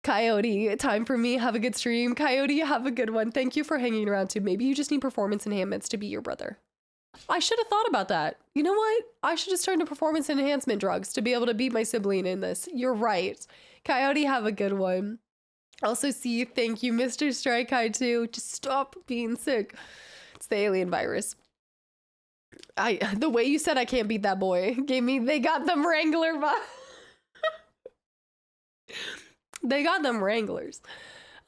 Coyote, time for me. Have a good stream. Coyote, have a good one. Thank you for hanging around too. Maybe you just need performance enhancements to beat your brother. I should have thought about that. You know what? I should have started performance enhancement drugs to be able to beat my sibling in this. You're right. Coyote, have a good one. Also, see, thank you, Mr. Strike High too. Just stop being sick. It's the alien virus. The way you said I can't beat that boy gave me, they got them Wrangler They got them Wranglers.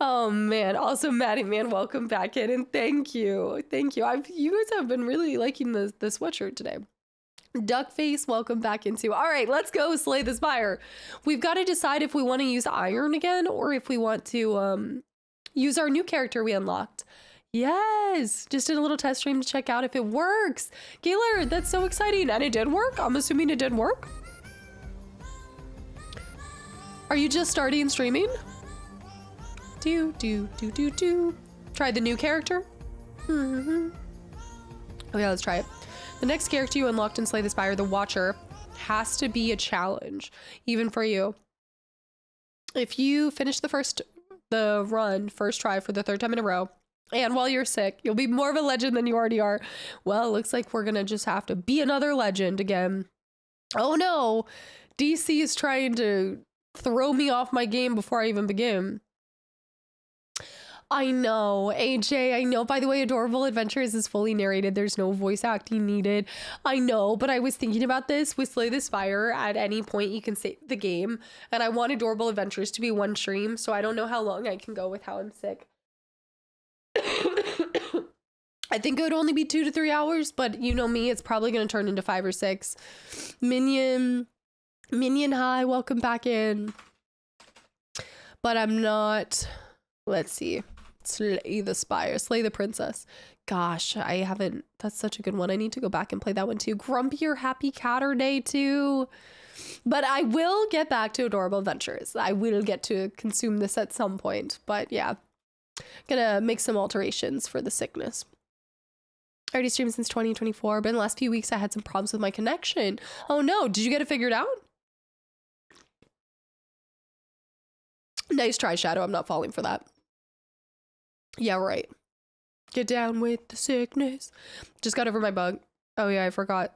Oh man. Also, Maddie Man, welcome back in and thank you. Thank you. You guys have been really liking the sweatshirt today. Duckface, welcome back into. All right, let's go slay the Spire. We've got to decide if we want to use iron again or if we want to use our new character we unlocked. Yes, just did a little test stream to check out if it works. Gaylor, that's so exciting. And it did work. I'm assuming it did work. Are you just starting streaming? Try the new character. Oh yeah, let's try it. The next character you unlocked in Slay the Spire, the Watcher, has to be a challenge, even for you. If you finish the run first try for the 3rd time in a row, and while you're sick, you'll be more of a legend than you already are. Well, it looks like we're gonna just have to be another legend again. Oh no, DC is trying to throw me off my game before I even begin. I know, AJ, I know. By the way, Adorable Adventures is fully narrated. There's no voice acting needed. I know, but I was thinking about this with Slay the Spire. At any point, you can save the game. And I want Adorable Adventures to be one stream, so I don't know how long I can go with how I'm sick. I think it would only be 2 to 3 hours, but you know me, it's probably going to turn into 5 or 6. Minion, hi, welcome back in. But I'm not, let's see. Slay the Spire, Slay the Princess. Gosh, I haven't, that's such a good one. I need to go back and play that one too. Grumpy or Happy Catterday too. But I will get back to Adorable Adventures. I will get to consume this at some point. But yeah, gonna make some alterations for the sickness. I already streamed since 2024, but in the last few weeks I had some problems with my connection. Oh no, did you get it figured out? Nice try, Shadow. I'm not falling for that. Yeah, right. Get down with the sickness. Just got over my bug. Oh yeah, I forgot.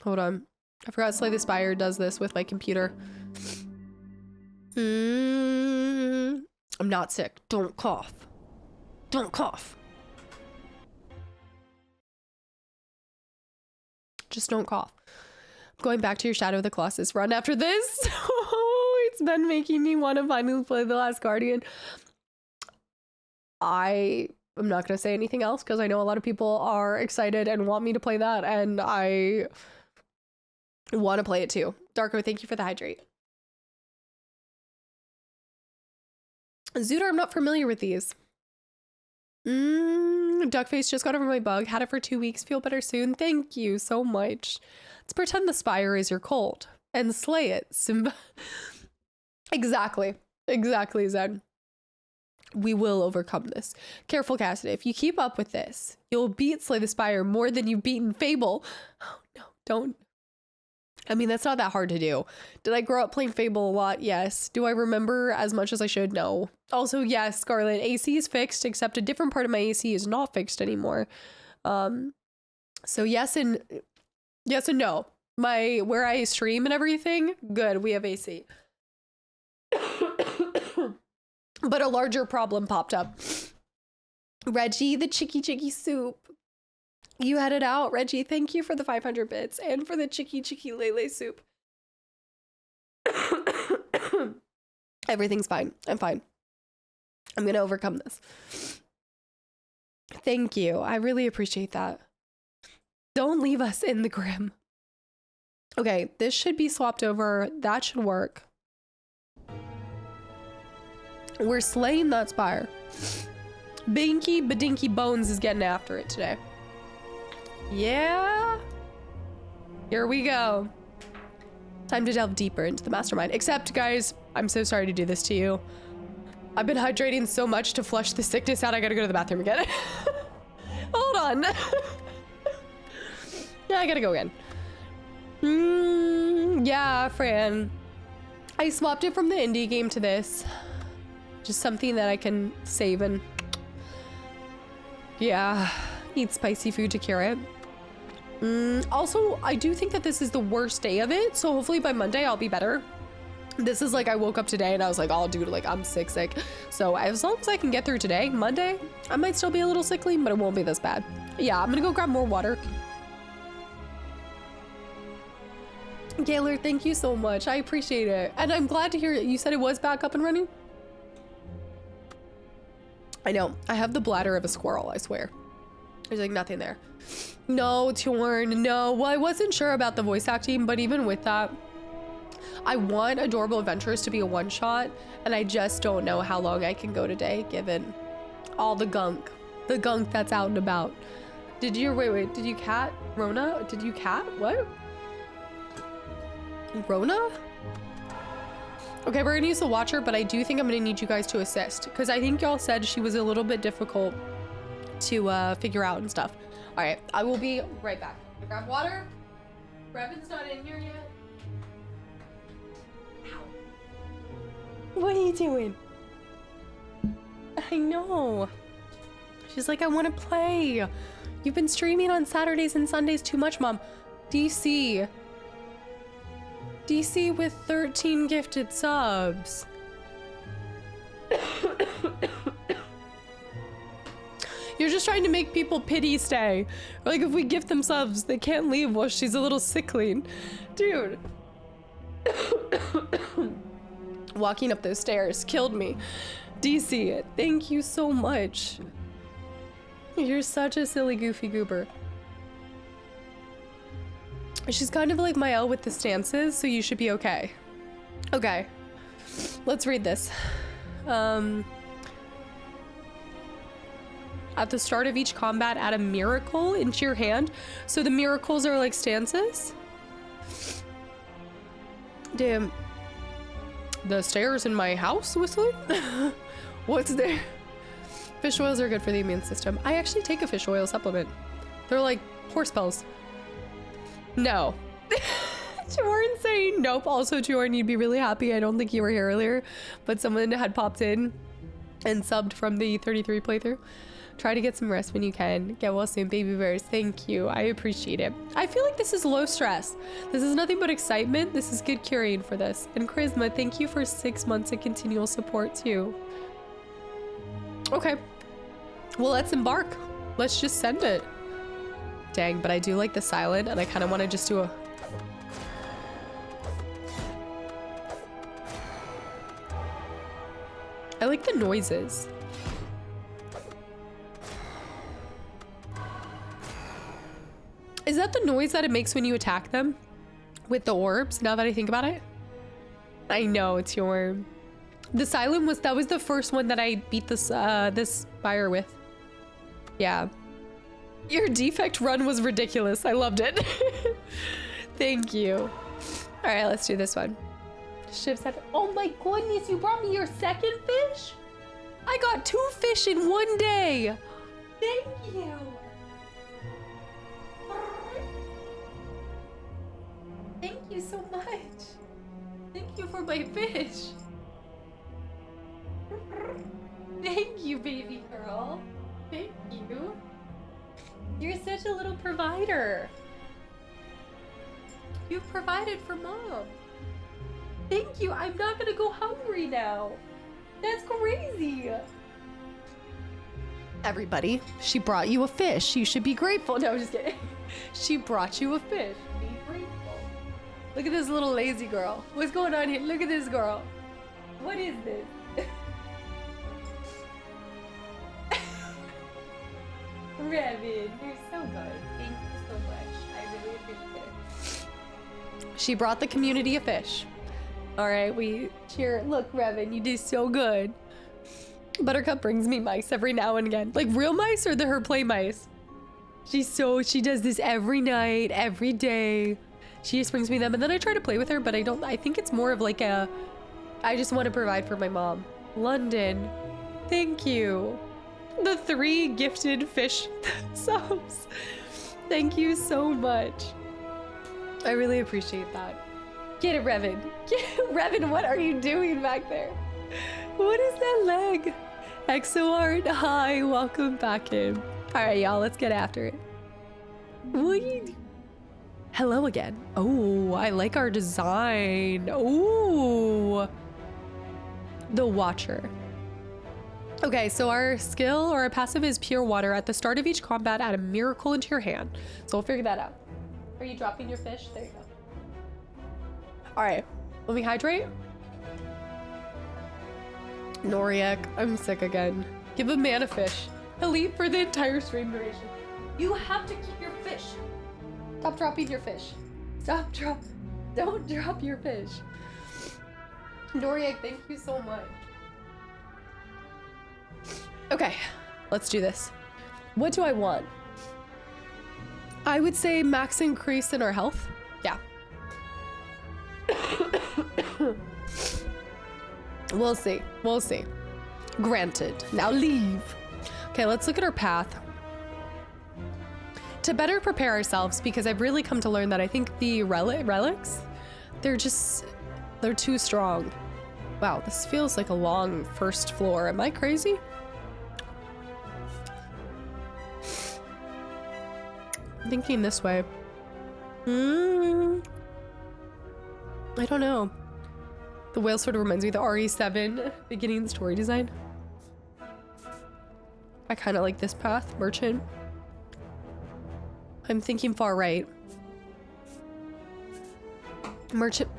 Hold on. I forgot Slay the Spire does this with my computer. I'm not sick. Don't cough. Don't cough. Just don't cough. I'm going back to your Shadow of the Colossus run after this. Oh, it's been making me want to finally play The Last Guardian. I am not going to say anything else because I know a lot of people are excited and want me to play that, and I want to play it too. Darko, thank you for the hydrate. Zooter, I'm not familiar with these. Duckface, just got over my bug. Had it for 2 weeks. Feel better soon. Thank you so much. Let's pretend the Spire is your cold and slay it. Simba. Exactly. Exactly, Zen. We will overcome this. Careful, Cassidy. If you keep up with this, you'll beat Slay the Spire more than you've beaten Fable. Oh, no, don't. I mean, that's not that hard to do. Did I grow up playing Fable a lot? Yes. Do I remember as much as I should? No. Also, yes, Scarlet, AC is fixed, except a different part of my AC is not fixed anymore. So yes and no. Where I stream and everything, good, we have AC. But a larger problem popped up. Reggie, the chicky soup. You had it out, Reggie. Thank you for the 500 bits and for the chicky lele soup. Everything's fine. I'm fine. I'm gonna overcome this. Thank you. I really appreciate that. Don't leave us in the grim. Okay, this should be swapped over. That should work. We're slaying that Spire. Binky Badinky Bones is getting after it today. Yeah. Here we go. Time to delve deeper into the mastermind. Except, guys, I'm so sorry to do this to you. I've been hydrating so much to flush the sickness out. I gotta go to the bathroom again. Hold on. Yeah, I gotta go again. Yeah, Fran. I swapped it from the indie game to this. Just something that I can save and... yeah, eat spicy food to cure it. Also, I do think that this is the worst day of it, so hopefully by Monday I'll be better. This is like I woke up today and I was like, oh dude, like I'm sick. So as long as I can get through today, Monday, I might still be a little sickly, but it won't be this bad. Yeah, I'm gonna go grab more water. Gaylor, thank you so much. I appreciate it. And I'm glad to hear it. You said it was back up and running? I know. I have the bladder of a squirrel, I swear. There's like nothing there. No, Torn, no. Well, I wasn't sure about the voice acting, but even with that, I want Adorable Adventures to be a one-shot, and I just don't know how long I can go today, given all the gunk that's out and about. Did you, wait, did you cat? Rona? Did you cat? What? Rona? Okay, we're gonna use the watcher, but I do think I'm gonna need you guys to assist, because I think y'all said she was a little bit difficult to figure out and stuff. All right, I will be right back. Grab water. Revan's not in here yet. Ow. What are you doing? I know. She's like, I want to play. You've been streaming on Saturdays and Sundays too much, Mom. DC with 13 gifted subs. You're just trying to make people pity stay. Like if we gift them subs, they can't leave while she's a little sickly. Dude. Walking up those stairs killed me. DC, thank you so much. You're such a silly goofy goober. She's kind of like my L with the stances, so you should be okay. Okay, let's read this. At the start of each combat, add a miracle into your hand. So the miracles are like stances? Damn. The stairs in my house whistling? What's there? Fish oils are good for the immune system. I actually take a fish oil supplement. They're like horse pills. No. Jordan saying nope. Also, Jordan, you'd be really happy. I don't think you were here earlier, but someone had popped in and subbed from the 33 playthrough. Try to get some rest when you can. Get well soon, baby bears. Thank you. I appreciate it. I feel like this is low stress. This is nothing but excitement. This is good curing for this. And Charisma, thank you for 6 months of continual support too. Okay. Well, let's embark. Let's just send it. Dang, but I do like the silent, and I kind of want to just do a... I like the noises. Is that the noise that it makes when you attack them? With the orbs, now that I think about it? I know, it's your... The silent was... That was the first one that I beat this Spire with. Yeah. Your defect run was ridiculous. I loved it. Thank you. All right, let's do this one. Shiv said, oh my goodness, you brought me your second fish? I got 2 fish in one day. Thank you. Thank you so much. Thank you for my fish. Thank you, baby girl. Thank you. You're such a little provider. You've provided for Mom. Thank you. I'm not gonna go hungry now. That's crazy. Everybody, she brought you a fish. You should be grateful. No, I'm just kidding. She brought you a fish. Be grateful. Look at this little lazy girl. What's going on here? Look at this girl. What is this? Revan, you're so good. Thank you so much. She brought the community a fish. All right, we cheer. Look, Revan, you do so good. Buttercup brings me mice every now and again. Like real mice or her play mice? She does this every night, every day. She just brings me them and then I try to play with her, but I think it's more of like I just want to provide for my mom. London, thank you. The 3 gifted fish subs. Thank you so much. I really appreciate that. Get it, Revan. Revan, what are you doing back there? What is that leg? ExoArt, hi, welcome back in. All right, y'all, let's get after it. Hello again. Oh, I like our design. Oh, the Watcher. Okay, so our skill or our passive is Pure Water. At the start of each combat, add a miracle into your hand. So we'll figure that out. Are you dropping your fish? There you go. All right, let me hydrate. Noriak, I'm sick again. Give a man a fish. He'll eat for the entire stream duration. You have to keep your fish. Stop dropping your fish. Don't drop your fish. Noriak, thank you so much. Okay, let's do this. What do I want? I would say max increase in our health. Yeah. We'll see. We'll see. Granted. Now leave. Okay, let's look at our path. To better prepare ourselves, because I've really come to learn that I think the relics, they're too strong. Wow, this feels like a long first floor. Am I crazy? I'm thinking this way. I don't know. The whale sort of reminds me of the RE7 beginning story design. I kind of like this path, merchant. I'm thinking far right. Merchant,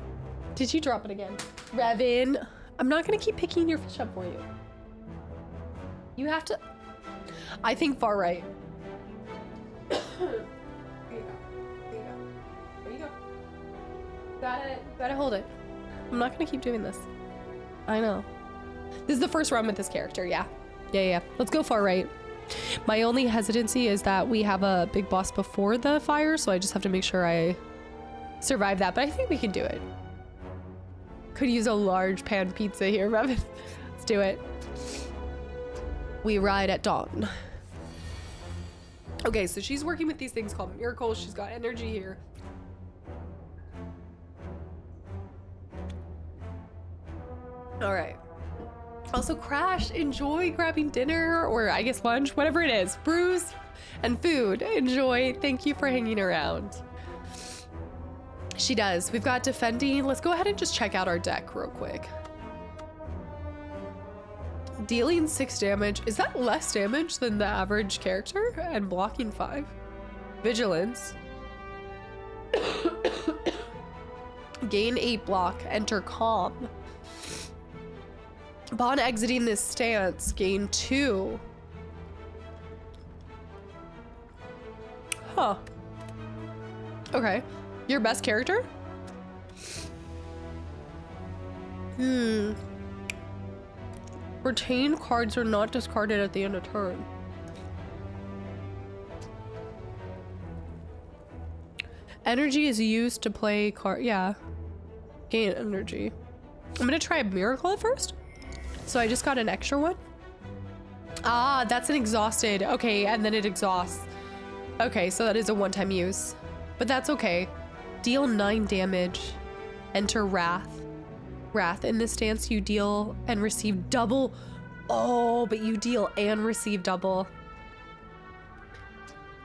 did you drop it again? Revan, I'm not gonna keep picking your fish up for you. You have to, I think far right. There you go. Gotta hold it. I'm not gonna keep doing this. I know. This is the first run with this character, yeah. Yeah. Let's go far right. My only hesitancy is that we have a big boss before the fire, so I just have to make sure I survive that, but I think we can do it. Could use a large pan pizza here, Revan. Let's do it. We ride at dawn. Okay, so she's working with these things called miracles. She's got energy here. All right. Also, Crash, enjoy grabbing dinner, or I guess lunch, whatever it is. Brews and food. Enjoy. Thank you for hanging around. She does. We've got defending. Let's go ahead and just check out our deck real quick. Dealing 6 damage. Is that less damage than the average character? And blocking 5. Vigilance. Gain 8 block. Enter calm. Upon exiting this stance, gain 2. Huh. Okay. Your best character? Retained cards are not discarded at the end of turn. Energy is used to play card. Yeah. Gain energy. I'm gonna try a miracle at first. So I just got an extra one. Ah, that's an exhausted. Okay, and then it exhausts. Okay, so that is a one-time use. But that's okay. Deal 9 damage. Enter Wrath. Wrath. In this stance, you deal and receive double. Oh, but you deal and receive double.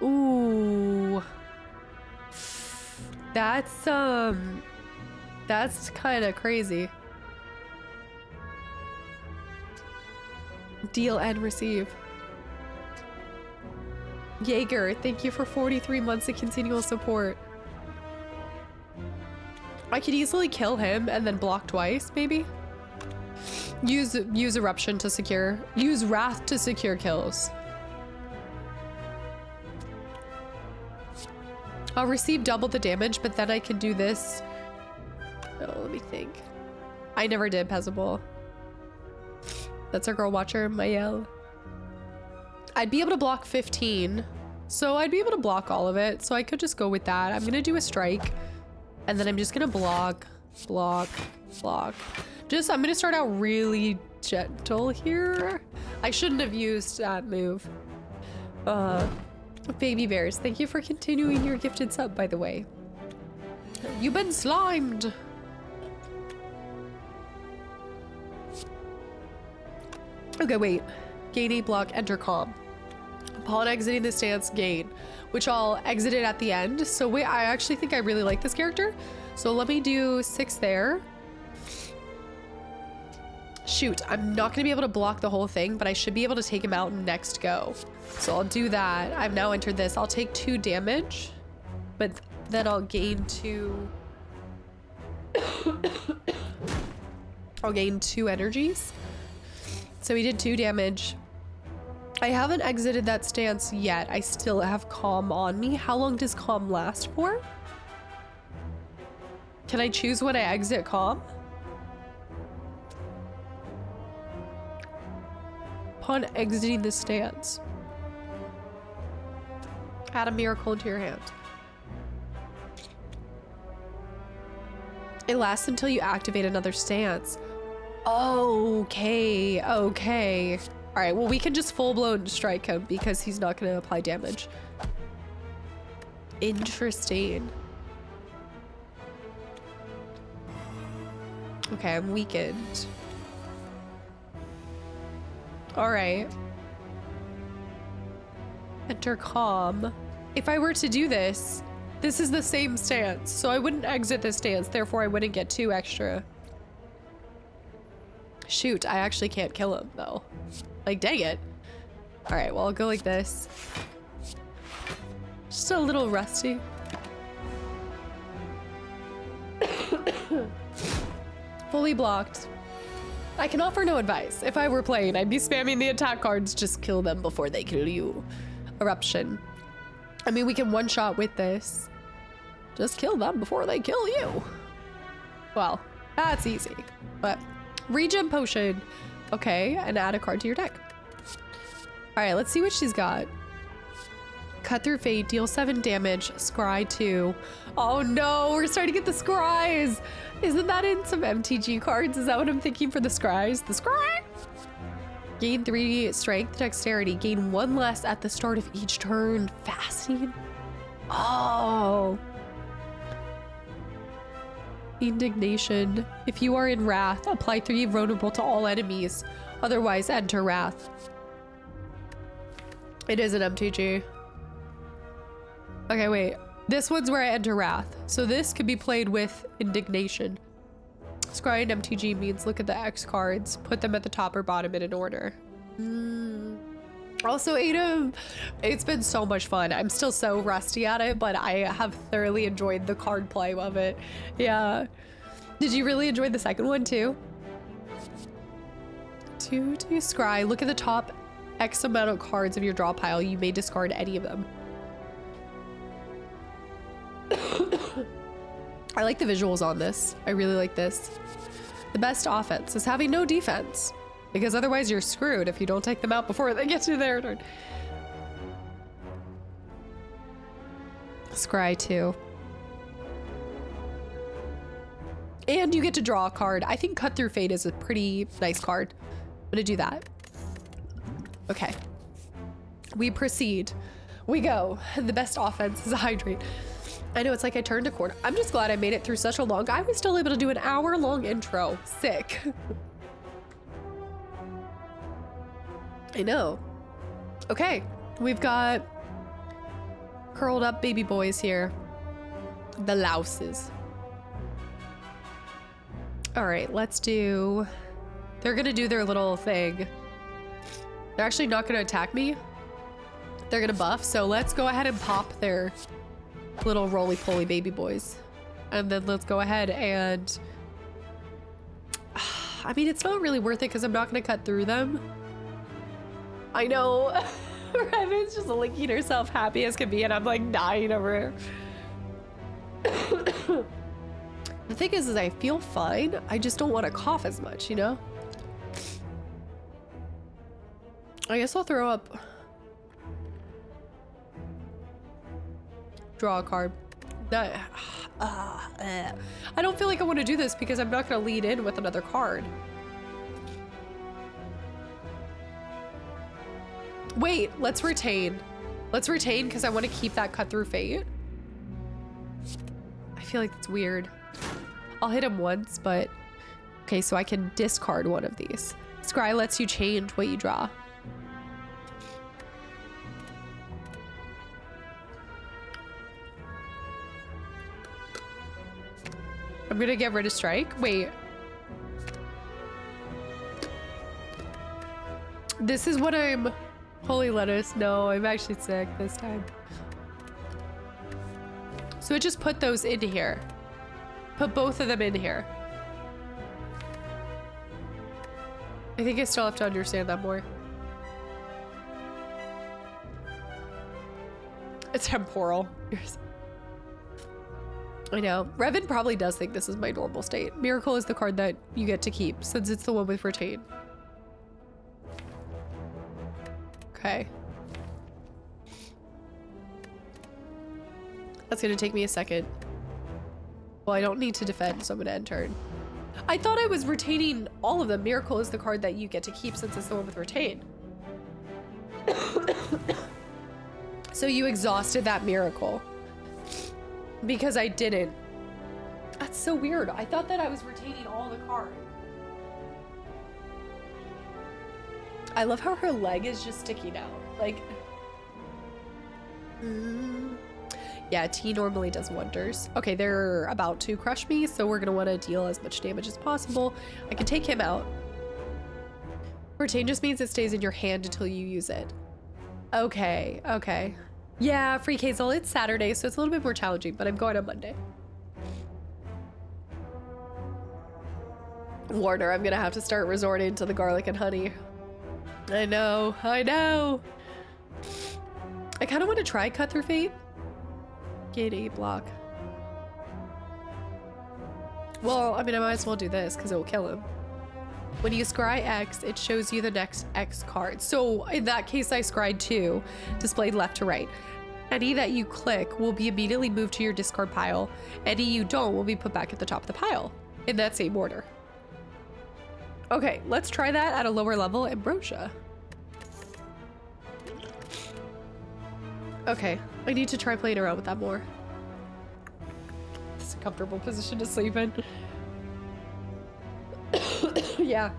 Ooh. That's kind of crazy. Deal and receive. Jaeger, thank you for 43 months of continual support. I could easily kill him and then block twice, maybe. Use Eruption to secure. Use Wrath to secure kills. I'll receive double the damage, but then I can do this No, let me think. I never did Peasable. That's our girl watcher, Mayel. I'd be able to block 15. So I'd be able to block all of it. So I could just go with that. I'm gonna do a strike. And then I'm just gonna block, block, block. I'm gonna start out really gentle here. I shouldn't have used that move. Baby bears, thank you for continuing your gifted sub, by the way. You've been slimed. Okay, wait. Gain a block, enter calm. Upon exiting the stance, gain, which I'll exit it at the end. So wait, I actually think I really like this character. So let me do 6 there. Shoot, I'm not gonna be able to block the whole thing, but I should be able to take him out next go. So I'll do that. I've now entered this. I'll take 2 damage, but then I'll gain 2. I'll gain 2 energies. So we did 2 damage. I haven't exited that stance yet. I still have calm on me. How long does calm last for? Can I choose when I exit calm? Upon exiting the stance, add a miracle into your hand. It lasts until you activate another stance. Okay, okay. All right, well, we can just full-blown strike him because he's not going to apply damage. Interesting. Okay, I'm weakened. All right. Enter calm. If I were to do this, this is the same stance, so I wouldn't exit this stance, therefore I wouldn't get 2 extra. Shoot, I actually can't kill him, though. Like, dang it. All right, well, I'll go like this. Just a little rusty. Fully blocked. I can offer no advice. If I were playing, I'd be spamming the attack cards. Just kill them before they kill you. Eruption. I mean, we can one-shot with this. Just kill them before they kill you. Well, that's easy. But regen potion. Okay, and add a card to your deck. All right, let's see what she's got. Cut through fate, deal 7 damage, scry 2. Oh no, we're starting to get the scries. Isn't that in some MTG cards? Is that what I'm thinking for the scries? The scry? Gain 3 strength, dexterity, gain 1 less at the start of each turn. Fasting? Oh. Indignation. If you are in wrath, apply 3 vulnerable to all enemies. Otherwise, enter wrath. It is an MTG. Okay, wait. This one's where I enter wrath. So this could be played with indignation. Scry and MTG means look at the X cards, put them at the top or bottom in an order. Also, Adam, it's been so much fun. I'm still so rusty at it, but I have thoroughly enjoyed the card play of it. Yeah. Did you really enjoy the second one too? 2 to scry. Look at the top X amount of cards of your draw pile. You may discard any of them. I like the visuals on this. I really like this. The best offense is having no defense, because otherwise you're screwed if you don't take them out before they get to their turn. Scry 2. And you get to draw a card. I think Cut Through Fate is a pretty nice card. I'm gonna do that. Okay. We proceed. We go. The best offense is hydrate. I know, it's like I turned a corner. I'm just glad I made it through such a long... I was still able to do an hour-long intro. Sick. I know. Okay. We've got curled up baby boys here. The louses. All right, let's do... They're gonna do their little thing. They're actually not gonna attack me. They're gonna buff, so let's go ahead and pop their little roly-poly baby boys. And then let's go ahead and... I mean, it's not really worth it because I'm not gonna cut through them. I know. Revan's just licking herself happy as can be, and I'm like dying over here. The thing is I feel fine. I just don't want to cough as much, you know? I guess I'll throw up. Draw a card. I don't feel like I want to do this because I'm not going to lead in with another card. Wait, let's retain. Let's retain because I want to keep that cut through fate. I feel like that's weird. I'll hit him once, but okay, so I can discard one of these. Scry lets you change what you draw. I'm gonna get rid of strike. Wait. This is what I'm... Holy lettuce. No, I'm actually sick this time. So I just put those in here. Put both of them in here. I think I still have to understand that more. It's temporal. I know. Revan probably does think this is my normal state. Miracle is the card that you get to keep since it's the one with retain. Okay. That's gonna take me a second. Well, I don't need to defend, so I'm gonna end turn. I thought I was retaining all of them. Miracle is the card that you get to keep since it's the one with retain. So you exhausted that miracle. Because I didn't. That's so weird. I thought that I was retaining all the cards. I love how her leg is just sticking out. Like, yeah, T normally does wonders. Okay, they're about to crush me, so we're gonna want to deal as much damage as possible. I can take him out. Retain just means it stays in your hand until you use it. Okay, okay. Yeah, Freak Hazel, it's Saturday, so it's a little bit more challenging, but I'm going on Monday. Warner, I'm gonna have to start resorting to the garlic and honey. I know, I know. I kind of want to try Cut Through Fate. Gate 8 block. Well, I mean, I might as well do this because it will kill him. When you scry X, it shows you the next X card. So in that case, I scried 2, displayed left to right. Any that you click will be immediately moved to your discard pile. Any you don't will be put back at the top of the pile in that same order. Okay, let's try that at a lower level. Ambrosia. Okay, I need to try playing around with that more. It's a comfortable position to sleep in. Yeah.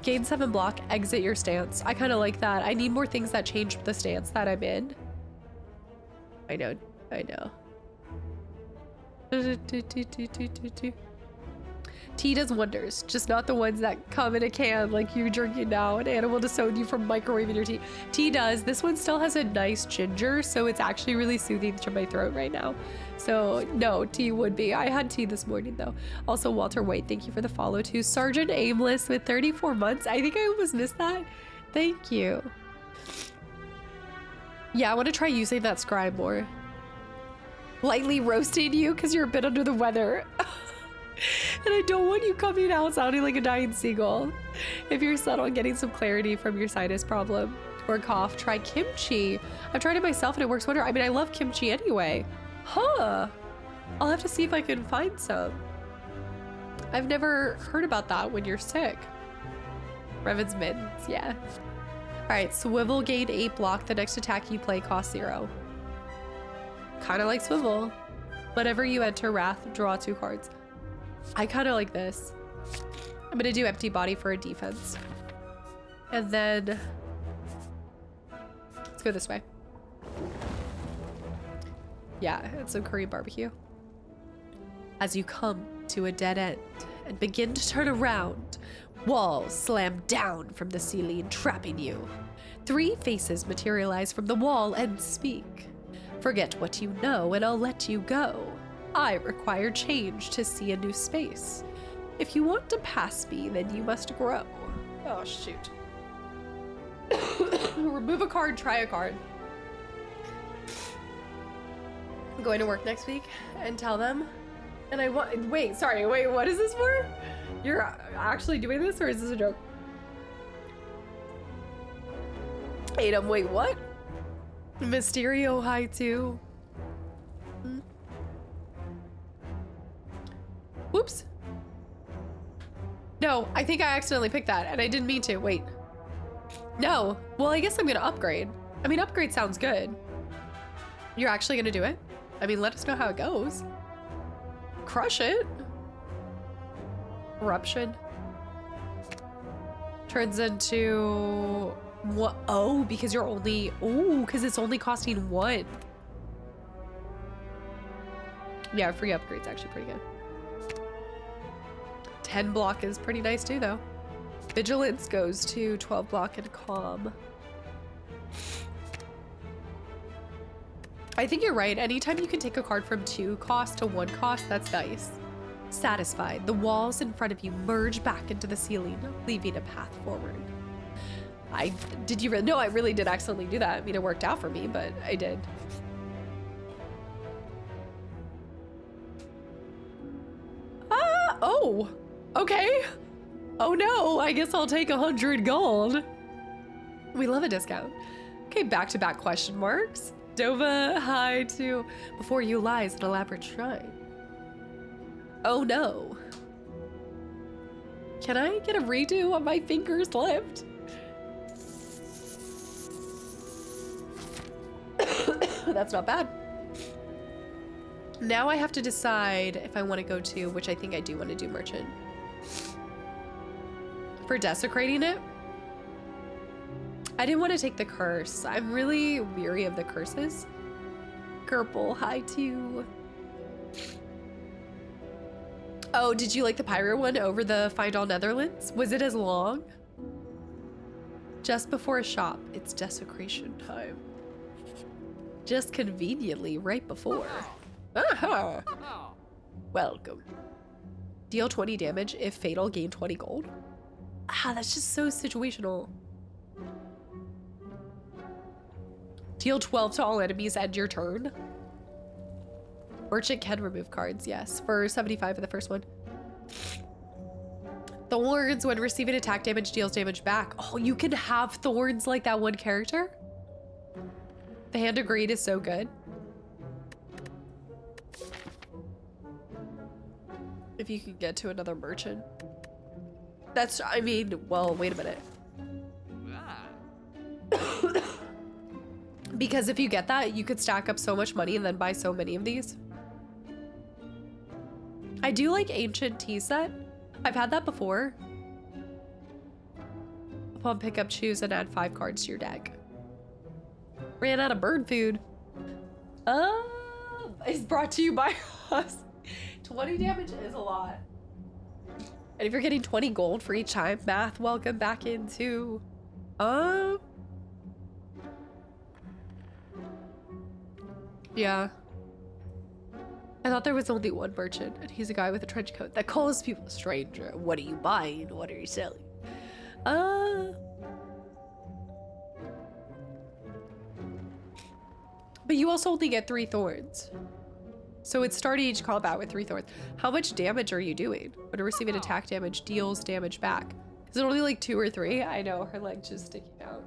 Gain 7 block, exit your stance. I kind of like that. I need more things that change the stance that I'm in. I know, I know. Tea does wonders, just not the ones that come in a can like you drinking now. An animal disowned you from microwaving your tea. Tea does. This one still has a nice ginger, so it's actually really soothing to my throat right now. So no, tea would be. I had tea this morning though. Also, Walter White, thank you for the follow too. Sergeant Aimless with 34 months. I think I almost missed that. Thank you. Yeah, I want to try using that scribe more. Lightly roasting you because you're a bit under the weather. And I don't want you coming out sounding like a dying seagull. If you're set on getting some clarity from your sinus problem or cough, try kimchi. I've tried it myself and it works wonder. I mean, I love kimchi anyway. Huh. I'll have to see if I can find some. I've never heard about that when you're sick. Revan's mittens, yeah. All right, Swivel gain 8 block. The next attack you play costs 0. Kind of like Swivel. Whenever you enter Wrath, draw 2 cards. I kind of like this. I'm gonna do Empty Body for a defense. And then let's go this way. Yeah, it's some Korean barbecue. As you come to a dead end and begin to turn around, walls slam down from the ceiling, trapping you. 3 faces materialize from the wall and speak. Forget what you know and I'll let you go. I require change to see a new space. If you want to pass me, then you must grow. Oh, shoot. Remove a card, try a card. I'm going to work next week and tell them And I want, wait, sorry, wait, what is this for? You're actually doing this, or is this a joke? Adam, wait, what? Mysterio high too. Whoops. No, I think I accidentally picked that and I didn't mean to. Wait. No. Well, I guess I'm gonna upgrade. I mean, upgrade sounds good. You're actually gonna do it? I mean, let us know how it goes. Crush it. Corruption. Turns into what? Oh, because you're only, oh, because it's only costing 1. Yeah, free upgrade's actually pretty good. 10 block is pretty nice too, though. Vigilance goes to 12 block and calm. I think you're right. Anytime you can take a card from 2 cost to 1 cost, that's nice. Satisfied, the walls in front of you merge back into the ceiling, leaving a path forward. Did you really? No, I really did accidentally do that. I mean, it worked out for me, but I did. Oh, okay. Oh no, I guess I'll take 100 gold. We love a discount. Okay, back-to-back question marks. Dova, hi to before you lies an elaborate shrine. Oh no. Can I get a redo on my fingers left? That's not bad. Now I have to decide if I want to go to, which I think I do want to do merchant. For desecrating it, I didn't want to take the curse. I'm really weary of the curses. Purple, hi too. Oh, did you like the pirate one over the Find All Netherlands? Was it as long? Just before a shop, it's desecration time. Just conveniently right before. Aha! Welcome. Deal 20 damage if fatal, gain 20 gold. Ah, that's just so situational. Deal 12 to all enemies, end your turn. Merchant can remove cards, yes, for 75 for the first one. Thorns, when receiving attack damage, deals damage back. Oh, you can have thorns like that one character? The Hand of Greed is so good. If you can get to another merchant. That's, I mean, well, wait a minute. Because if you get that, you could stack up so much money and then buy so many of these. I do like Ancient Tea Set. I've had that before. Upon pickup, choose and add 5 cards to your deck. Ran out of bird food. It's brought to you by us. 20 damage is a lot. And if you're getting 20 gold for each time, math, welcome back into... Yeah. I thought there was only one merchant, and he's a guy with a trench coat that calls people stranger. What are you buying? What are you selling? But you also only get 3 thorns. So it's starting each combat with 3 thorns. How much damage are you doing? When receiving attack damage, deals damage back. Is it only like 2 or 3? I know, her leg's just sticking out.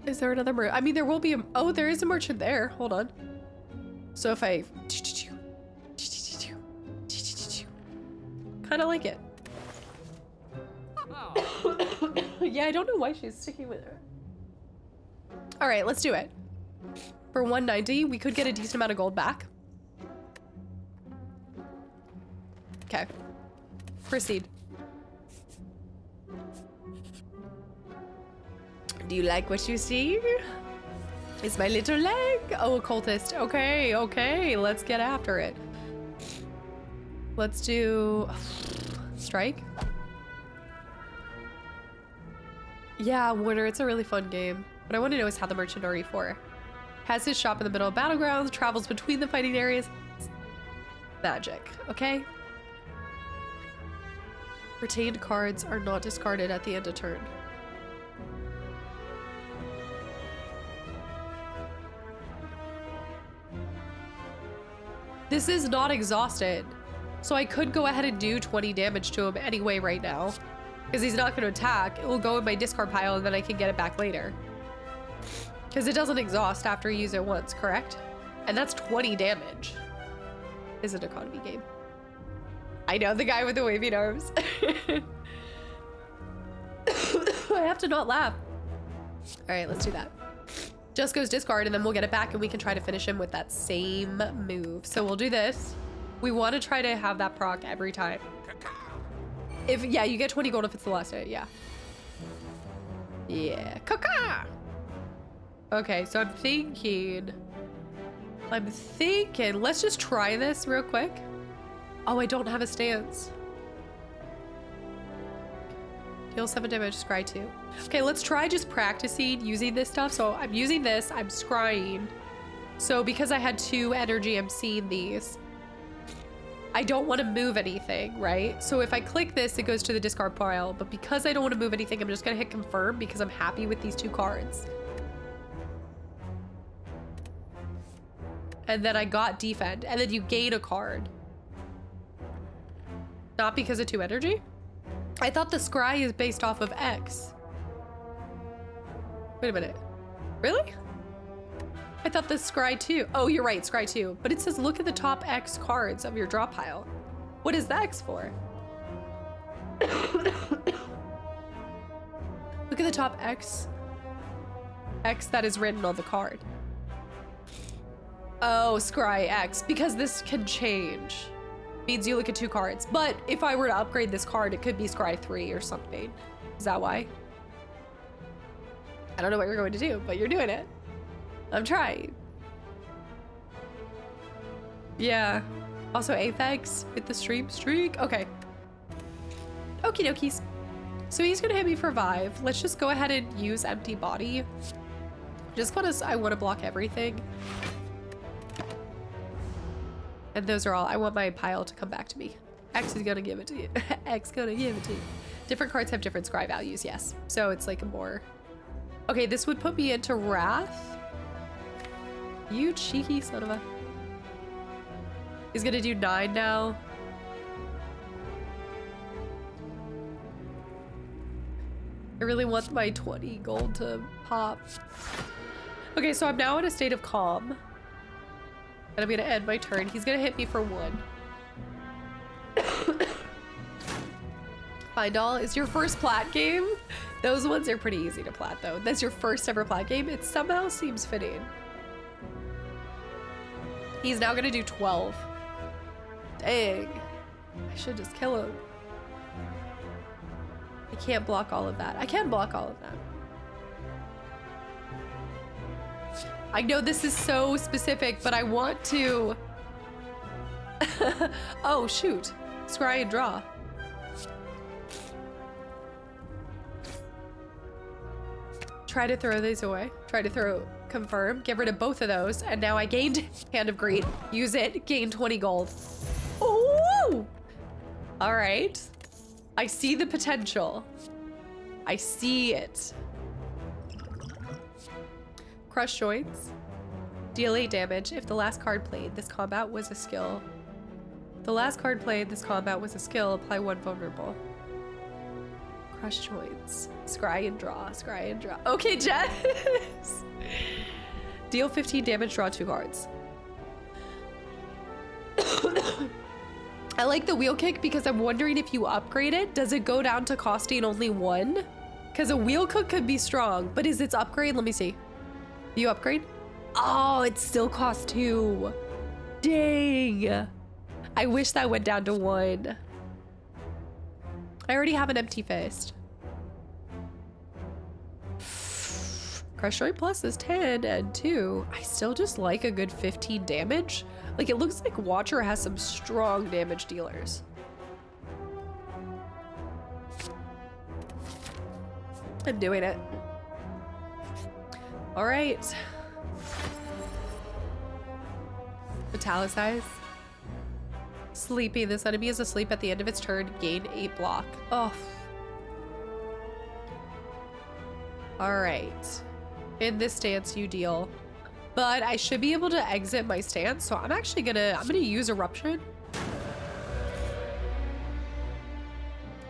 Is there another merchant? I mean, there will be a... Oh, there is a merchant there. Hold on. So if I... Kind of like it. Yeah, I don't know why she's sticking with her. All right, let's do it. For 190, we could get a decent amount of gold back. Okay. Proceed. Do you like what you see? It's my little leg. Oh, occultist. Okay, okay. Let's get after it. Let's do... Strike? Yeah, Warner, it's a really fun game. What I want to know is how the merchant RE4 has his shop in the middle of battlegrounds, travels between the fighting areas. It's magic, okay? Retained cards are not discarded at the end of turn. This is not exhausted. So I could go ahead and do 20 damage to him anyway right now. Because he's not going to attack. It will go in my discard pile and then I can get it back later. Because it doesn't exhaust after you use it once, correct? And that's 20 damage. Is it an economy game? I know, the guy with the waving arms. I have to not laugh. All right, let's do that. Just goes discard and then we'll get it back and we can try to finish him with that same move. So we'll do this. We want to try to have that proc every time. If, yeah, you get 20 gold if it's the last hit, yeah. Yeah, caca! Okay, so I'm thinking, let's just try this real quick. Oh, I don't have a stance. Deal 7 damage, scry 2. Okay, let's try just practicing using this stuff. So I'm using this, I'm scrying. So because I had 2 energy, I'm seeing these. I don't want to move anything, right? So if I click this, it goes to the discard pile. But because I don't want to move anything, I'm just going to hit confirm because I'm happy with these 2 cards. And then I got defend. And then you gain a card. Not because of 2 energy? I thought the scry is based off of X. Wait a minute. Really? I thought the scry 2. Oh, you're right, scry 2. But it says look at the top X cards of your draw pile. What is the X for? Look at the top X that is written on the card. Oh, scry X, because this can change. Means you look at 2 cards. But if I were to upgrade this card, it could be scry 3 or something. Is that why? I don't know what you're going to do, but you're doing it. I'm trying. Yeah. Also Apex with the stream streak. Okay. Okie dokies. So he's gonna hit me for Vive. Let's just go ahead and use empty body. Just because I want to block everything. And those are all. I want my pile to come back to me. X is gonna give it to you. X gonna give it to you. Different cards have different scry values, yes. So it's like a more... Okay, this would put me into Wrath. You cheeky son of a... He's gonna do 9 now. I really want my 20 gold to pop. Okay, so I'm now in a state of calm. And I'm gonna end my turn. He's gonna hit me for 1. Find All is your first plat game? Those ones are pretty easy to plat though. That's your first ever plat game? It somehow seems fitting. He's now gonna do 12. Dang. I should just kill him. I can't block all of that. I can block all of that. I know this is so specific, but I want to... Oh, shoot. Scry and draw. Try to throw these away. Try to throw confirm. Get rid of both of those. And now I gained Hand of Greed. Use it. Gain 20 gold. Ooh! All right. I see the potential. I see it. Crush joints. Deal 8 damage. If the last card played this combat was a skill. If the last card played this combat was a skill, apply 1 vulnerable. Crush joints. Scry and draw. Scry and draw. Okay, Jess. Deal 15 damage, draw 2 cards. I like the wheel kick because I'm wondering if you upgrade it, does it go down to costing only 1? Because a wheel kick could be strong, but is its upgrade? Let me see. You upgrade? Oh, it still costs 2. Dang. I wish that went down to 1. I already have an empty fist. Crush Joint Plus is 10 and 2. I still just like a good 15 damage. Like, it looks like Watcher has some strong damage dealers. I'm doing it. All right. Metallicize. Sleepy. This enemy is asleep at the end of its turn. Gain 8 block. Oh. All right. In this stance, you deal but I should be able to exit my stance. So I'm actually I'm gonna use Eruption.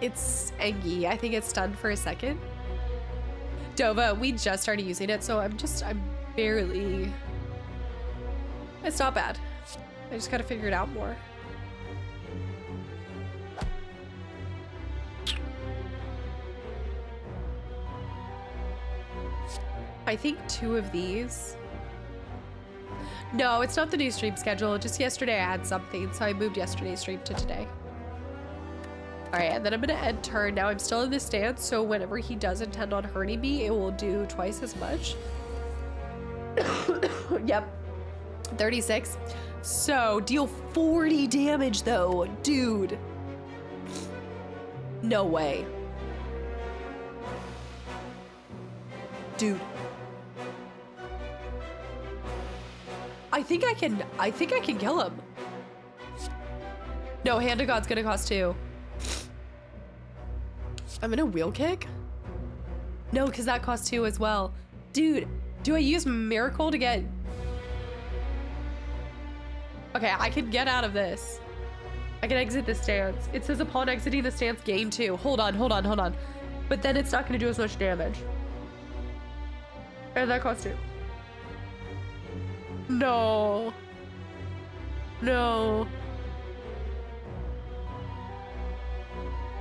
It's Engie. I think it's stunned for a second. Dova, we just started using it, so I'm barely... It's not bad. I just gotta figure it out more. I think 2 of these. No, it's not the new stream schedule. Just yesterday I had something, so I moved yesterday's stream to today. All right, and then I'm gonna end turn. Now I'm still in this stance, so whenever he does intend on hurting me, it will do twice as much. Yep, 36. So deal 40 damage though, dude. No way. Dude. I think I can kill him. No, Hand of God's gonna cost 2. I'm gonna wheel kick? No, because that costs 2 as well. Dude, do I use Miracle to get... Okay, I can get out of this. I can exit the stance. It says upon exiting the stance, gain 2. Hold on. But then it's not gonna do as much damage. And that costs 2. No. No.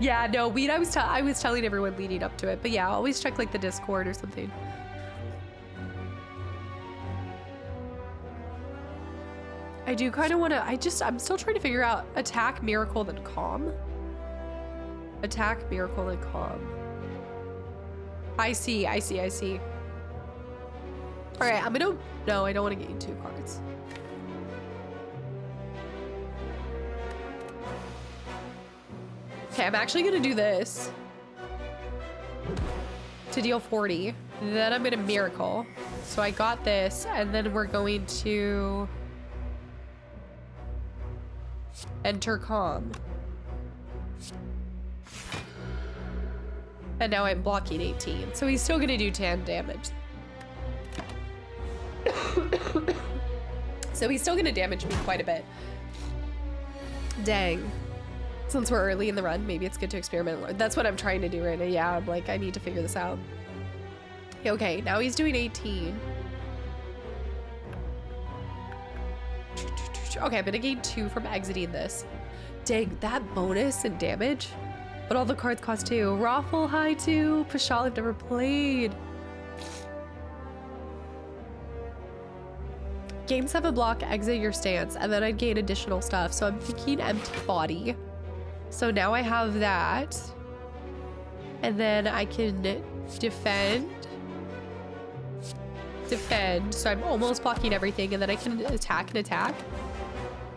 Yeah, no, I was telling everyone leading up to it, but yeah, always check like the Discord or something. I do kind of want to, I'm still trying to figure out attack, miracle, then calm. Attack, miracle, then calm. I see. All right, no, I don't want to gain 2 cards. Okay, I'm actually gonna do this to deal 40. Then I'm gonna miracle. So I got this, and then we're going to enter calm. And now I'm blocking 18. So he's still gonna do 10 damage. So he's still gonna damage me quite a bit. Dang. Since we're early in the run, maybe it's good to experiment. That's what I'm trying to do right now. Yeah, I'm like, I need to figure this out. Okay, now he's doing 18. Okay, I'm gonna gain 2 from exiting this. Dang, that bonus and damage. But all the cards cost 2. Raffle high 2. Pashal I've never played. Gain 7 block, exit your stance, and then I'd gain additional stuff. So I'm thinking empty body. So now I have that. And then I can defend. So I'm almost blocking everything, and then I can attack and attack.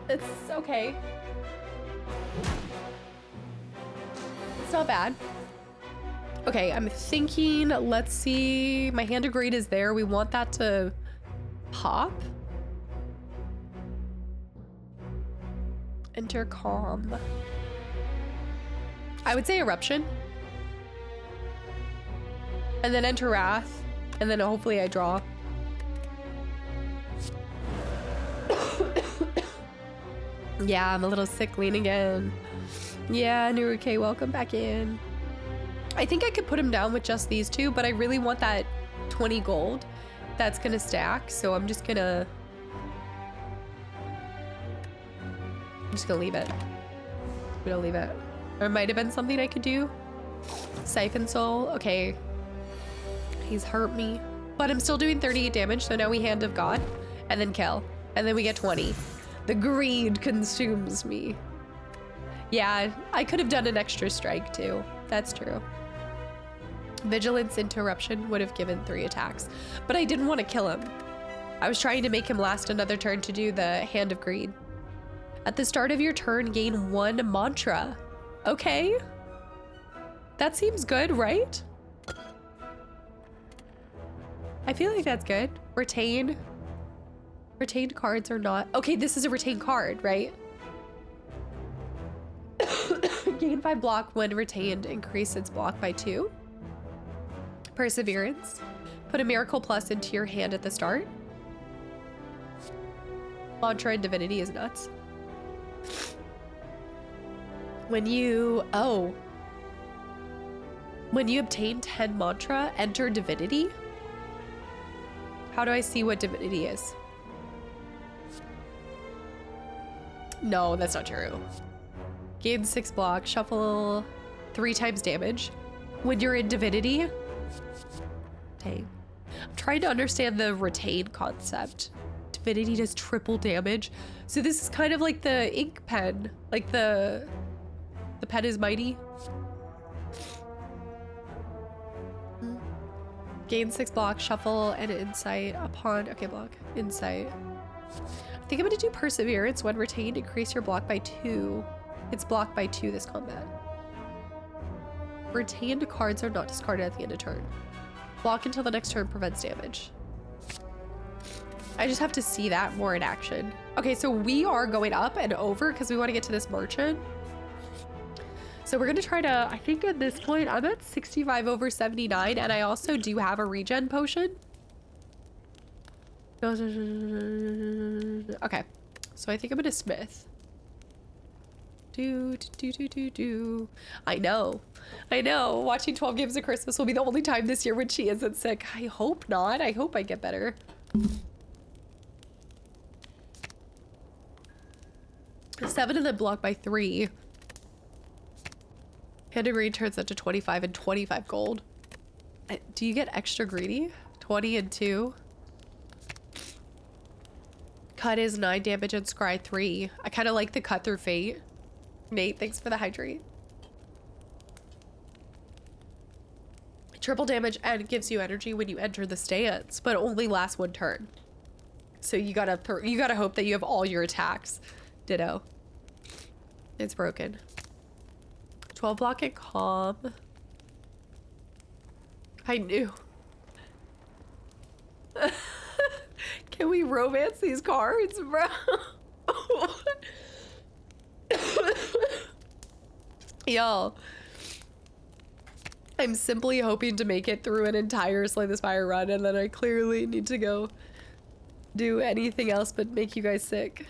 It's okay. It's not bad. Okay, I'm thinking, let's see. My Hand of Greed is there. We want that to pop. Enter calm. I would say Eruption. And then enter Wrath. And then hopefully I draw. Yeah, I'm a little sickling again. Yeah, Nuruke, welcome back in. I think I could put him down with just these 2, but I really want that 20 gold that's gonna stack. So I'm just gonna leave it. I'm gonna leave it. There might have been something I could do. Siphon Soul. Okay. He's hurt me. But I'm still doing 38 damage, so now we Hand of God. And then kill. And then we get 20. The greed consumes me. Yeah, I could have done an extra strike too. That's true. Vigilance Interruption would have given 3 attacks. But I didn't want to kill him. I was trying to make him last another turn to do the Hand of Greed. At the start of your turn, gain 1 mantra. Okay. That seems good, right? I feel like that's good. Retain. Retained cards are not... Okay, this is a retained card, right? Gain 5 block when retained. Increase its block by 2. Perseverance. Put a Miracle Plus into your hand at the start. Mantra and divinity is nuts. When you obtain 10 mantra, enter divinity. How do I see what divinity is? No, that's not true. Gain 6 block, shuffle 3 times damage. When you're in divinity, dang. I'm trying to understand the retain concept. Divinity does triple damage. So this is kind of like the ink pen, like the pen is mighty. Gain 6 block, shuffle, and insight upon, okay, block, insight. I think I'm gonna do perseverance. When retained, increase your block by 2. It's blocked by 2 this combat. Retained cards are not discarded at the end of turn. Block until the next turn prevents damage. I just have to see that more in action. Okay, so we are going up and over because we want to get to this merchant. So we're gonna try to, I think at this point, I'm at 65 over 79, and I also do have a regen potion. Okay, so I think I'm gonna smith. I know. Watching 12 Games of Christmas will be the only time this year when she isn't sick. I hope not. I hope I get better. 7 and then blocked by 3. Hand of Greed turns up to 25 and 25 gold. Do you get extra greedy? 20 and 2. Cut is 9 damage and scry 3. I kind of like the cut through fate. Nate, thanks for the hydrate. Triple damage and gives you energy when you enter the stance, but only lasts 1 turn. So you gotta hope that you have all your attacks. Ditto. It's broken. 12 block and calm. I knew. Can we romance these cards, bro? Y'all, I'm simply hoping to make it through an entire Slay the Spire run, and then I clearly need to go do anything else but make you guys sick.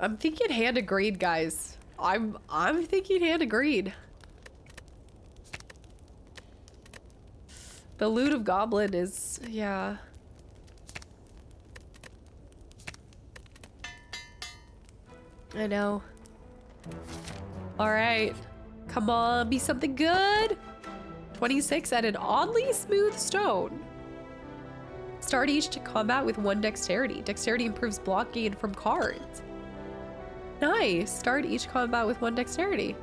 I'm thinking Hand of Greed, guys. I'm thinking Hand of Greed. The Loot of Goblin is, yeah. I know. All right. Come on, be something good. 26 at an oddly smooth stone. Start each to combat with 1 dexterity. Dexterity improves block gain from cards. Nice. Start each combat with 1 dexterity.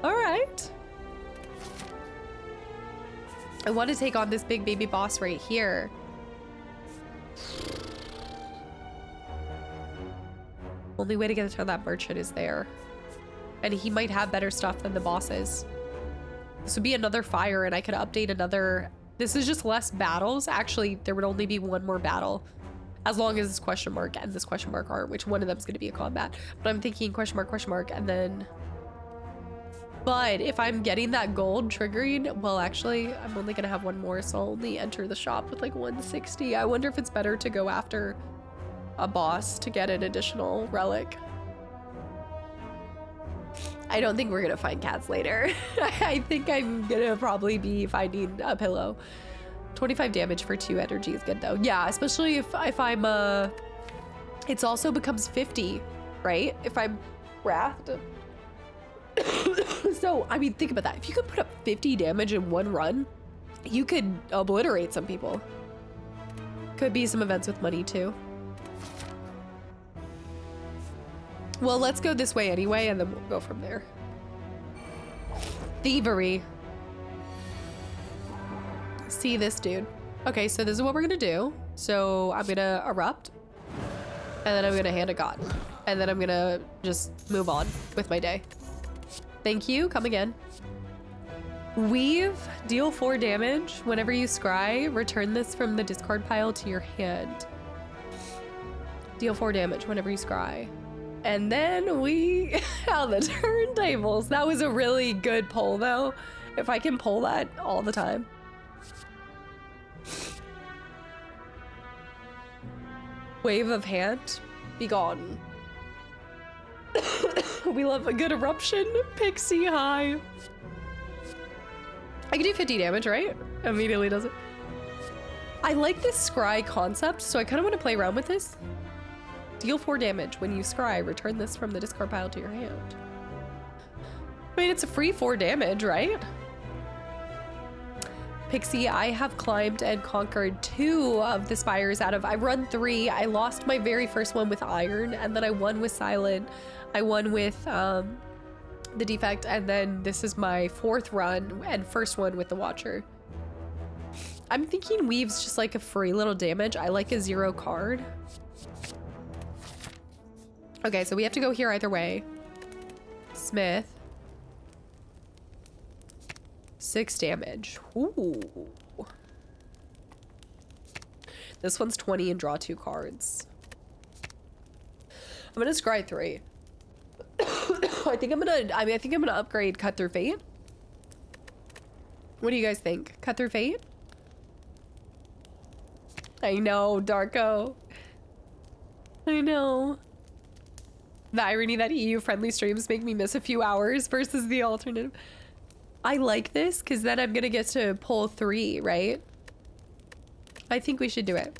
All right. I want to take on this big baby boss right here. Only way to get to that merchant is there. And he might have better stuff than the bosses. This would be another fire, and I could update another. This is just less battles. Actually, there would only be 1 more battle. As long as this question mark and this question mark are, which one of them is going to be a combat. But I'm thinking question mark, and then... But if I'm getting that gold triggering, well, actually, I'm only going to have 1 more, so I'll only enter the shop with like 160. I wonder if it's better to go after a boss to get an additional relic. I don't think we're going to find cats later. I think I'm going to probably be finding a pillow. 25 damage for 2 energy is good though. Yeah, especially if I'm it's also becomes 50, right? If I'm wrathed. So, I mean, think about that. If you could put up 50 damage in 1 run, you could obliterate some people. Could be some events with money too. Well, let's go this way anyway, and then we'll go from there. Thievery. See this dude. Okay, so this is what we're gonna do. So I'm gonna erupt, and then I'm gonna Hand of God, and then I'm gonna just move on with my day. Thank you. Come again. Weave. Deal 4 damage. Whenever you scry, return this from the discard pile to your hand. Deal 4 damage whenever you scry. And then we have the turntables. That was a really good poll though. If I can pull that all the time. Wave of hand, be gone. We love a good eruption. Pixie high. I can do 50 damage, right? Immediately does it. I like this scry concept, so I kind of want to play around with this. Deal 4 damage. When you scry, return this from the discard pile to your hand. I mean, it's a free 4 damage, right? Pixie, I have climbed and conquered 2 of the spires out of, I run 3. I lost my very first one with iron, and then I won with silent. I won with the defect, and then this is my 4th run and first one with the watcher. I'm thinking weave's just like a free little damage. I like a 0 card. Okay, so we have to go here either way. Smith. 6 damage. Ooh. This one's 20 and draw 2 cards. I'm gonna scry 3. I think I'm gonna upgrade Cut Through Fate. What do you guys think? Cut Through Fate? I know, Darko. I know. The irony that EU-friendly streams make me miss a few hours versus the alternative. I like this because then I'm gonna get to pull 3, right? I think we should do it.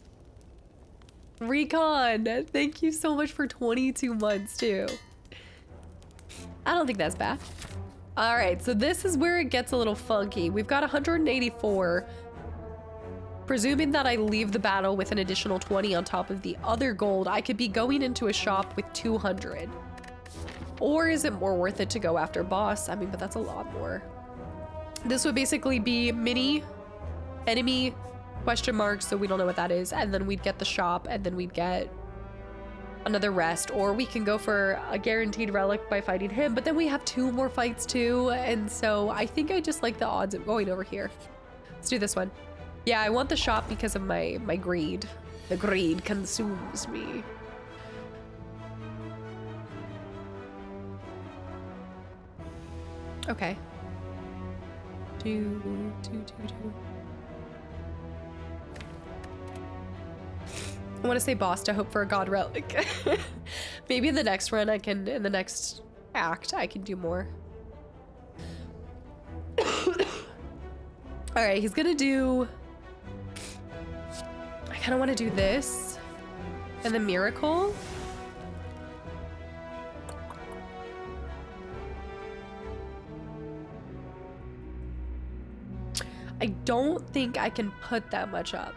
Recon, thank you so much for 22 months too. I don't think that's bad. All right, so this is where it gets a little funky. We've got 184. Presuming that I leave the battle with an additional 20 on top of the other gold, I could be going into a shop with 200. Or is it more worth it to go after boss? I mean, but that's a lot more. This would basically be mini, enemy, question mark, so we don't know what that is, and then we'd get the shop, and then we'd get another rest, or we can go for a guaranteed relic by fighting him, but then we have 2 more fights too, and so I think I just like the odds of going over here. Let's do this one. Yeah, I want the shop because of my greed. The greed consumes me. Okay. 2, 2, 2, 2. I want to say boss to hope for a god relic. Maybe in the next run I can, in the next act, I can do more. All right, he's gonna do, I kind of want to do this and the miracle. I don't think I can put that much up.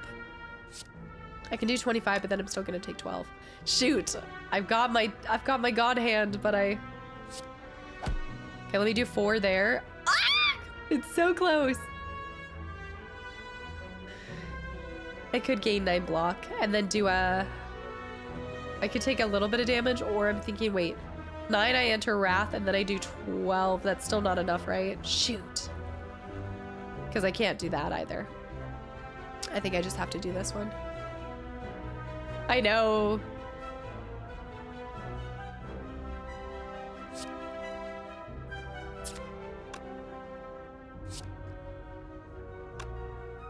I can do 25, but then I'm still gonna take 12. Shoot, I've got my god hand, but okay, let me do 4 there. Ah! It's so close. I could gain 9 block and then do I could take a little bit of damage, or I'm thinking, wait, 9 I enter Wrath and then I do 12. That's still not enough, right? Shoot. Because I can't do that either. I think I just have to do this one. I know.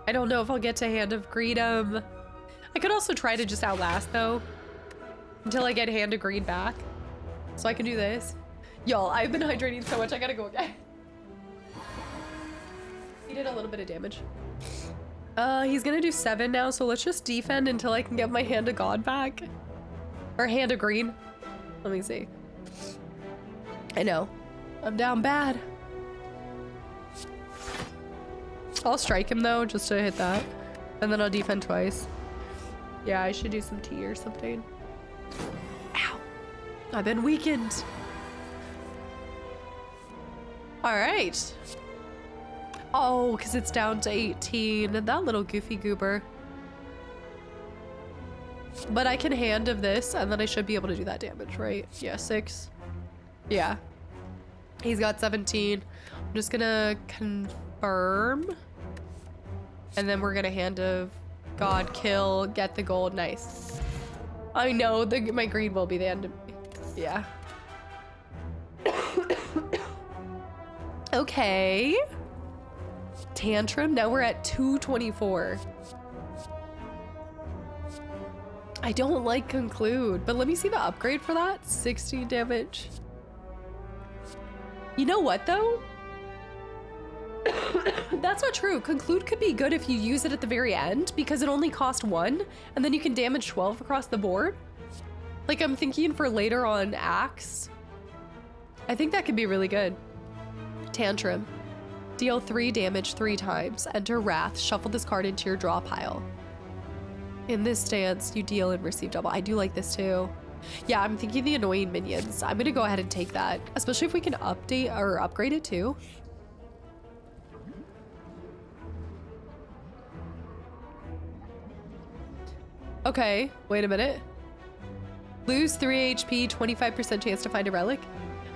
I don't know if I'll get to Hand of Greedom. I could also try to just outlast though, until I get Hand of Greed back. So I can do this. Y'all, I've been hydrating so much, I gotta go again. He did a little bit of damage. He's gonna do 7 now, so let's just defend until I can get my Hand of God back. Or Hand of Green. Let me see. I know. I'm down bad. I'll strike him though, just to hit that. And then I'll defend twice. Yeah, I should do some tea or something. Ow. I've been weakened. All right. Oh, because it's down to 18. That little goofy goober. But I can Hand of this, and then I should be able to do that damage, right? Yeah, 6. Yeah. He's got 17. I'm just gonna confirm. And then we're gonna Hand of God, kill, get the gold. Nice. I know, my greed will be the end of me. Yeah. Okay. Tantrum. Now we're at 224. I don't like Conclude, but let me see the upgrade for that. 60 damage. You know what though? That's not true. Conclude could be good if you use it at the very end because it only costs 1 and then you can damage 12 across the board. Like I'm thinking for later on Axe. I think that could be really good. Tantrum. Deal 3 damage 3 times. Enter Wrath. Shuffle this card into your draw pile. In this stance, you deal and receive double. I do like this too. Yeah, I'm thinking the annoying minions. I'm gonna go ahead and take that, especially if we can update or upgrade it too. Okay, wait a minute. Lose 3 HP, 25% chance to find a relic.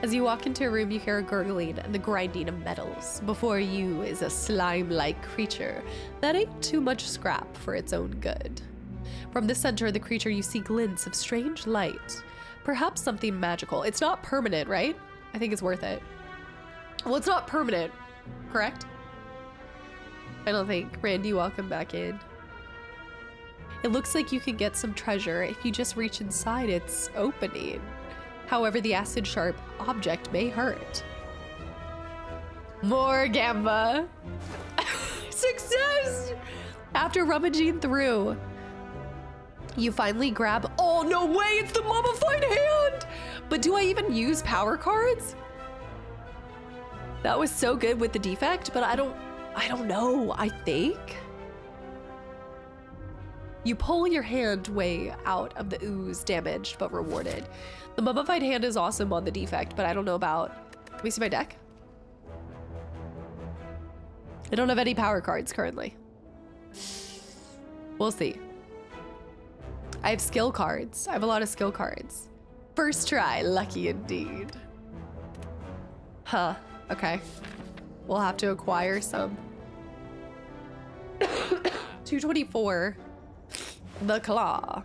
As you walk into a room, you hear a gurgling and the grinding of metals. Before you is a slime-like creature that ain't too much scrap for its own good. From the center of the creature, you see glints of strange light. Perhaps something magical. It's not permanent, right? I think it's worth it. Well, it's not permanent, correct? I don't think. Randy, welcome back in. It looks like you can get some treasure if you just reach inside its opening. However, the acid-sharp object may hurt. More Gamba. Success! After rummaging through, you finally grab, oh no way, it's the mummified hand! But do I even use power cards? That was so good with the defect, but I don't know, I think. You pull your hand way out of the ooze, damaged but rewarded. The mummified hand is awesome on the defect, but I don't know about, let me see my deck. I don't have any power cards currently. We'll see. I have skill cards. I have a lot of skill cards. First try, lucky indeed. Huh, okay. We'll have to acquire some. 224. The Claw.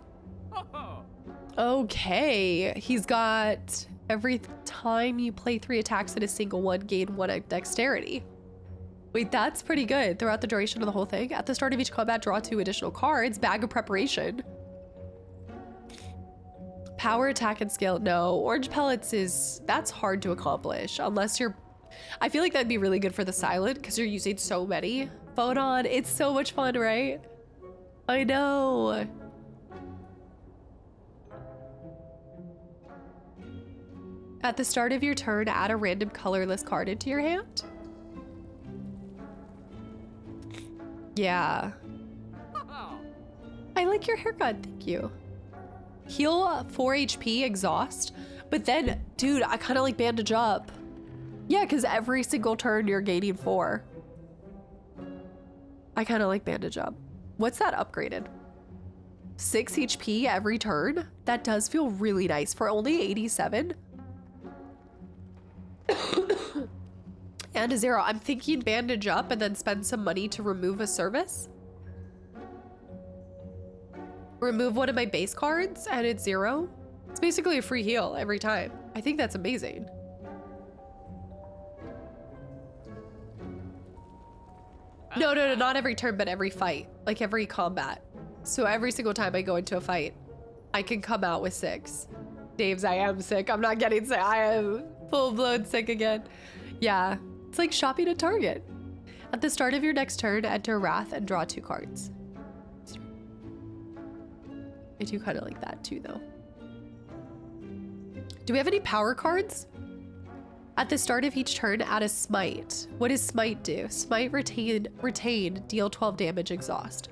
Okay, he's got every time you play 3 attacks in a single one, gain 1 dexterity. Wait, that's pretty good. Throughout the duration of the whole thing. At the start of each combat, draw 2 additional cards. Bag of Preparation. Power, attack, and skill. No, Orange Pellets that's hard to accomplish unless you're, I feel like that'd be really good for the silent because you're using so many. Photon, it's so much fun, right? I know. At the start of your turn, add a random colorless card into your hand. Yeah. I like your haircut, thank you. Heal 4 HP, exhaust. But then, dude, I kind of like bandage up. Yeah, because every single turn you're gaining 4. I kind of like bandage up. What's that upgraded? 6 HP every turn? That does feel really nice for only 87. And a 0. I'm thinking bandage up and then spend some money to remove a service. Remove one of my base cards and it's 0. It's basically a free heal every time. I think that's amazing. No, not every turn, but every fight. Like every combat. So every single time I go into a fight, I can come out with 6. Dave's, I am sick. I'm not getting sick. I am full-blown sick again. Yeah, it's like shopping at Target. At the start of your next turn, enter Wrath and draw 2 cards. I do kind of like that too, though. Do we have any power cards? At the start of each turn, add a Smite. What does Smite do? Smite retain, deal 12 damage, exhaust.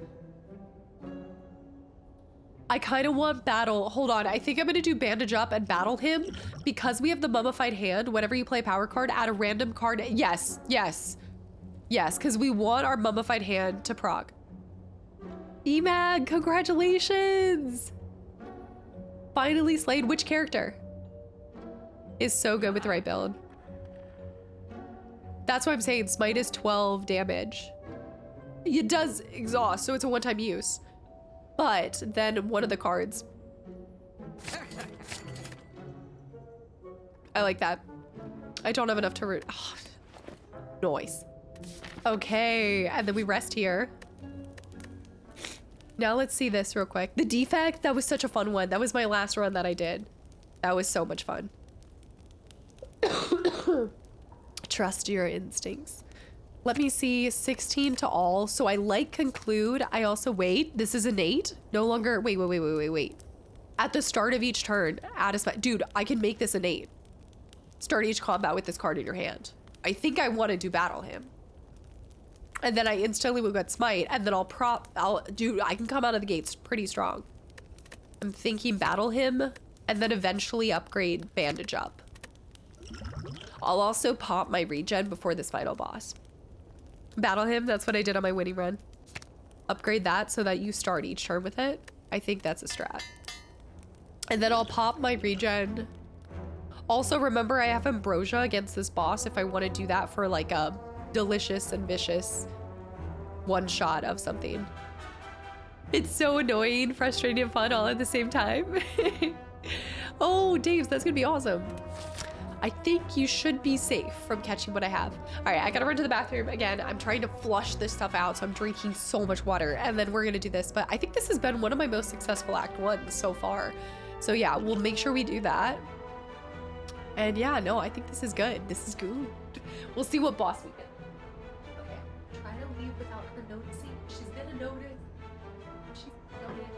I kind of want battle. Hold on, I think I'm gonna do bandage up and battle him because we have the mummified hand. Whenever you play a power card, add a random card. Yes, because we want our mummified hand to proc. Emag, congratulations! Finally slayed. Which character is so good with the right build? That's what I'm saying. Smite is 12 damage. It does exhaust, so it's a one-time use. But then one of the cards. I like that. I don't have enough to root. Oh, noise. Okay, and then we rest here. Now let's see this real quick. The defect, that was such a fun one. That was my last run that I did. That was so much fun. Trust your instincts. Let me see, 16 to all. So I like conclude. I also wait. This is innate. No longer, wait. At the start of each turn, add a spell. Dude, I can make this innate. Start each combat with this card in your hand. I think I want to do battle him. And then I instantly will get smite, and then I can come out of the gates pretty strong. I'm thinking battle him, and then eventually upgrade bandage up. I'll also pop my regen before this final boss. Battle him, that's what I did on my winning run. Upgrade that so that you start each turn with it. I think that's a strat. And then I'll pop my regen. Also, remember I have Ambrosia against this boss if I want to do that for like a delicious and vicious one shot of something. It's so annoying, frustrating, and fun all at the same time. Oh, Daves, that's gonna be awesome. I think you should be safe from catching what I have. All right, I gotta run to the bathroom again. I'm trying to flush this stuff out, so I'm drinking so much water, and then we're gonna do this. But I think this has been one of my most successful Act 1s so far. So yeah, we'll make sure we do that. And yeah, no, I think this is good. This is good. We'll see what boss we get. Okay, try to leave without her noticing. She's gonna notice. She's gonna notice.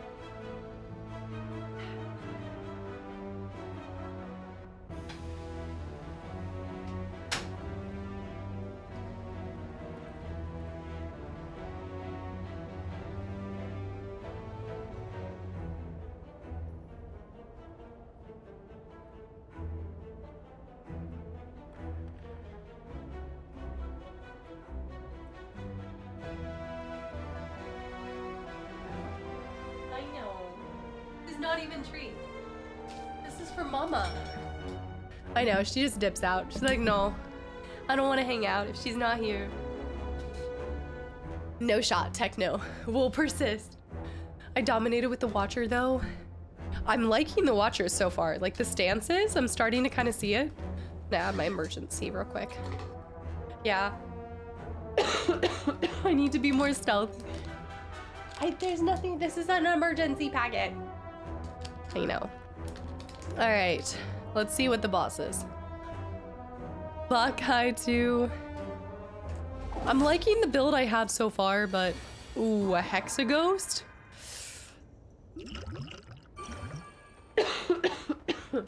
Not even treat. This is for mama. I know, she just dips out. She's like, no, I don't want to hang out if she's not here. No shot, techno. We'll persist. I dominated with the Watcher though. I'm liking the Watchers so far. Like the stances, I'm starting to kind of see it. Nah, my emergency real quick. Yeah. I need to be more stealthy. There's nothing, this is an emergency packet. I know. All right, let's see what the boss is. Buckeye 2. I'm liking the build I have so far, but ooh, a Hexaghost. All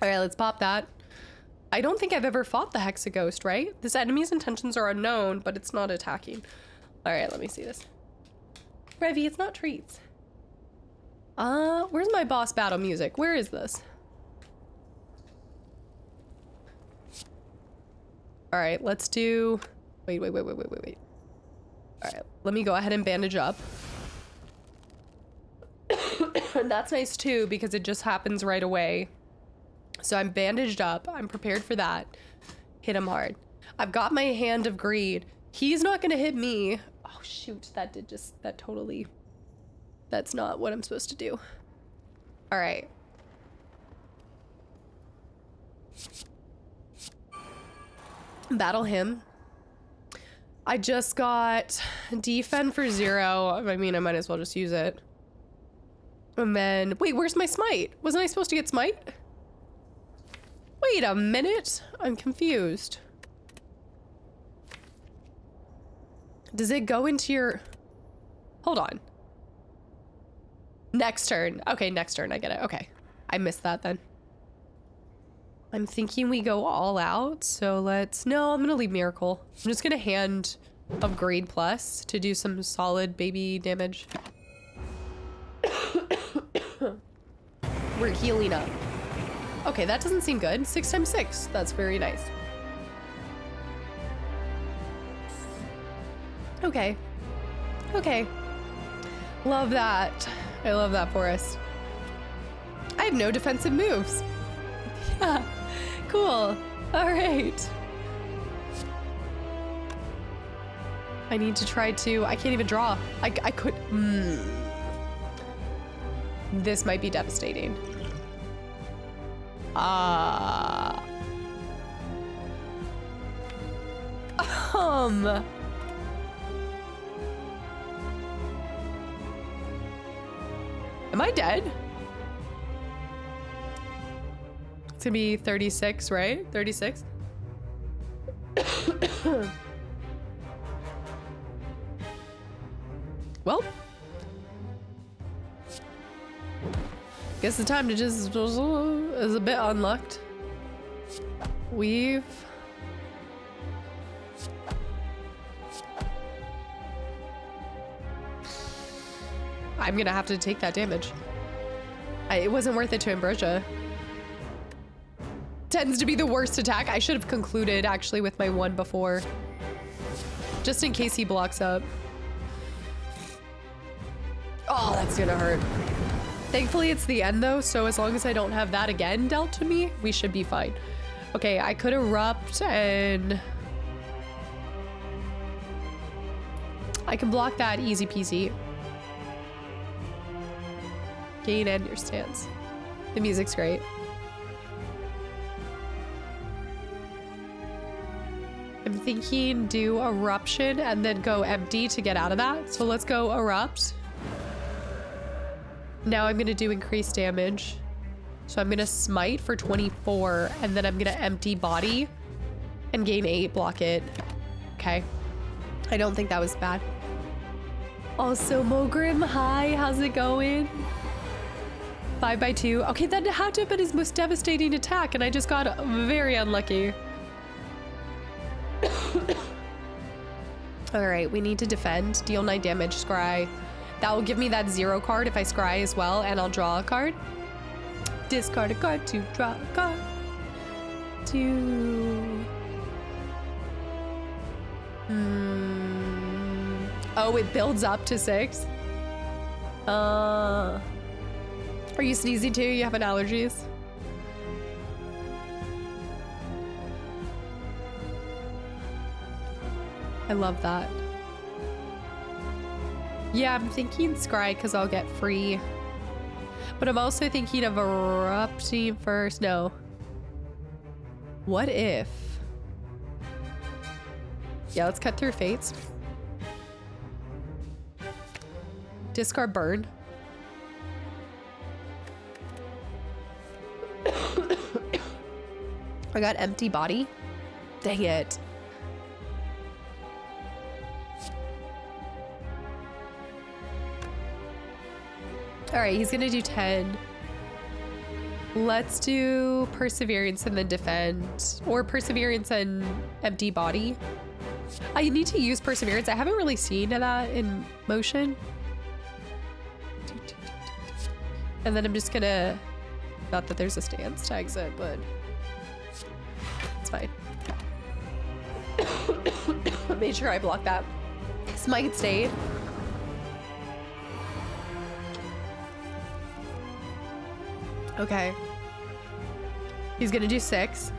right, let's pop that. I don't think I've ever fought the Hexaghost, right? This enemy's intentions are unknown, but it's not attacking. All right, let me see this. Revy, it's not treats. Where's my boss battle music? Where is this? All right, let's do, wait. All right, let me go ahead and bandage up. And that's nice too, because it just happens right away. So I'm bandaged up, I'm prepared for that. Hit him hard. I've got my Hand of Greed. He's not gonna hit me. Oh shoot, that's not what I'm supposed to do. All right. Battle him. I just got defend for 0. I mean, I might as well just use it. And then, wait, where's my smite? Wasn't I supposed to get smite? Wait a minute. I'm confused. Does it go into your... Hold on. Next turn. Okay, next turn. I get it. Okay. I missed that then. I'm thinking we go all out. So let's... No, I'm going to leave Miracle. I'm just going to Hand of Greed plus to do some solid baby damage. We're healing up. Okay, that doesn't seem good. 6 times 6. That's very nice. Okay. Okay. Love that. I love that for us. I have no defensive moves. Yeah, cool. All right. I need to try to, I can't even draw. I could, This might be devastating. Am I dead? It's gonna be 36, right? 36? Well. Guess the time to just is a bit unlocked. Weave. I'm gonna have to take that damage. It wasn't worth it to Ambrosia. Tends to be the worst attack. I should have concluded actually with my one before. Just in case he blocks up. Oh, that's gonna hurt. Thankfully it's the end though, so as long as I don't have that again dealt to me, we should be fine. Okay, I could erupt and I can block that easy peasy. Gain and your stance. The music's great. I'm thinking do eruption and then go empty to get out of that. So let's go erupt. Now I'm gonna do increased damage. So I'm gonna smite for 24 and then I'm gonna empty body and gain 8, block it. Okay. I don't think that was bad. Also, Mogrim, hi, how's it going? 5x2. Okay, that had to have been his most devastating attack and I just got very unlucky. All right, we need to defend. Deal 9 damage, scry. That will give me that 0 card if I scry as well, and I'll draw a card. Discard a card to draw a card. Oh, it builds up to 6. Are you sneezing too? You having allergies? I love that. Yeah, I'm thinking scry because I'll get free. But I'm also thinking of erupting first. No. What if? Yeah, let's cut through fates. Discard burn. I got empty body. Dang it. All right, he's gonna do 10. Let's do perseverance and then defend, or perseverance and empty body. I need to use perseverance. I haven't really seen that in motion. And then I'm just gonna, not that there's a stance to exit, but it's fine. Made sure I blocked that. Smite stayed. Okay. He's gonna do 6.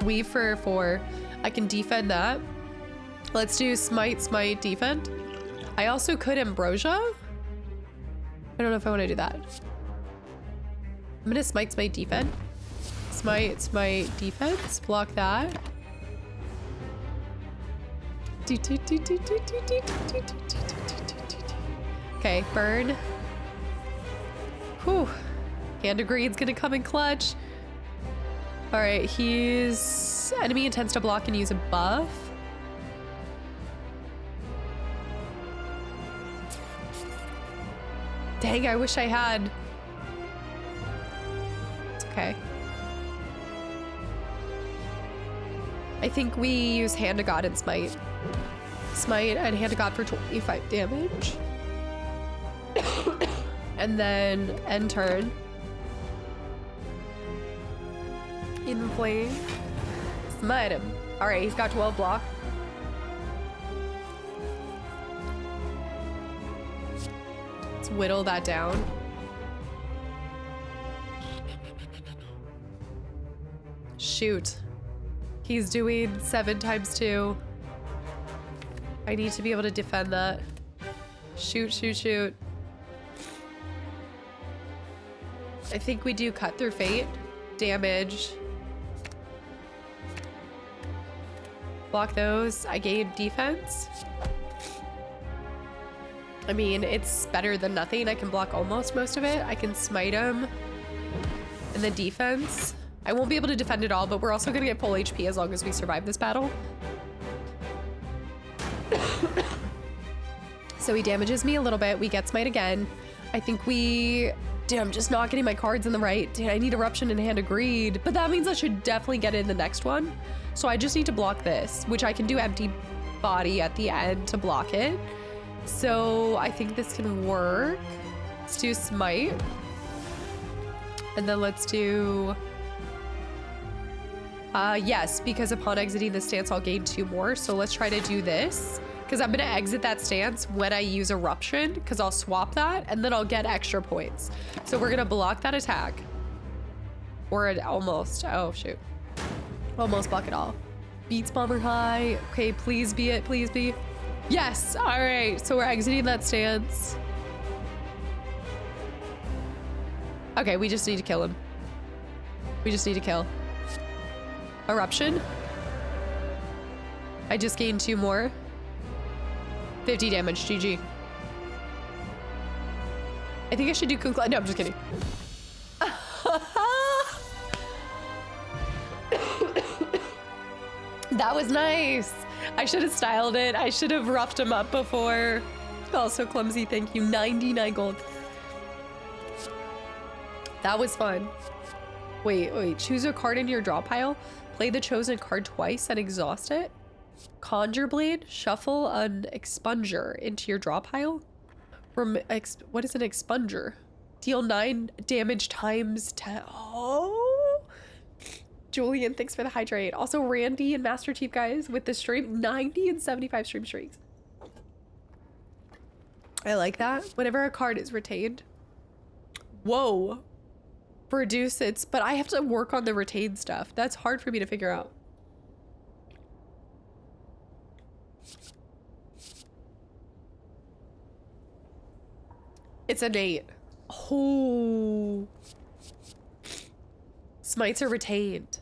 Weave for 4. I can defend that. Let's do smite, smite, defend. I also could ambrosia. I don't know if I want to do that. I'm gonna smite, smite, defend. Smite, smite, defense. Block that. Okay, burn. Whew. Hand of Greed's gonna come in clutch. All right, he's enemy intends to block and use a buff. Dang, I wish I had. It's okay. I think we use Hand of God and Smite. Smite and Hand of God for 25 damage. And then end turn. Inflame. Smite him. All right, he's got 12 block. Let's whittle that down. Shoot. He's doing 7 times 2. I need to be able to defend that. Shoot, shoot, shoot. I think we do cut through fate. Damage. Block those. I gain defense. I mean, it's better than nothing. I can block almost most of it. I can smite him. And the defense. I won't be able to defend it all, but we're also gonna get full HP as long as we survive this battle. So he damages me a little bit. We get smite again. I think we... Dude, I'm just not getting my cards in the right. Dude, I need Eruption and Hand of Greed. But that means I should definitely get it in the next one. So I just need to block this, which I can do Empty Body at the end to block it. So I think this can work. Let's do Smite. And then let's do... yes, because upon exiting the stance, I'll gain 2 more. So let's try to do this. Because I'm going to exit that stance when I use Eruption, because I'll swap that, and then I'll get extra points. So we're going to block that attack. Or almost. Oh, shoot. Almost block it all. Beats Bomber High. Okay, please be it. Please be. Yes. All right. So we're exiting that stance. Okay, we just need to kill him. We just need to kill. Eruption. I just gained 2 more. 50 damage, GG. I think I should do Kunkla. No, I'm just kidding. That was nice. I should have styled it. I should have roughed him up before. Also clumsy, thank you. 99 gold. That was fun. Wait. Choose a card in your draw pile. Play the chosen card twice and exhaust it. Conjure Blade, shuffle an expunger into your draw pile. What is an expunger? Deal 9 damage times 10. Oh, Julian, thanks for the hydrate. Also, Randy and Master Chief, guys, with the stream, 90 and 75 stream streaks. I like that. Whenever a card is retained. Whoa. Reduce its, but I have to work on the retained stuff. That's hard for me to figure out. It's innate. Oh. Smites are retained.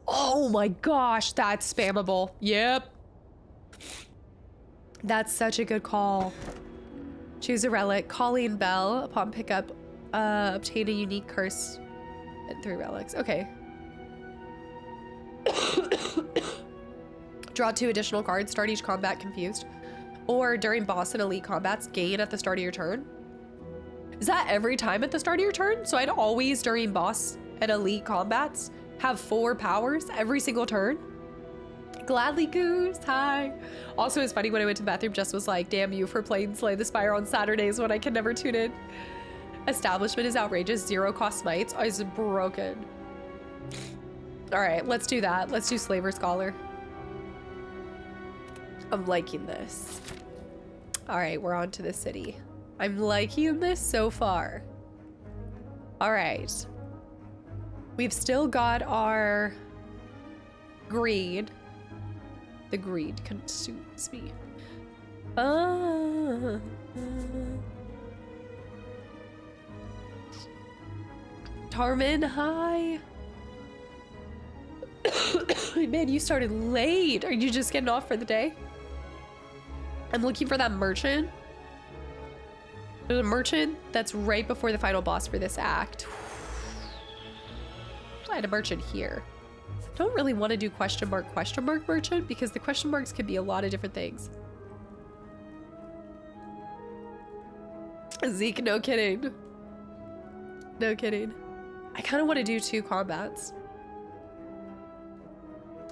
Oh my gosh, that's spammable. Yep. That's such a good call. Choose a relic. Colleen Bell. Upon pickup, obtain a unique curse and 3 relics. Okay. Draw 2 additional cards. Start each combat confused. Or during boss and elite combats, gain at the start of your turn. Is that every time at the start of your turn? So I'd always, during boss and elite combats, have 4 powers every single turn? Gladly Goose, hi. Also, it's funny when I went to the bathroom, Jess was like, damn you for playing Slay the Spire on Saturdays when I can never tune in. Establishment is outrageous. 0 cost smites is broken. All right, let's do that. Let's do Slaver Scholar. I'm liking this. All right, we're on to the city. I'm liking this so far. All right. We've still got our greed. The greed consumes me. Tarmin, hi. Man, you started late. Are you just getting off for the day? I'm looking for that merchant. There's a merchant that's right before the final boss for this act. I had a merchant here. Don't really want to do question mark merchant because the question marks could be a lot of different things. Zeke, no kidding. No kidding. I kind of want to do 2 combats.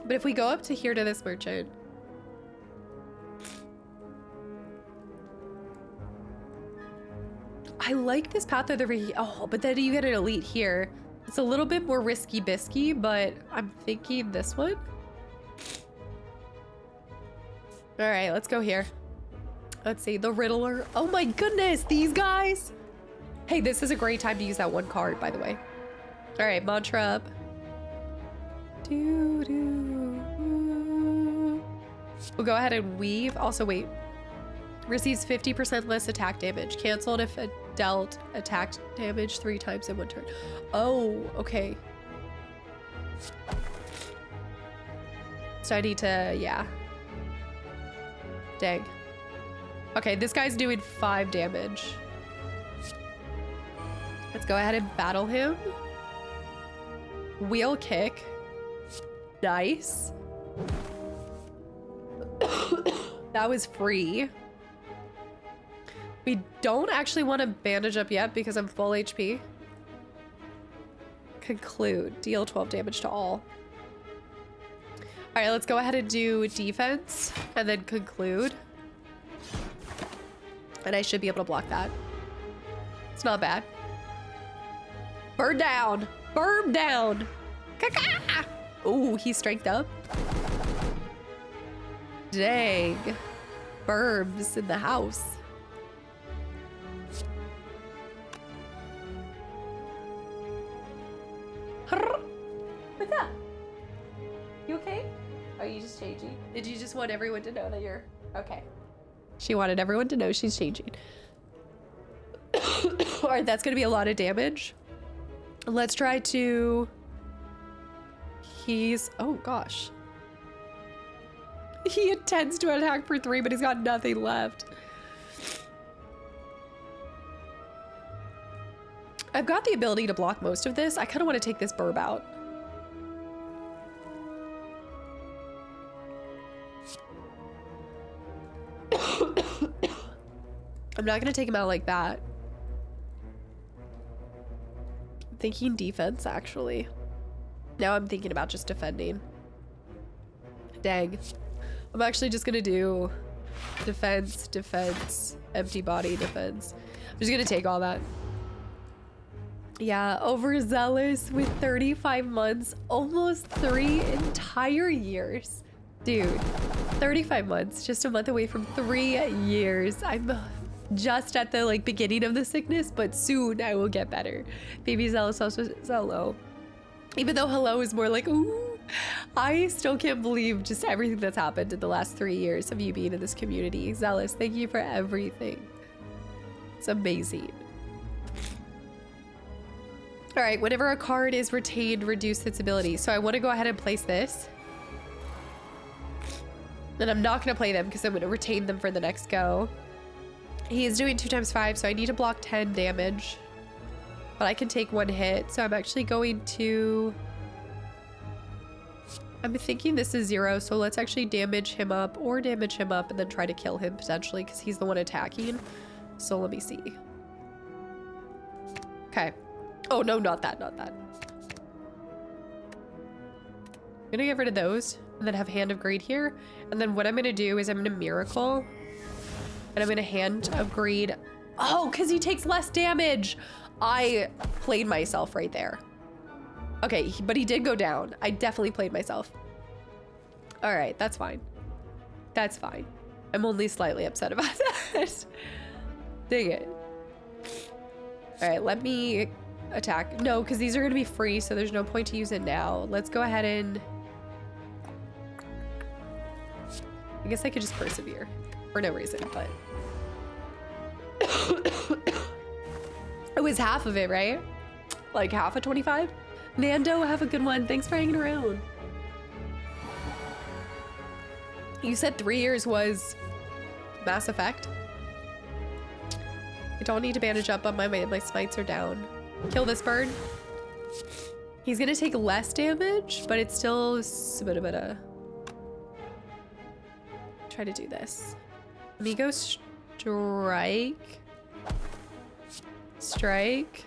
But if we go up to here to this merchant, I like this path of the oh, but then you get an elite here. It's a little bit more risky bisky, but I'm thinking this one. All right, let's go here. Let's see, the Riddler. Oh my goodness, these guys. Hey, this is a great time to use that 1 card, by the way. All right, mantra up. We'll go ahead and weave. Also, wait. Receives 50% less attack damage. Canceled if dealt attack damage 3 times in 1 turn. Oh, okay. So I need to, yeah. Dang. Okay, this guy's doing 5 damage. Let's go ahead and battle him. Wheel kick. Nice. That was free. We don't actually want to bandage up yet because I'm full HP. Conclude. Deal 12 damage to all. All right, let's go ahead and do defense and then conclude. And I should be able to block that. It's not bad. Burn down. Burn down. Kaka! Ooh, he's strength up. Dang. Burbs in the house. What's up? You okay? Are you just changing? Did you just want everyone to know that you're okay? She wanted everyone to know she's changing. All right, that's gonna be a lot of damage. Let's try to... He's... Oh, gosh. He intends to attack for 3, but he's got nothing left. I've got the ability to block most of this. I kind of want to take this burb out. I'm not going to take him out like that. I'm thinking defense, actually. Now I'm thinking about just defending. Dang. I'm actually just going to do defense, defense, empty body, defense. I'm just going to take all that. Yeah, overzealous with 35 months, almost 3 entire years. Dude, 35 months, just a month away from 3 years. I'm just at the beginning of the sickness, but soon I will get better. Baby zealous also says hello. Even though hello is more like, ooh, I still can't believe just everything that's happened in the last 3 years of you being in this community. Zealous, thank you for everything. It's amazing. All right, whenever a card is retained, reduce its ability. So I want to go ahead and place this. And I'm not going to play them because I'm going to retain them for the next go. He is doing 2 times 5, so I need to block 10 damage. But I can take 1 hit, so I'm actually going to... I'm thinking this is 0, so let's actually damage him up or damage him up and then try to kill him potentially because he's the one attacking. So let me see. Okay. Oh, no, not that, not that. I'm gonna get rid of those and then have Hand of Greed here. And then what I'm gonna do is I'm gonna Miracle and I'm gonna Hand of Greed. Oh, because he takes less damage. I played myself right there. Okay, but he did go down. I definitely played myself. All right, that's fine. That's fine. I'm only slightly upset about that. Dang it. All right, let me attack. No, because these are going to be free, so there's no point to use it now. Let's go ahead and... I guess I could just persevere. For no reason, but... It was half of it, right? Like half of 25? Nando, have a good one. Thanks for hanging around. You said 3 years was Mass Effect? I don't need to bandage up, but my smites are down. Kill this bird. He's gonna take less damage, but it's still try to do this. Let me go strike. Strike.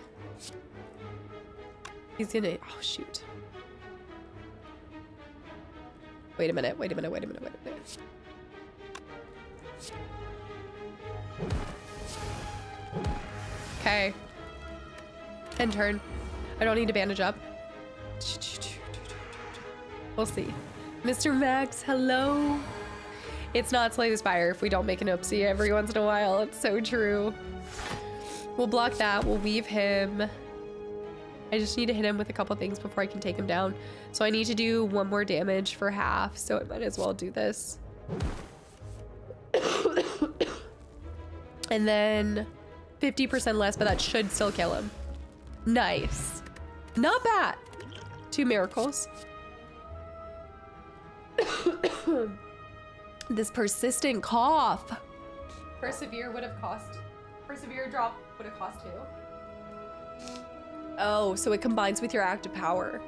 He's gonna, oh shoot. Wait a minute, wait a minute, wait a minute, wait a minute. Okay. End turn. I don't need to bandage up. We'll see. Mr. Max, hello. It's not Slay the Spire if we don't make an oopsie every once in a while. It's so true. We'll block that. We'll weave him. I just need to hit him with a couple things before I can take him down. So I need to do 1 more damage for half, so I might as well do this. And then 50% less, but that should still kill him. Nice. Not bad. 2 miracles. This persistent cough. Persevere would have cost. Persevere drop would have cost 2. Oh, so it combines with your active power.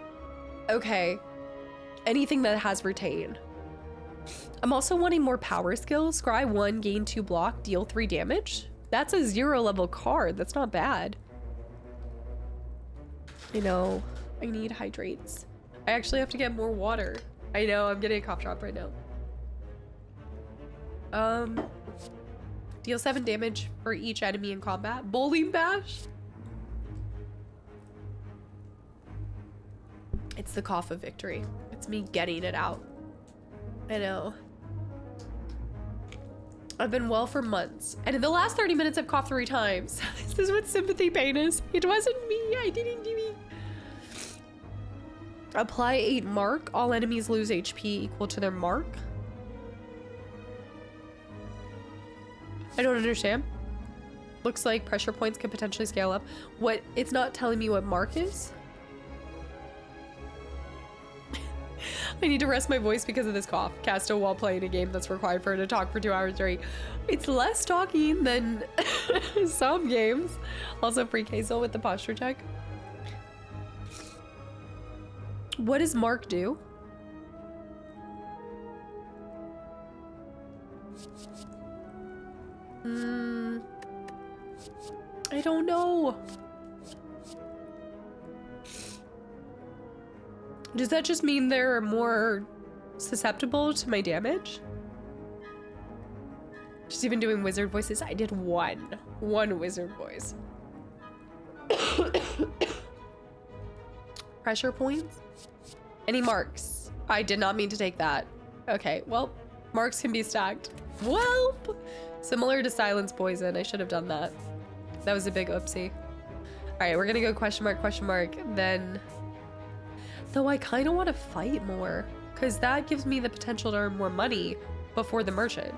Okay. Anything that has retain. I'm also wanting more power skills. Scry 1, gain 2 block, deal 3 damage. That's a 0 level card. That's not bad. You know, I need hydrates. I actually have to get more water. I know, I'm getting a cough drop right now. Deal 7 damage for each enemy in combat. Bowling bash? It's the cough of victory. It's me getting it out. I know. I've been well for months. And in the last 30 minutes, I've coughed 3 times. This is what sympathy pain is. It wasn't me. I didn't do it. Apply 8 mark. All enemies lose HP equal to their mark. I don't understand. Looks like pressure points can potentially scale up. What? It's not telling me what mark is. I need to rest my voice because of this cough. Casto while playing a game that's required for her to talk for 2 hours straight. It's less talking than some games. Also free Queso with the posture check. What does Mark do? I don't know. Does that just mean they're more susceptible to my damage? She's even doing wizard voices. I did one wizard voice. Pressure points? Any marks? I did not mean to take that. Okay, well, marks can be stacked. Welp! Similar to silence poison. I should have done that. That was a big oopsie. All right, we're gonna go question mark, then... Though I kind of want to fight more, because that gives me the potential to earn more money before the merchant.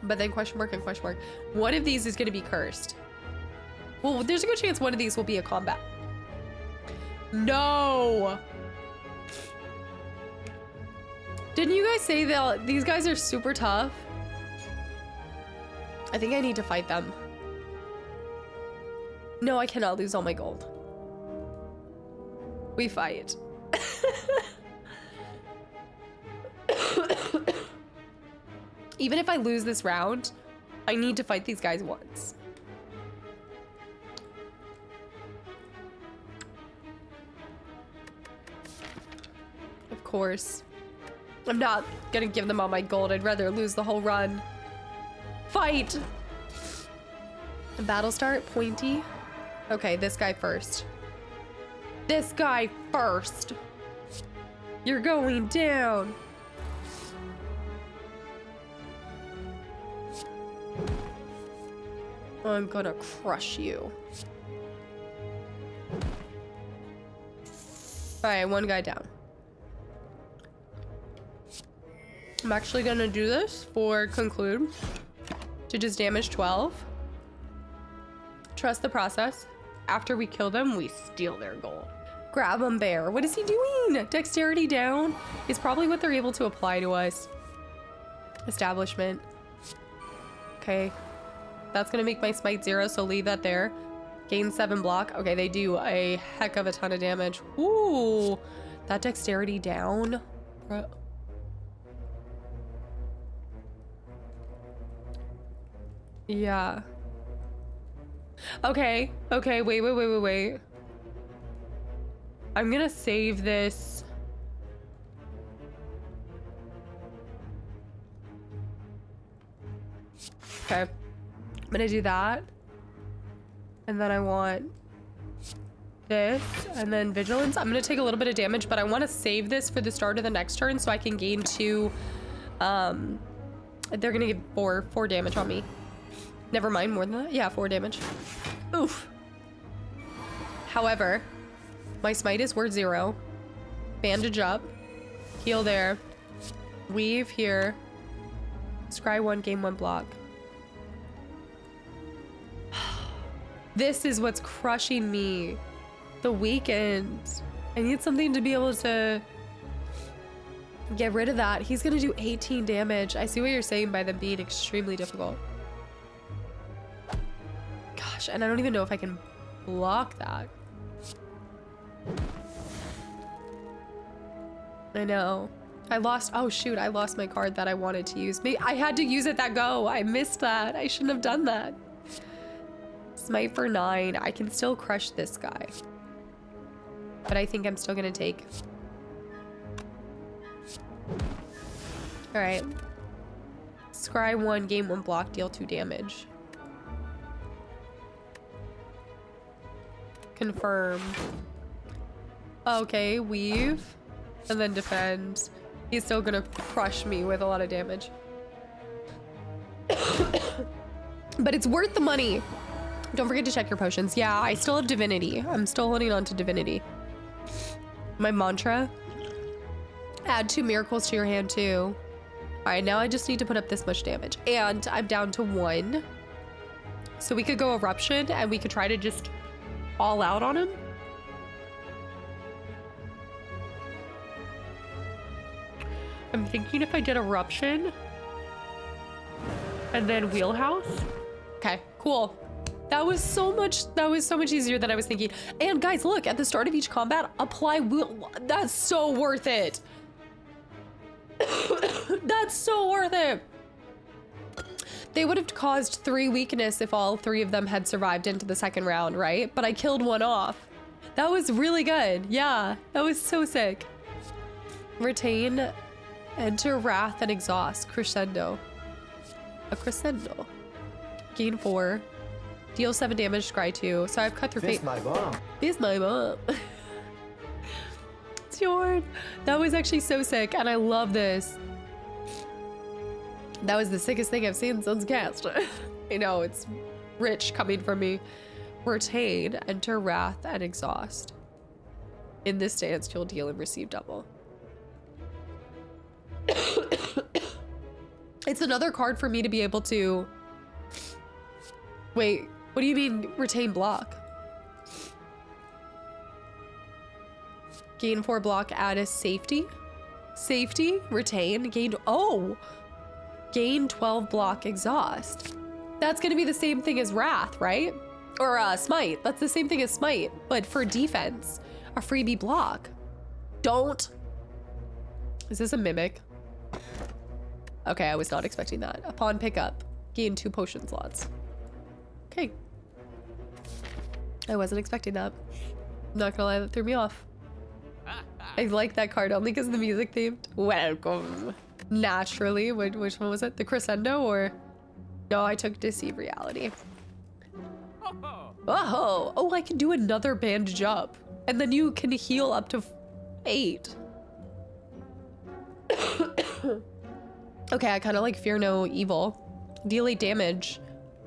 But then question mark and question mark. One of these is going to be cursed. Well, there's a good chance one of these will be a combat. No! Didn't you guys say that these guys are super tough? I think I need to fight them. No, I cannot lose all my gold. We fight. Even if I lose this round, I need to fight these guys once. Of course. I'm not gonna give them all my gold. I'd rather lose the whole run. Fight! The battle start, pointy. Okay, this guy first. This guy first. You're going down. I'm gonna crush you. Alright, one guy down. I'm actually gonna do this for conclude. To just damage 12. Trust the process. After we kill them, we steal their gold. Grab 'em, bear. What is he doing? Dexterity down is probably what they're able to apply to us. Establishment. Okay. That's gonna make my smite 0, so leave that there. Gain 7 block. Okay, they do a heck of a ton of damage. Ooh, that dexterity down. Yeah. Okay, wait. I'm gonna save this. Okay. I'm gonna do that. And then I want this, and then vigilance. I'm gonna take a little bit of damage, but I want to save this for the start of the next turn so I can gain 2. They're gonna get 4 damage on me. Never mind, more than that. Yeah, 4 damage. Oof. However, my smite is worth 0. Bandage up. Heal there. Weave here. Scry 1, gain 1 block. This is what's crushing me. The weekend. I need something to be able to Get rid of that. He's gonna do 18 damage. I see what you're saying by them being extremely difficult. Gosh, and I don't even know if I can block that. I know. I lost, oh shoot, I lost my card that I wanted to use. I had to use it that go. I missed that. I shouldn't have done that. Smite for 9. I can still crush this guy. But I think I'm still gonna take. All right. Scry 1, gain 1 block, deal 2 damage. Confirm. Okay, weave. And then defend. He's still gonna crush me with a lot of damage. But it's worth the money. Don't forget to check your potions. Yeah, I still have divinity. I'm still holding on to divinity. My mantra. Add 2 miracles to your hand too. All right, now I just need to put up this much damage. And I'm down to 1. So we could go eruption and we could try to just all out on him. I'm thinking if I did eruption and then wheelhouse. Okay, cool. That was so much easier than I was thinking. And guys, look, at the start of each combat, apply wheel. That's so worth it. That's so worth it. They would have caused 3 weakness if all 3 of them had survived into the second round, right? But I killed 1 off. That was really good. Yeah, that was so sick. Retain, enter wrath and exhaust. Crescendo. A crescendo. Gain 4. Deal 7 damage, scry 2. So I've cut through fate. This my bomb. This my bomb. It's yours. That was actually so sick, and I love this. That was the sickest thing I've seen since cast. I know, it's rich coming from me. Retain, enter wrath, and exhaust. In this stance, you'll deal and receive double. It's another card for me to be able to... Wait, what do you mean retain block? Gain 4 block, add a safety. Safety, retain, gain, oh! Gain 12 block, exhaust. That's gonna be the same thing as wrath, right? Or smite, that's the same thing as smite, but for defense. A freebie block. Don't. Is this a mimic? Okay, I was not expecting that. Upon pickup, gain 2 potion slots. Okay. I wasn't expecting that. Not gonna lie, that threw me off. I like that card only because of the music theme. Welcome. Naturally, which one was it? The crescendo or? No, I took deceive reality. Oh, I can do another bandage up. And then you can heal up to 8. Okay, I kind of like fear no evil. Deal 8 damage.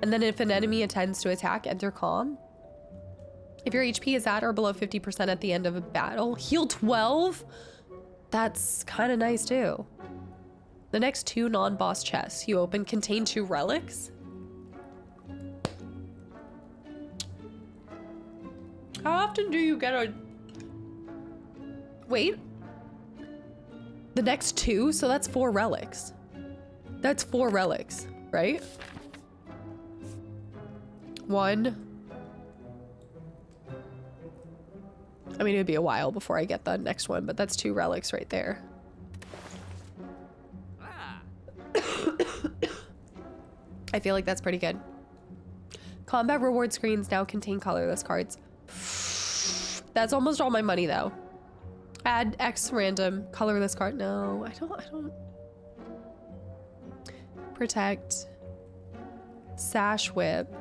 And then if an enemy intends to attack, enter calm. If your HP is at or below 50% at the end of a battle, heal 12? That's kind of nice too. The next 2 non-boss chests you open contain 2 relics. How often do you get a... Wait. The next 2? So that's 4 relics. That's 4 relics, right? 1. I mean, it'd be a while before I get the next one, but that's 2 relics right there. I feel like that's pretty good. Combat reward screens now contain colorless cards. That's almost all my money though. Add X random colorless card. No, I don't. Protect. Sash whip.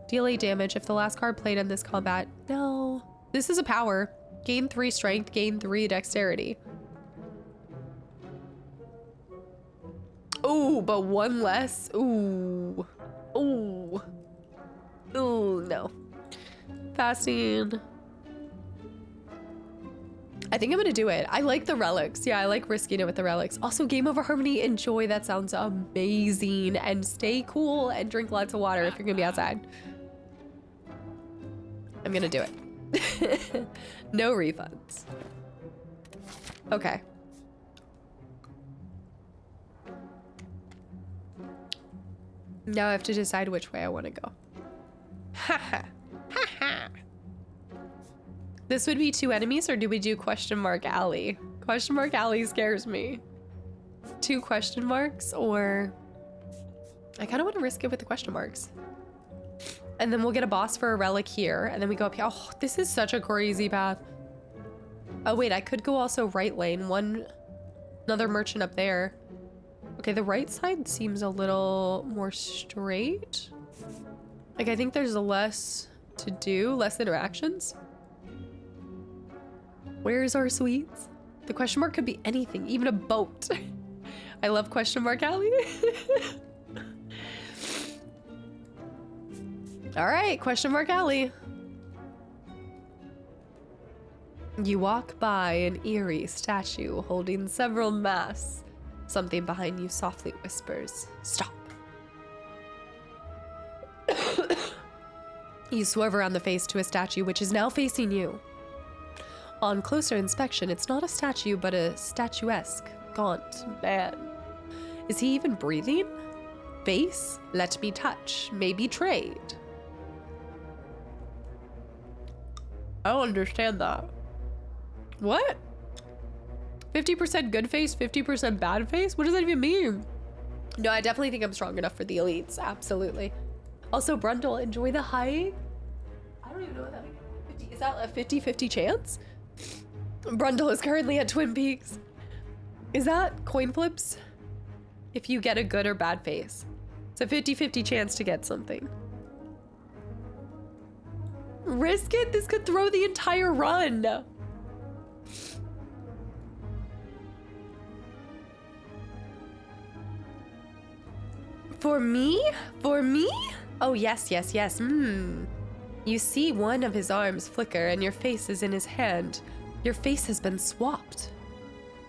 Deal 8 damage if the last card played in this combat. No. This is a power. Gain 3 strength, gain 3 dexterity. Ooh, but 1 less. Ooh. Ooh. Ooh, no. Fasting. I think I'm gonna do it. I like the relics. Yeah, I like risking it with the relics. Also, Game Over Harmony, enjoy. That sounds amazing. And stay cool and drink lots of water if you're gonna be outside. I'm gonna do it. No refunds. Okay. Now I have to decide which way I want to go. Haha. Haha. This would be 2 enemies, or do we do question mark alley? Question mark alley scares me. 2 question marks, or... I kind of want to risk it with the question marks. And then we'll get a boss for a relic here, and then we go up here. Oh, this is such a crazy path. Oh wait, I could go also right lane. Another merchant up there. Okay, the right side seems a little more straight. Like, I think there's less to do, less interactions. Where's our sweets? The question mark could be anything, even a boat. I love question mark alley. All right, question mark alley. You walk by an eerie statue holding several masks. Something behind you softly whispers, "Stop." You swerve around the face to a statue which is now facing you. On closer inspection, it's not a statue, but a statuesque, gaunt man. Is he even breathing? Face? Let me touch. Maybe trade. I don't understand that. What? 50% good face, 50% bad face? What does that even mean? No, I definitely think I'm strong enough for the elites. Absolutely. Also, Brundle, enjoy the hike. I don't even know what that means. Is that a 50-50 chance? Brundle is currently at Twin Peaks. Is that coin flips? If you get a good or bad face. It's a 50-50 chance to get something. Risk it? This could throw the entire run. For me? For me? Oh, yes, yes, yes. You see one of his arms flicker and your face is in his hand. Your face has been swapped.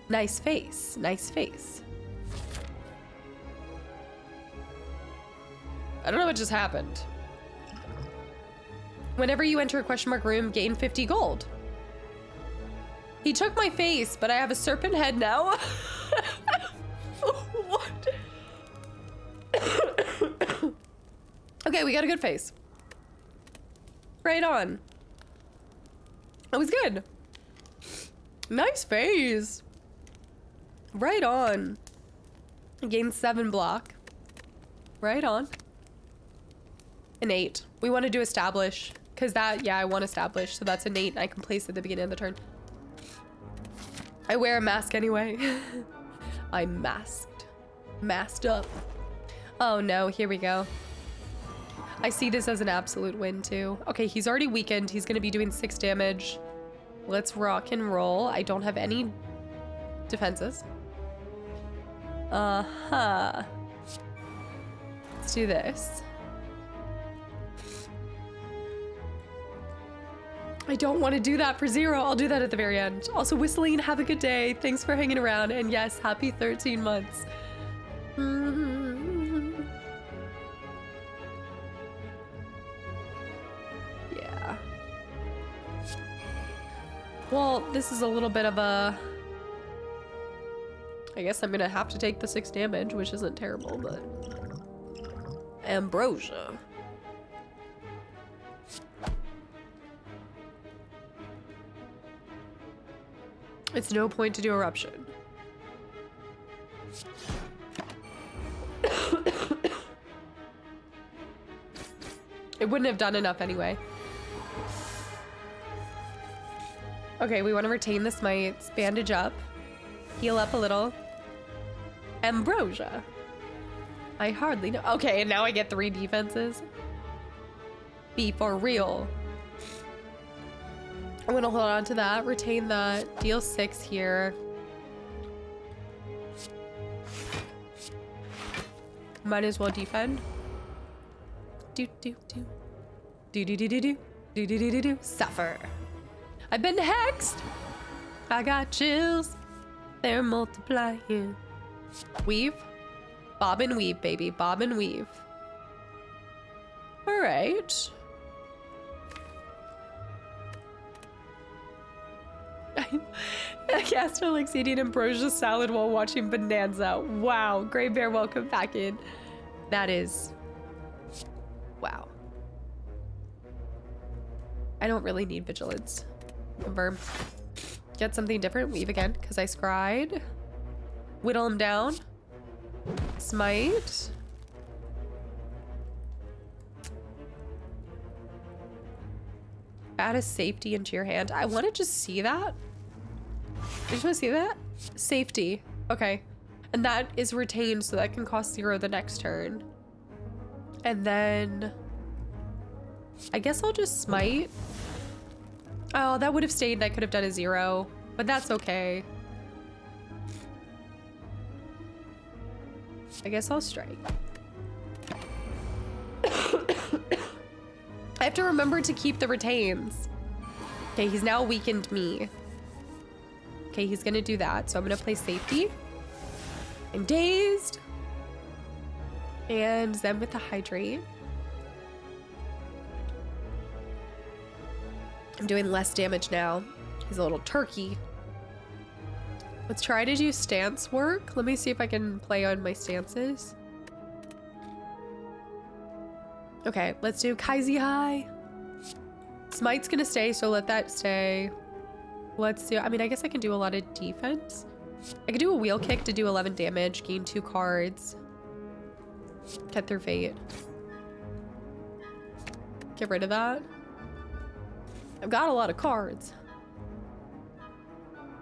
Nice face, nice face. I don't know what just happened. Whenever you enter a question mark room, gain 50 gold. He took my face, but I have a serpent head now. What? Okay, we got a good face. Right on. That was good. Nice face. Right on. Gain 7 block. Right on. An 8. We want to do establish. Because that, yeah, I want establish. So that's an 8. I can place at the beginning of the turn. I wear a mask anyway. I'm masked. Masked up. Oh no, here we go. I see this as an absolute win too. Okay, he's already weakened. He's gonna be doing 6 damage. Let's rock and roll. I don't have any defenses. Uh-huh. Let's do this. I don't want to do that for 0. I'll do that at the very end. Also, Whistling, have a good day. Thanks for hanging around. And yes, happy 13 months. Yeah. Well, this is a little bit of a... I guess I'm gonna have to take the 6 damage, which isn't terrible, but... Ambrosia. It's no point to do eruption. It wouldn't have done enough anyway. Okay, we want to retain the smites, bandage up, heal up a little. Ambrosia. I hardly know. Okay, and now I get 3 defenses. Be for real. I'm gonna hold on to that, retain that, deal 6 here. Might as well defend. Do do do. Do do do do do. Do do do do do. Suffer. I've been hexed. I got chills. They're multiplying. Weave. Bob and weave, baby. Bob and weave. All right. Caster likes eating ambrosia salad while watching Bonanza. Wow. Gray Bear, welcome back in. That is I don't really need vigilance. Confirm. Get something different. Weave again, because I scried. Whittle him down. Smite. Add a safety into your hand. I want to just see that. I just want to see that. Safety. Okay. And that is retained, so that can cost 0 the next turn. And then I guess I'll just smite. Oh, that would have stayed and I could have done a 0, but that's okay. I guess I'll strike. I have to remember to keep the retains. Okay, he's now weakened me. Okay, he's gonna do that. So I'm gonna play safety. I'm dazed. And then with the hydrate. I'm doing less damage now. He's a little turkey. Let's try to do stance work. Let me see if I can play on my stances. Okay, let's do Kaisi High. Smite's gonna stay, so let that stay. Let's do, I mean, I guess I can do a lot of defense. I could do a wheel kick to do 11 damage, gain 2 cards. Cut through fate. Get rid of that. I've got a lot of cards.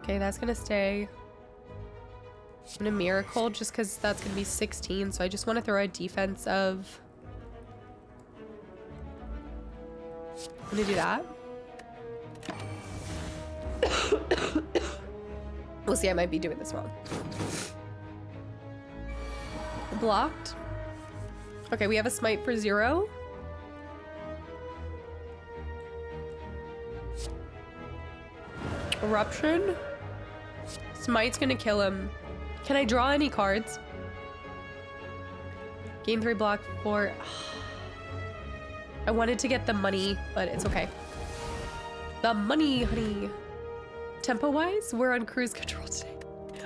Okay, that's gonna stay. I'm gonna miracle just because that's gonna be 16, so I just want to throw a defense of... I'm gonna do that. We'll see, I might be doing this wrong. Blocked. Okay, we have a smite for 0. Eruption. Smite's gonna kill him. Can I draw any cards? Gain 3 block 4. I wanted to get the money, but it's okay. The money, honey. Tempo-wise, we're on cruise control today.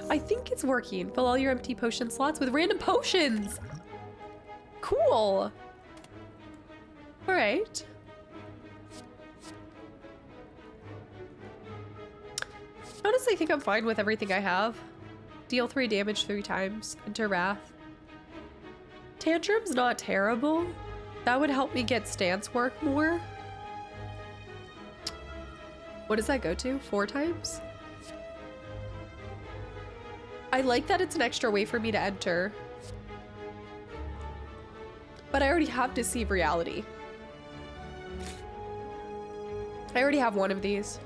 I think it's working. Fill all your empty potion slots with random potions. Cool. All right. Honestly, I think I'm fine with everything I have. Deal 3 damage 3 times. Enter Wrath. Tantrum's not terrible. That would help me get stance work more. What does that go to? 4 times? I like that it's an extra way for me to enter. But I already have Deceive Reality. I already have one of these.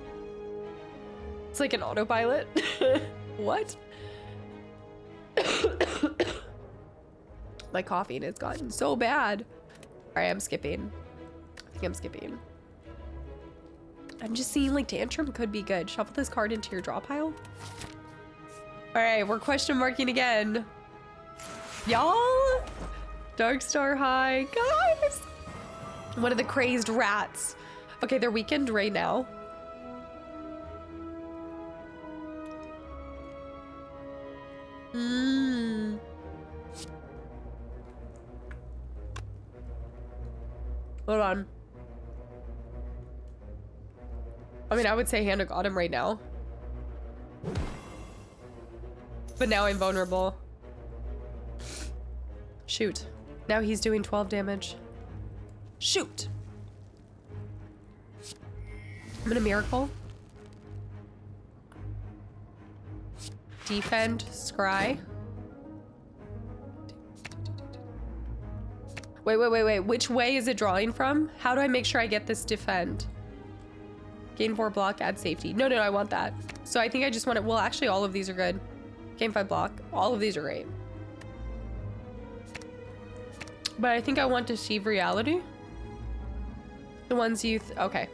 It's like an autopilot. What? My coughing has gotten so bad. All right, I'm skipping. I think I'm skipping. I'm just seeing like Tantrum could be good. Shuffle this card into your draw pile. All right, we're question marking again. Y'all? Dark Star High. Guys! One of the crazed rats. Okay, they're weakened right now. Hold on. I mean, I would say Hand of God him right now. But now I'm vulnerable. Shoot. Now he's doing 12 damage. Shoot. I'm gonna Miracle. Defend, Scry. Wait. Which way is it drawing from? How do I make sure I get this defend? Gain 4 block, add safety. No, I want that. So I think I just want it. Well, actually, all of these are good. Gain 5 block. All of these are great. But I think I want Deceive Reality. The ones you... okay.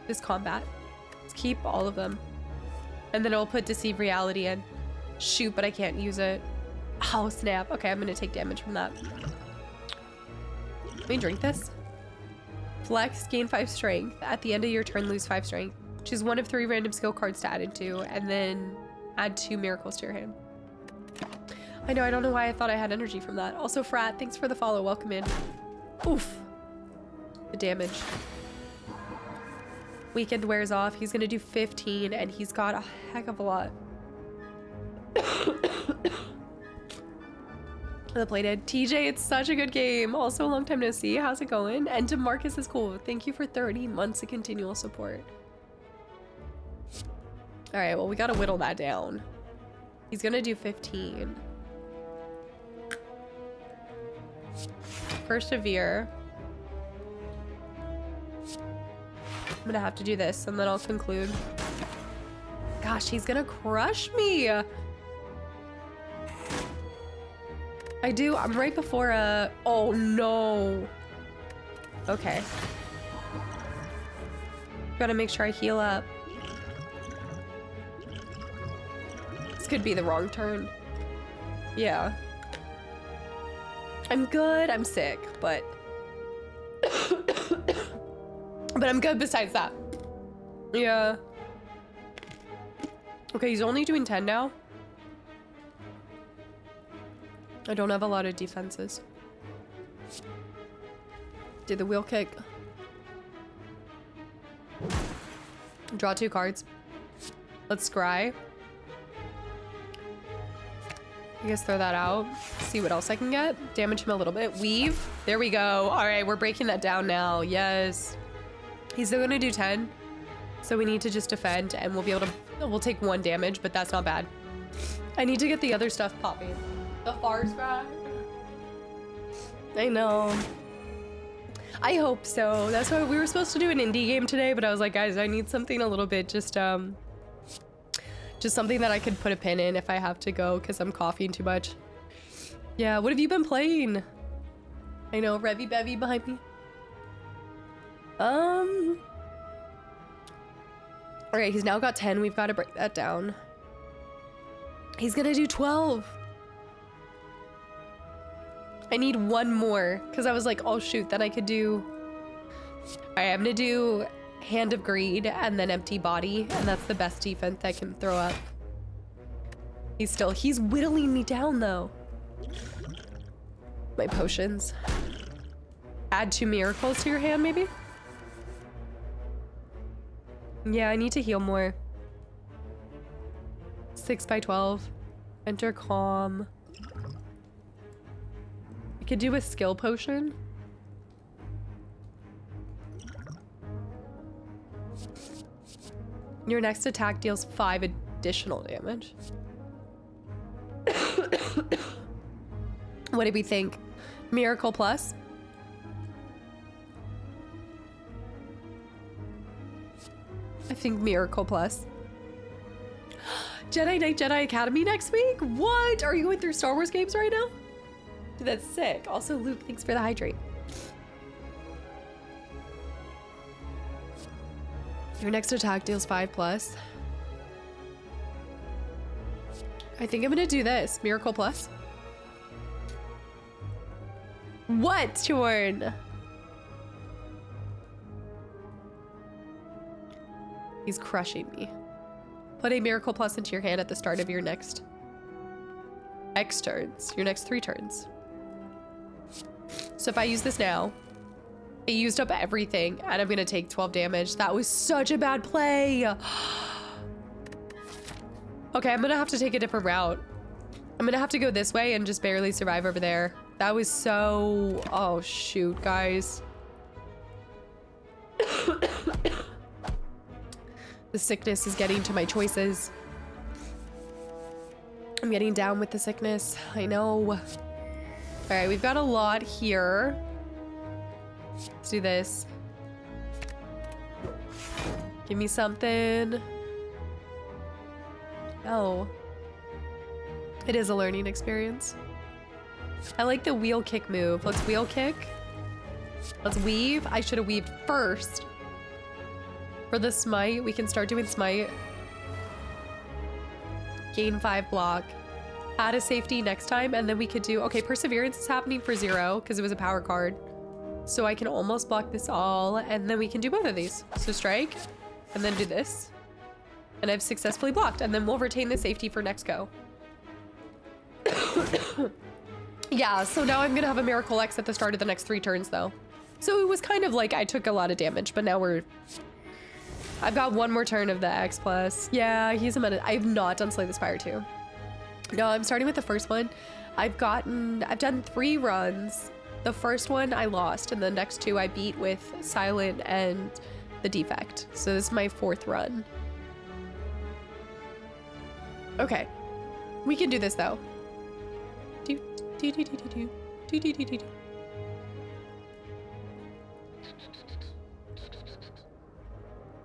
This combat. Let's keep all of them. And then I'll put Deceive Reality in. Shoot, but I can't use it. Oh, snap. Okay, I'm gonna take damage from that. Let me drink this. Flex, gain 5 strength. At the end of your turn, lose 5 strength. Choose 1 of 3 random skill cards to add into, and then add 2 miracles to your hand. I know, I don't know why I thought I had energy from that. Also, Frat, thanks for the follow. Welcome in. Oof. The damage. Weekend wears off. He's gonna do 15 and he's got a heck of a lot. The plated. TJ, it's such a good game. Also a long time no see. How's it going? And DeMarcus is cool. Thank you for 30 months of continual support. All right, well, we gotta whittle that down. He's gonna do 15. Persevere. I'm gonna have to do this and then I'll conclude. Gosh, he's gonna crush me. I do. I'm right before a... Oh, no. Okay. Gotta make sure I heal up. This could be the wrong turn. Yeah. I'm good. I'm sick, but... but I'm good besides that. Yeah. Okay, he's only doing 10 now. I don't have a lot of defenses. Did the wheel kick. Draw 2 cards. Let's scry. I guess throw that out. See what else I can get. Damage him a little bit. Weave. There we go. All right, we're breaking that down now. Yes. He's still gonna do 10. So we need to just defend and we'll be able to... We'll take 1 damage, but that's not bad. I need to get the other stuff popping. The far scry. I know. I hope so. That's why we were supposed to do an indie game today, but I was like, guys, I need something a little bit just something that I could put a pin in if I have to go because I'm coughing too much. Yeah, what have you been playing? I know, Revy Bevy behind me. All right, he's now got 10. We've got to break that down. He's gonna do 12. I need 1 more because I was like, oh shoot, then I could do... All right, I'm gonna do Hand of Greed and then Empty Body, and that's the best defense I can throw up. He's whittling me down though. My potions. Add 2 miracles to your hand, maybe? Yeah, I need to heal more. 6 by 12. Enter Calm. I could do a skill potion. Your next attack deals 5 additional damage. What did we think? Miracle Plus? I think Miracle Plus. Jedi Knight Jedi Academy next week? What? Are you going through Star Wars games right now? Dude, that's sick. Also, Luke, thanks for the hydrate. Your next attack deals 5+. I think I'm gonna do this. Miracle Plus. What, Chorn? He's crushing me. Put a Miracle Plus into your hand at the start of your next X turns. Your next 3 turns. So if I use this now, it used up everything and I'm gonna take 12 damage. That was such a bad play. Okay, I'm gonna have to take a different route. I'm gonna have to go this way and just barely survive over there. That was so... Oh, shoot, guys. The sickness is getting to my choices. I'm getting down with the sickness. I know. All right, we've got a lot here. Let's do this. Give me something. Oh. It is a learning experience. I like the wheel kick move. Let's wheel kick. Let's weave. I should have weaved first. For the smite, we can start doing smite. Gain 5 block. Add a safety next time, and then we could do... Okay, Perseverance is happening for 0 because it was a power card. So I can almost block this all, and then we can do both of these. So strike, and then do this. And I've successfully blocked, and then we'll retain the safety for next go. Yeah, so now I'm gonna have a Miracle X at the start of the next 3 turns though. So it was kind of like I took a lot of damage, but now I've got 1 more turn of the X plus. Yeah, he's a minute. I have not done Slay the Spire 2. No, I'm starting with the first one. I've done 3 runs. The first one I lost, and the next 2 I beat with Silent and the Defect. So this is my 4th run. Okay. We can do this though.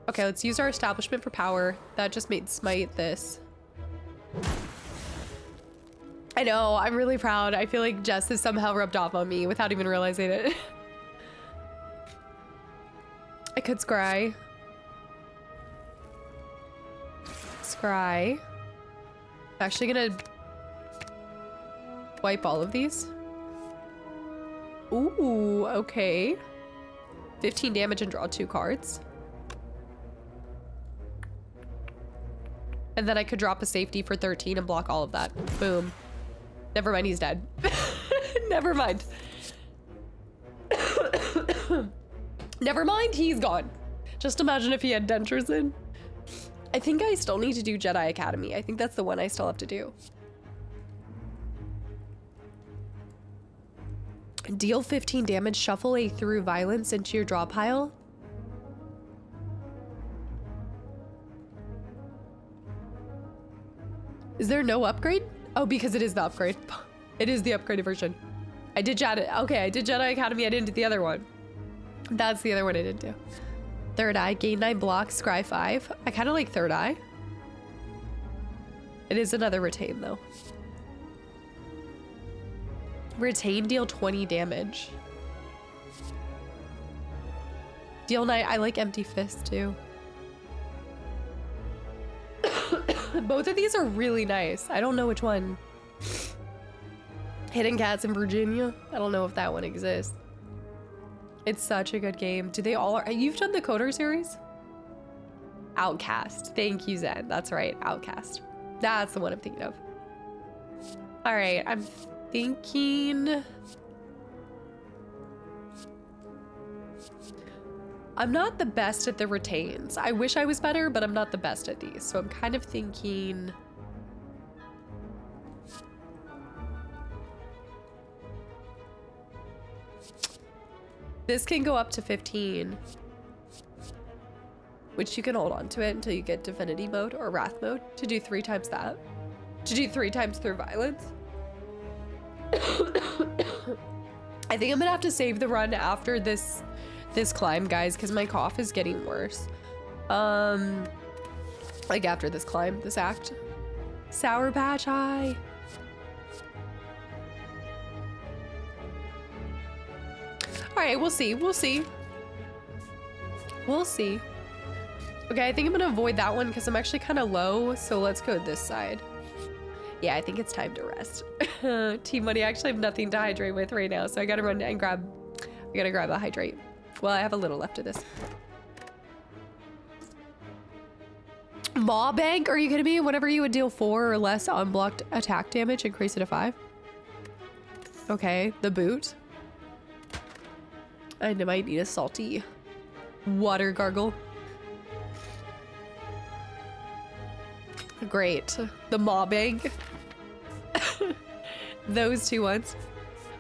Okay, let's use our establishment for power. That just made Smite this. I know, I'm really proud. I feel like Jess has somehow rubbed off on me without even realizing it. I could scry. Scry. I'm actually gonna wipe all of these. Ooh, okay. 15 damage and draw 2 cards. And then I could drop a safety for 13 and block all of that. Boom. Never mind, he's dead. Never mind. Never mind, he's gone. Just imagine if he had dentures in. I think I still need to do Jedi Academy. I think that's the one I still have to do. Deal 15 damage, shuffle a through violence into your draw pile. Is there no upgrade? Oh, because it is the upgrade. It is the upgraded version. I did Jedi Academy. I didn't do the other one. That's the other one I didn't do. Third Eye, gain 9 blocks, scry 5. I kind of like Third Eye. It is another retain though. Retain, deal 20 damage. Deal 9, I like Empty Fist too. Both of these are really nice. I don't know which one. Hidden Cats in Virginia. I don't know if that one exists. It's such a good game. Do they all are? You've done the Coder series? Outcast. Thank you, Zen. That's right. Outcast. That's the one I'm thinking of. All right. I'm thinking. I'm not the best at the retains. I wish I was better, but I'm not the best at these. So I'm kind of thinking. This can go up to 15, which you can hold on to it until you get Divinity mode or Wrath mode to do 3 times that. To do 3 times through violence. I think I'm gonna have to save the run after this climb, guys, because my cough is getting worse. Like after this climb, this act. Sour Patch High. All right, we'll see. We'll see. We'll see. Okay, I think I'm gonna avoid that one because I'm actually kind of low. So let's go this side. Yeah, I think it's time to rest. Team Money, I actually have nothing to hydrate with right now, so I gotta run and grab. I gotta grab a hydrate. Well, I have a little left of this. Maw Bank? Are you kidding me? Whenever you would deal 4 or less unblocked attack damage, increase it to 5. Okay, the boot. I might need a salty water gargle. Great. The Maw Bank. Those 2 ones.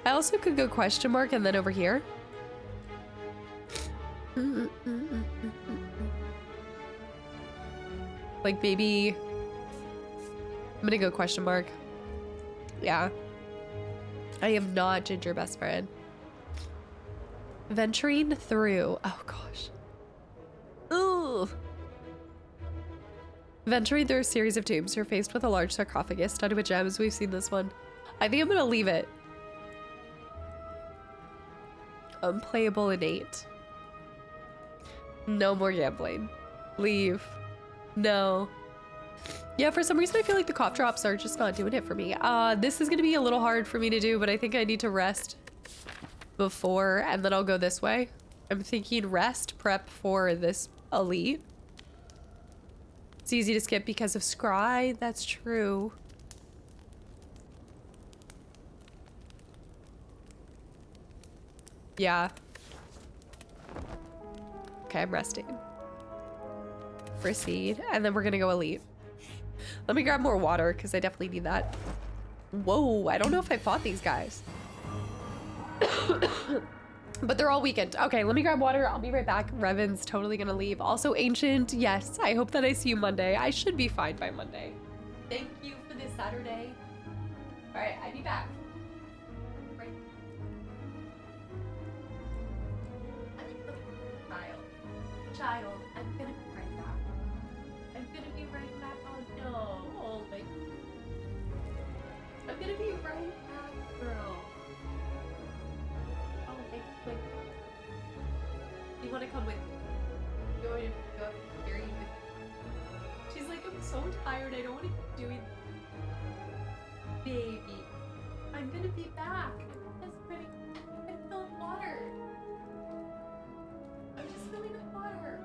I also could go question mark and then over here. Like maybe I'm gonna go question mark. Yeah. I am not Ginger best friend. Venturing through. Oh gosh. Ooh. Venturing through a series of tombs, you're faced with a large sarcophagus studded with gems. We've seen this one. I think I'm gonna leave it. Unplayable innate. No more gambling. Leave. No. Yeah, for some reason I feel like the cough drops are just not doing it for me. This is gonna be a little hard for me to do, but I think I need to rest before, and then I'll go this way. I'm thinking rest, prep for this elite. It's easy to skip because of scry. That's true. Yeah. Okay, I'm resting. Proceed. And then we're gonna go elite. Let me grab more water because I definitely need that. Whoa, I don't know if I fought these guys. But they're all weakened. Okay, let me grab water. I'll be right back. Revan's totally gonna leave. Also, Ancient, yes. I hope that I see you Monday. I should be fine by Monday. Thank you for this Saturday. All right, I'll be back. Right. Child, I'm gonna be right back. I'm gonna be right back. Oh no. Oh my. I'm gonna be right back, girl. Oh, wait. You wanna come with me? You want me to go carry you with me? She's like, I'm so tired. I don't want to keep doing this. Baby, I'm gonna be back. I'm just ready. I'm filling water. I'm just filling up water.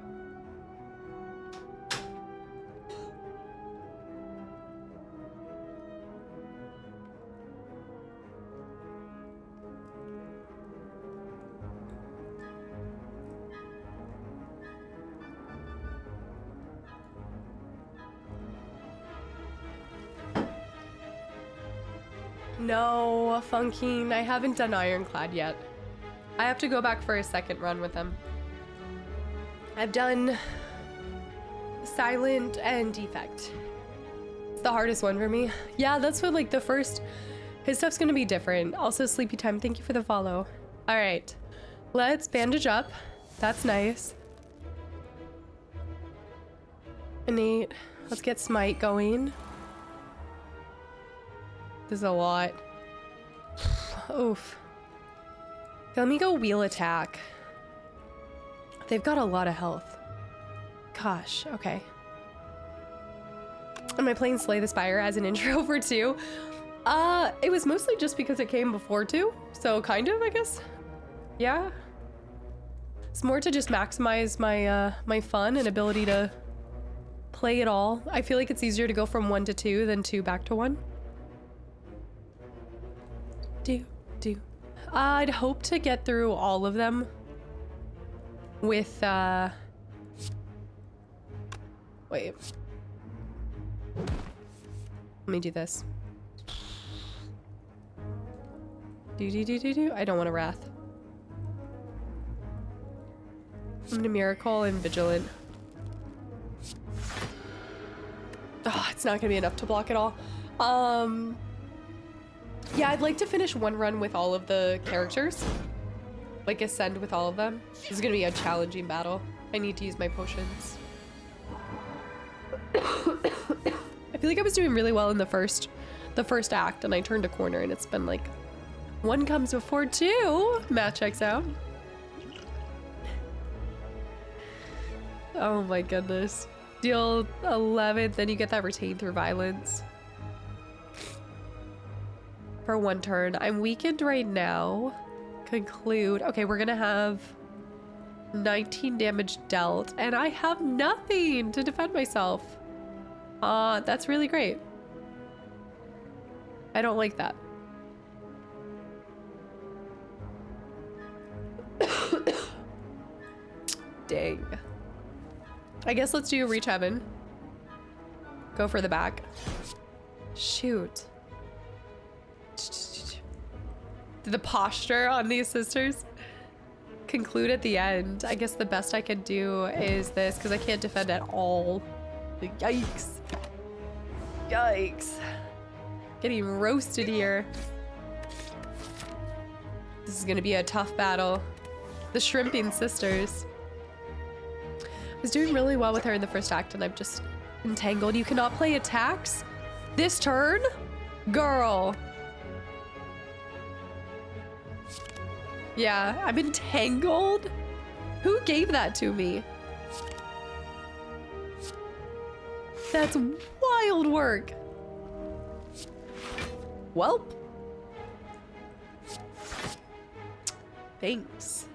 No, Funking, I haven't done Ironclad yet. I have to go back for a second run with him. I've done Silent and Defect. It's the hardest one for me. Yeah, that's what like the first, his stuff's gonna be different. Also Sleepy Time, thank you for the follow. All right, let's bandage up. That's nice. Innate, let's get Smite going. This is a lot. Oof. Let me go Wheel Attack. They've got a lot of health. Gosh, okay. Am I playing Slay the Spire as an intro for 2? It was mostly just because it came before 2, so kind of, I guess. Yeah. It's more to just maximize my my fun and ability to play it all. I feel like it's easier to go from 1 to 2 than 2 back to 1. I'd hope to get through all of them with, wait. Let me do this. I don't want a Wrath. I'm gonna Miracle and Vigilant. Oh, it's not gonna be enough to block it all. Yeah, I'd like to finish one run with all of the characters. Like ascend with all of them. This is gonna be a challenging battle. I need to use my potions. I feel like I was doing really well in the first act and I turned a corner and it's been like 1 comes before 2. Math checks out. Oh my goodness. Deal 11, then you get that retain through violence. For 1 turn. I'm weakened right now. Conclude. Okay, we're gonna have 19 damage dealt, and I have nothing to defend myself. That's really great. I don't like that. Dang. I guess let's do Reach Heaven. Go for the back. Shoot. The posture on these sisters. Conclude at the end. I guess the best I can do is this because I can't defend at all. Yikes. Yikes. Getting roasted here. This is gonna be a tough battle. The Shrimping Sisters. I was doing really well with her in the first act and I'm just entangled. You cannot play attacks this turn? Girl. Yeah, I'm entangled? Who gave that to me? That's wild work. Welp. Thanks.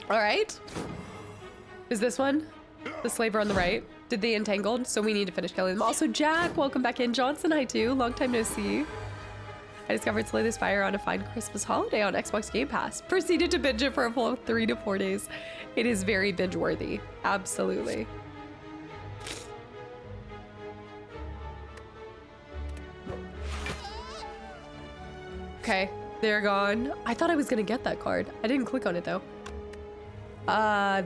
All right. Is this one? The slaver on the right? Did they entangled? So we need to finish killing them. Also, Jack, welcome back in. Johnson, hi too. Long time no see. I discovered Slay the Spire on a fine Christmas holiday on Xbox Game Pass. Proceeded to binge it for a full 3 to 4 days. It is very binge worthy. Absolutely. Okay, they're gone. I thought I was gonna get that card. I didn't click on it though.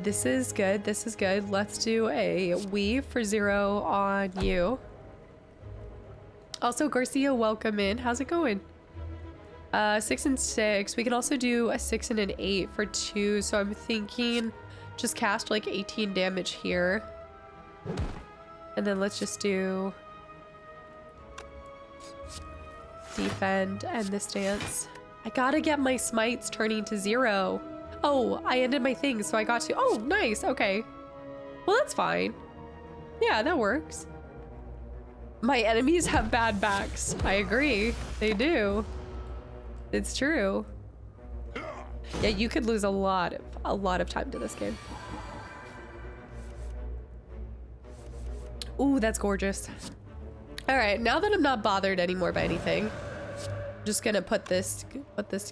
This is good. This is good. Let's do a weave for 0 on you. Also, Garcia, welcome in. How's it going? 6 and 6. We can also do a 6 and an 8 for 2. So I'm thinking just cast like 18 damage here. And then let's just do defend and this dance. I gotta get my smites turning to 0. Oh, I ended my thing, so I got to. Oh, nice. Okay. Well, that's fine. Yeah, that works. My enemies have bad backs. I agree. They do. It's true. Yeah, you could lose a lot of time to this game. Ooh, that's gorgeous. All right, now that I'm not bothered anymore by anything, I'm just gonna put this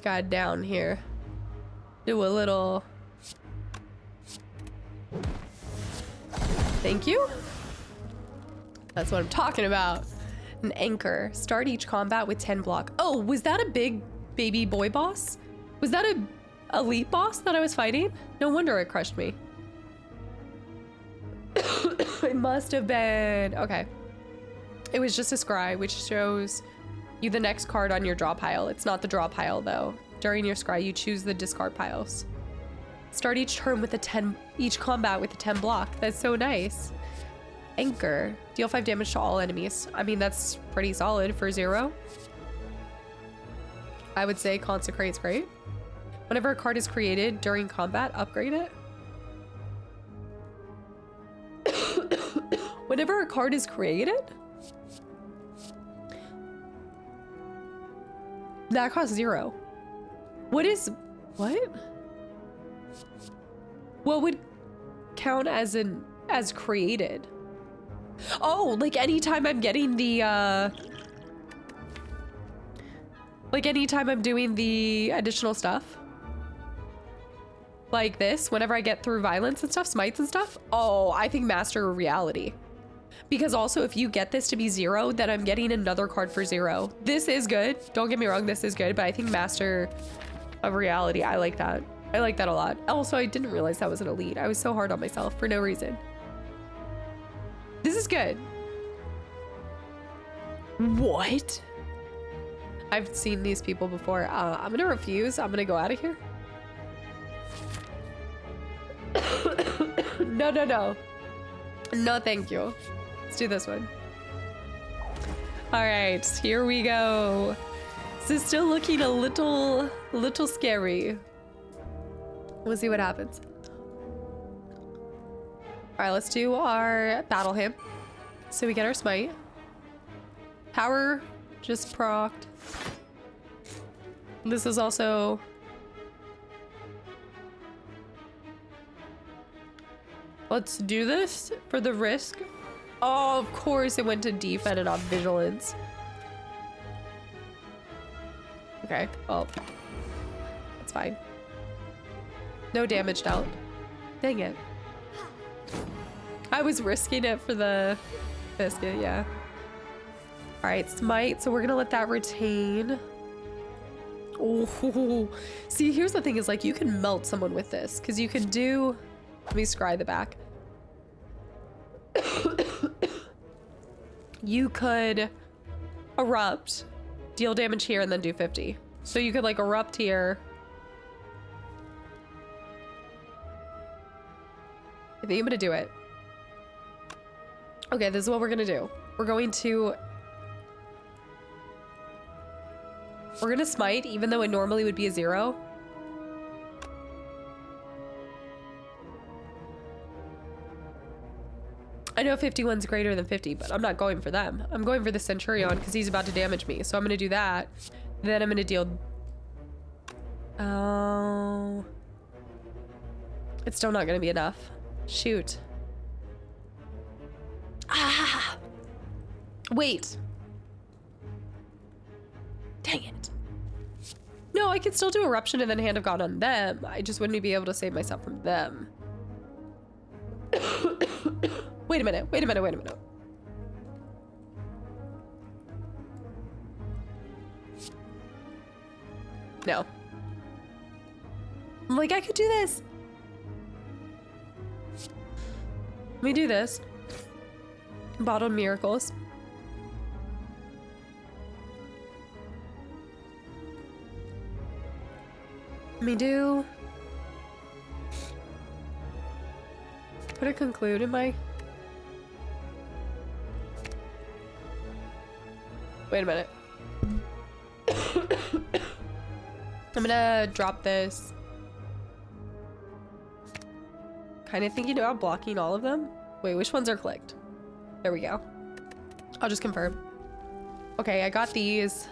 guy down here. Do a little. Thank you. That's what I'm talking about. An anchor. Start each combat with 10 block. Oh, was that a big baby boy boss? Was that a elite boss that I was fighting? No wonder it crushed me. It must have been. Okay. It was just a scry, which shows you the next card on your draw pile. It's not the draw pile though. During your scry, you choose the discard piles. Start each turn with each combat with a 10 block. That's so nice. Anchor. Deal 5 damage to all enemies. I mean, that's pretty solid for 0. I would say Consecrate's great. Whenever a card is created during combat, upgrade it. Whenever a card is created? That costs 0. What would count as created? Oh, like anytime I'm getting the like anytime I'm doing the additional stuff like this, whenever I get through violence and stuff, smites and stuff. Oh, I think Master of Reality, because also if you get this to be 0, then I'm getting another card for 0. This is good, don't get me wrong, this is good, but I think Master of Reality, I like that. I like that a lot. Also, I didn't realize that was an elite. I was so hard on myself for no reason. This is good. What? I've seen these people before. I'm gonna refuse. I'm gonna go out of here. No, no, no. No, thank you. Let's do this one. All right, here we go. This is still looking a little scary. We'll see what happens. All right, let's do our battle hymn. So we get our smite. Power just procced. This is also... Let's do this for the risk. Oh, of course it went to defend and not vigilance. Okay, well, that's fine. No damage dealt. Dang it. I was risking it for the biscuit, yeah. All right, smite. So we're gonna let that retain. Oh, see, here's the thing is like you can melt someone with this because you can do, let me scry the back. You could erupt, deal damage here, and then do 50. So you could like erupt here. I think I'm gonna do it. Okay, this is what we're gonna do. We're gonna smite, even though it normally would be a 0. I know 51's greater than 50, but I'm not going for them. I'm going for the Centurion because he's about to damage me. So I'm gonna do that. Then I'm gonna deal... Oh... It's still not gonna be enough. Shoot. Wait. Dang it. No, I could still do Eruption and then Hand of God on them. I just wouldn't be able to save myself from them. Wait a minute, wait a minute, wait a minute. No. I'm like, I could do this. Let me do this. Bottled Miracles. Let me do... Put a conclude in my... Wait a minute. I'm gonna drop this. Kind of thinking about blocking all of them. Wait, which ones are clicked? There we go. I'll just confirm. Okay, I got these.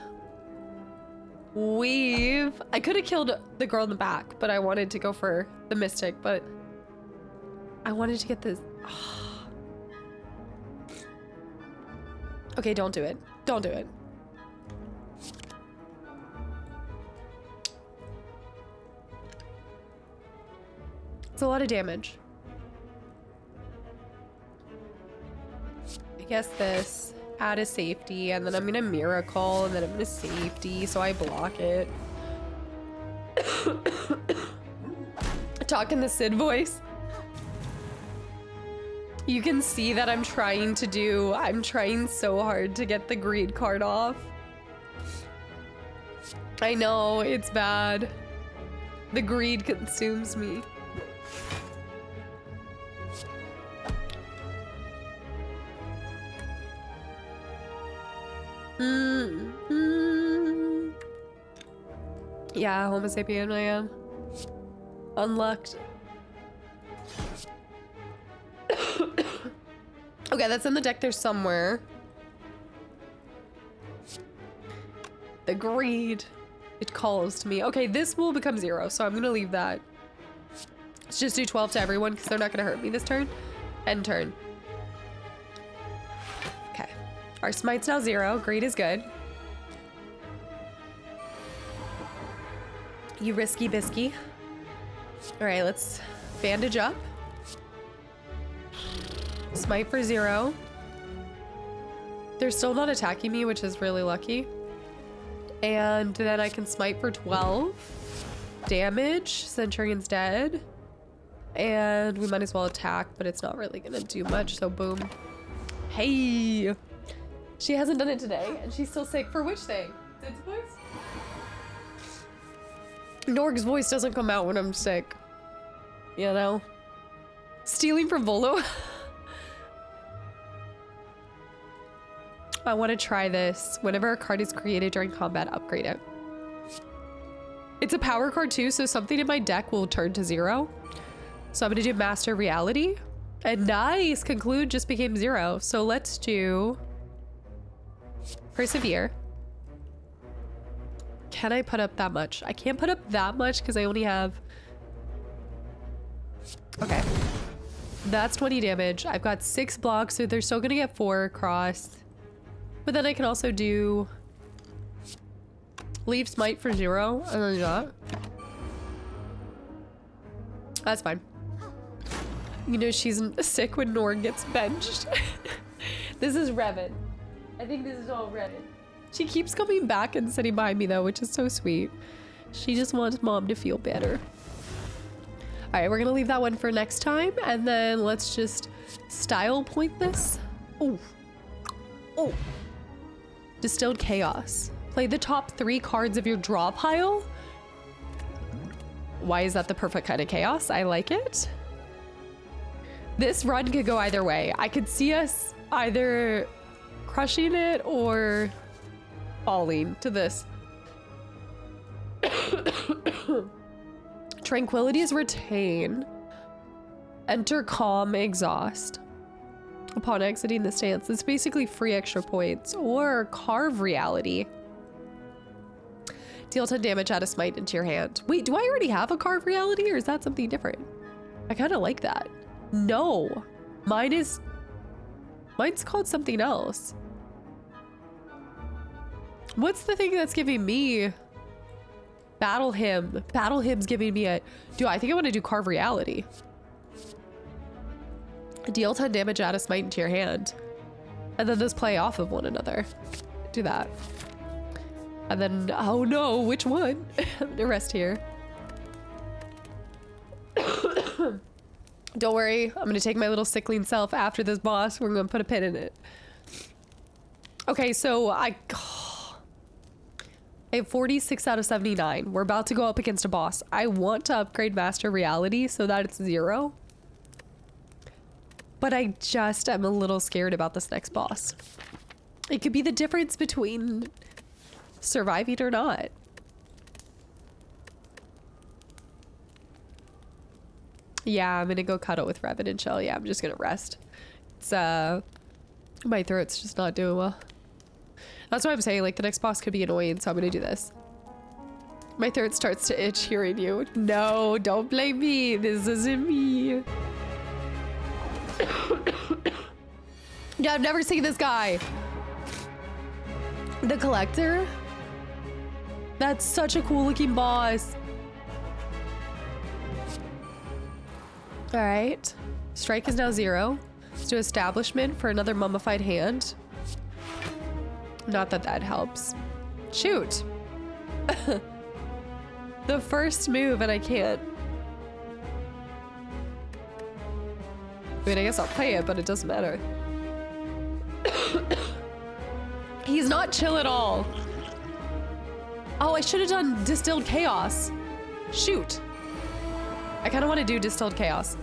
Weave. I could have killed the girl in the back, but I wanted to go for the Mystic, but I wanted to get this. Okay, don't do it. Don't do it. It's a lot of damage. I guess this. Add a safety, and then I'm gonna Miracle, and then I'm gonna safety, so I block it. Talking the Sid voice. You can see that I'm trying so hard to get the greed card off. I know, it's bad. The greed consumes me. Yeah, Homo sapien I am. Unlocked. Okay, that's in the deck there somewhere. The greed. It calls to me. Okay, this will become 0, so I'm gonna leave that. Let's just do 12 to everyone because they're not gonna hurt me this turn. End turn. Okay. Our smite's now 0. Greed is good. You risky bisky. All right, let's bandage up. Smite for 0. They're still not attacking me, which is really lucky. And then I can smite for 12 damage. Centurion's dead. And we might as well attack, but it's not really gonna do much, so boom. Hey! She hasn't done it today, and she's still sick. For which thing? Sid's voice? Norg's voice doesn't come out when I'm sick. You know? Stealing from Volo? I want to try this. Whenever a card is created during combat, upgrade it. It's a power card too, so something in my deck will turn to 0. So I'm going to do Master Reality. And nice! Conclude just became 0. So let's do Persevere. Can I put up that much? I can't put up that much because I only have... Okay. That's 20 damage. I've got 6 blocks, so they're still going to get 4 across. But then I can also do... Leave Smite for 0. And then that. That's fine. You know she's sick when Norg gets benched. This is Revan. I think this is all Revan. She keeps coming back and sitting behind me though, which is so sweet. She just wants mom to feel better. All right, we're gonna leave that one for next time, and then let's just style point this. Oh, oh. Distilled Chaos. Play the top 3 cards of your draw pile. Why is that the perfect kind of chaos? I like it. This run could go either way. I could see us either crushing it or falling to this. Tranquility's Retain. Enter Calm, Exhaust. Upon exiting the stance, it's basically free extra points. Or Carve Reality. Deal 10 damage, add a smite into your hand. Wait, do I already have a Carve Reality, or is that something different? I kind of like that. No. Mine's called something else. What's the thing that's giving me? Battle Hymn. Battle Hymn's giving me a... I think I want to do Carve Reality. Deal 10 damage, add a smite into your hand. And then just play off of one another. Do that. And then, oh no, which one? I'm gonna rest here. Don't worry, I'm gonna take my little sickling self after this boss. We're gonna put a pin in it. Okay, so I have 46 out of 79. We're about to go up against a boss. I want to upgrade Master Reality so that it's 0. But I just am a little scared about this next boss. It could be the difference between surviving or not. Yeah, I'm gonna go cuddle with Revan and Shell. Yeah, I'm just gonna rest. It's my throat's just not doing well. That's what I'm saying, like the next boss could be annoying, so I'm gonna do this. My throat starts to itch hearing you. No, don't blame me. This isn't me. Yeah, I've never seen this guy. The Collector? That's such a cool looking boss. All right. Strike is now 0. Let's do Establishment for another mummified hand. Not that that helps. Shoot. The first move and I can't. I mean, I guess I'll play it, but it doesn't matter. He's not chill at all. Oh, I should have done Distilled Chaos. Shoot. I kind of want to do Distilled Chaos.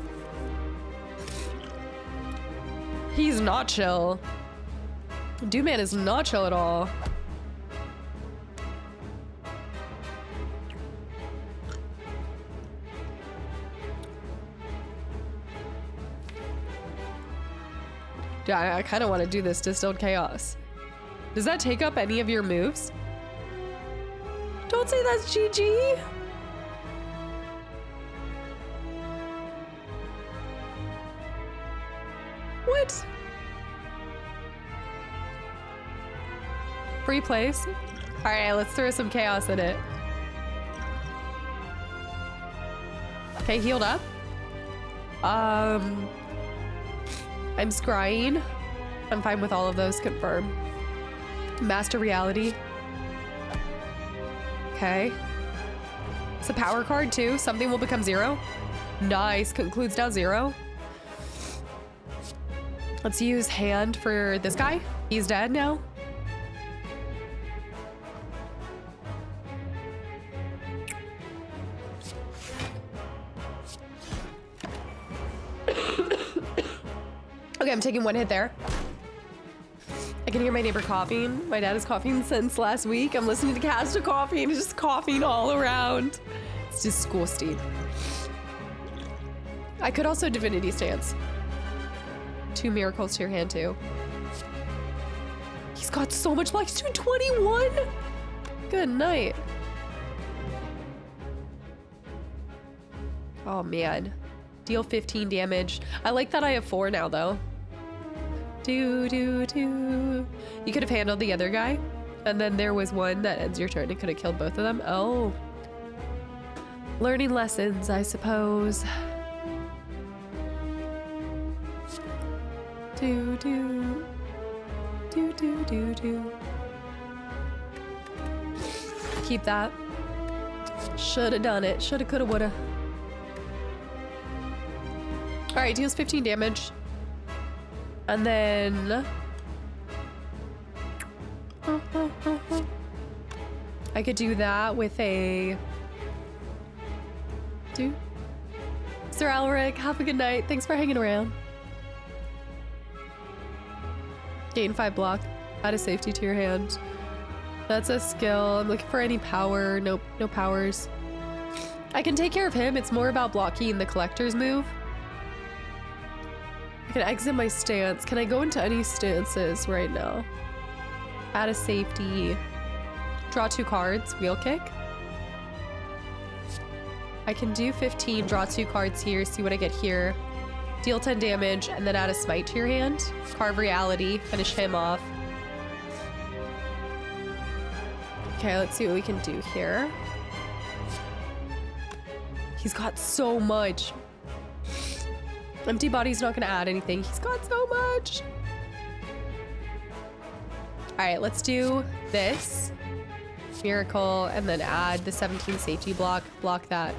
He's not chill. Doom-Man is not chill at all. Yeah, I kind of want to do this Distilled Chaos. Does that take up any of your moves? Don't say that's GG. What? Free place? All right, let's throw some chaos in it. Okay, healed up. I'm scrying. I'm fine with all of those. Confirm. Master Reality. Okay. It's a power card too. Something will become 0. Nice. Concludes down 0. Let's use hand for this guy. He's dead now. Okay, I'm taking one hit there. I can hear my neighbor coughing. My dad is coughing since last week. I'm listening to Casta coughing, just coughing all around. It's disgusting. I could also Divinity Stance. 2 miracles to your hand too. He's got so much luck. He's doing 21. Good night. Oh man. Deal 15 damage. I like that I have 4 now though. You could have handled the other guy, and then there was one that ends your turn. It could have killed both of them. Oh. Learning lessons, I suppose. Keep that. Should have done it. Shoulda, coulda, woulda. All right, deals 15 damage. And then I could do that with a Sir Alaric, have a good night. Thanks for hanging around. Gain 5 block. Add a safety to your hand. That's a skill. I'm looking for any power. Nope, no powers. I can take care of him. It's more about blocking the collector's move. I can exit my stance. Can I go into any stances right now? Add a safety. Draw 2 cards. Wheel kick. I can do 15. Draw 2 cards here. See what I get here. Deal 10 damage and then add a smite to your hand. Carve Reality. Finish him off. Okay, let's see what we can do here. He's got so much. Empty body's not gonna add anything. He's got so much. All right, let's do this. Miracle, and then add the 17 safety block. Block that.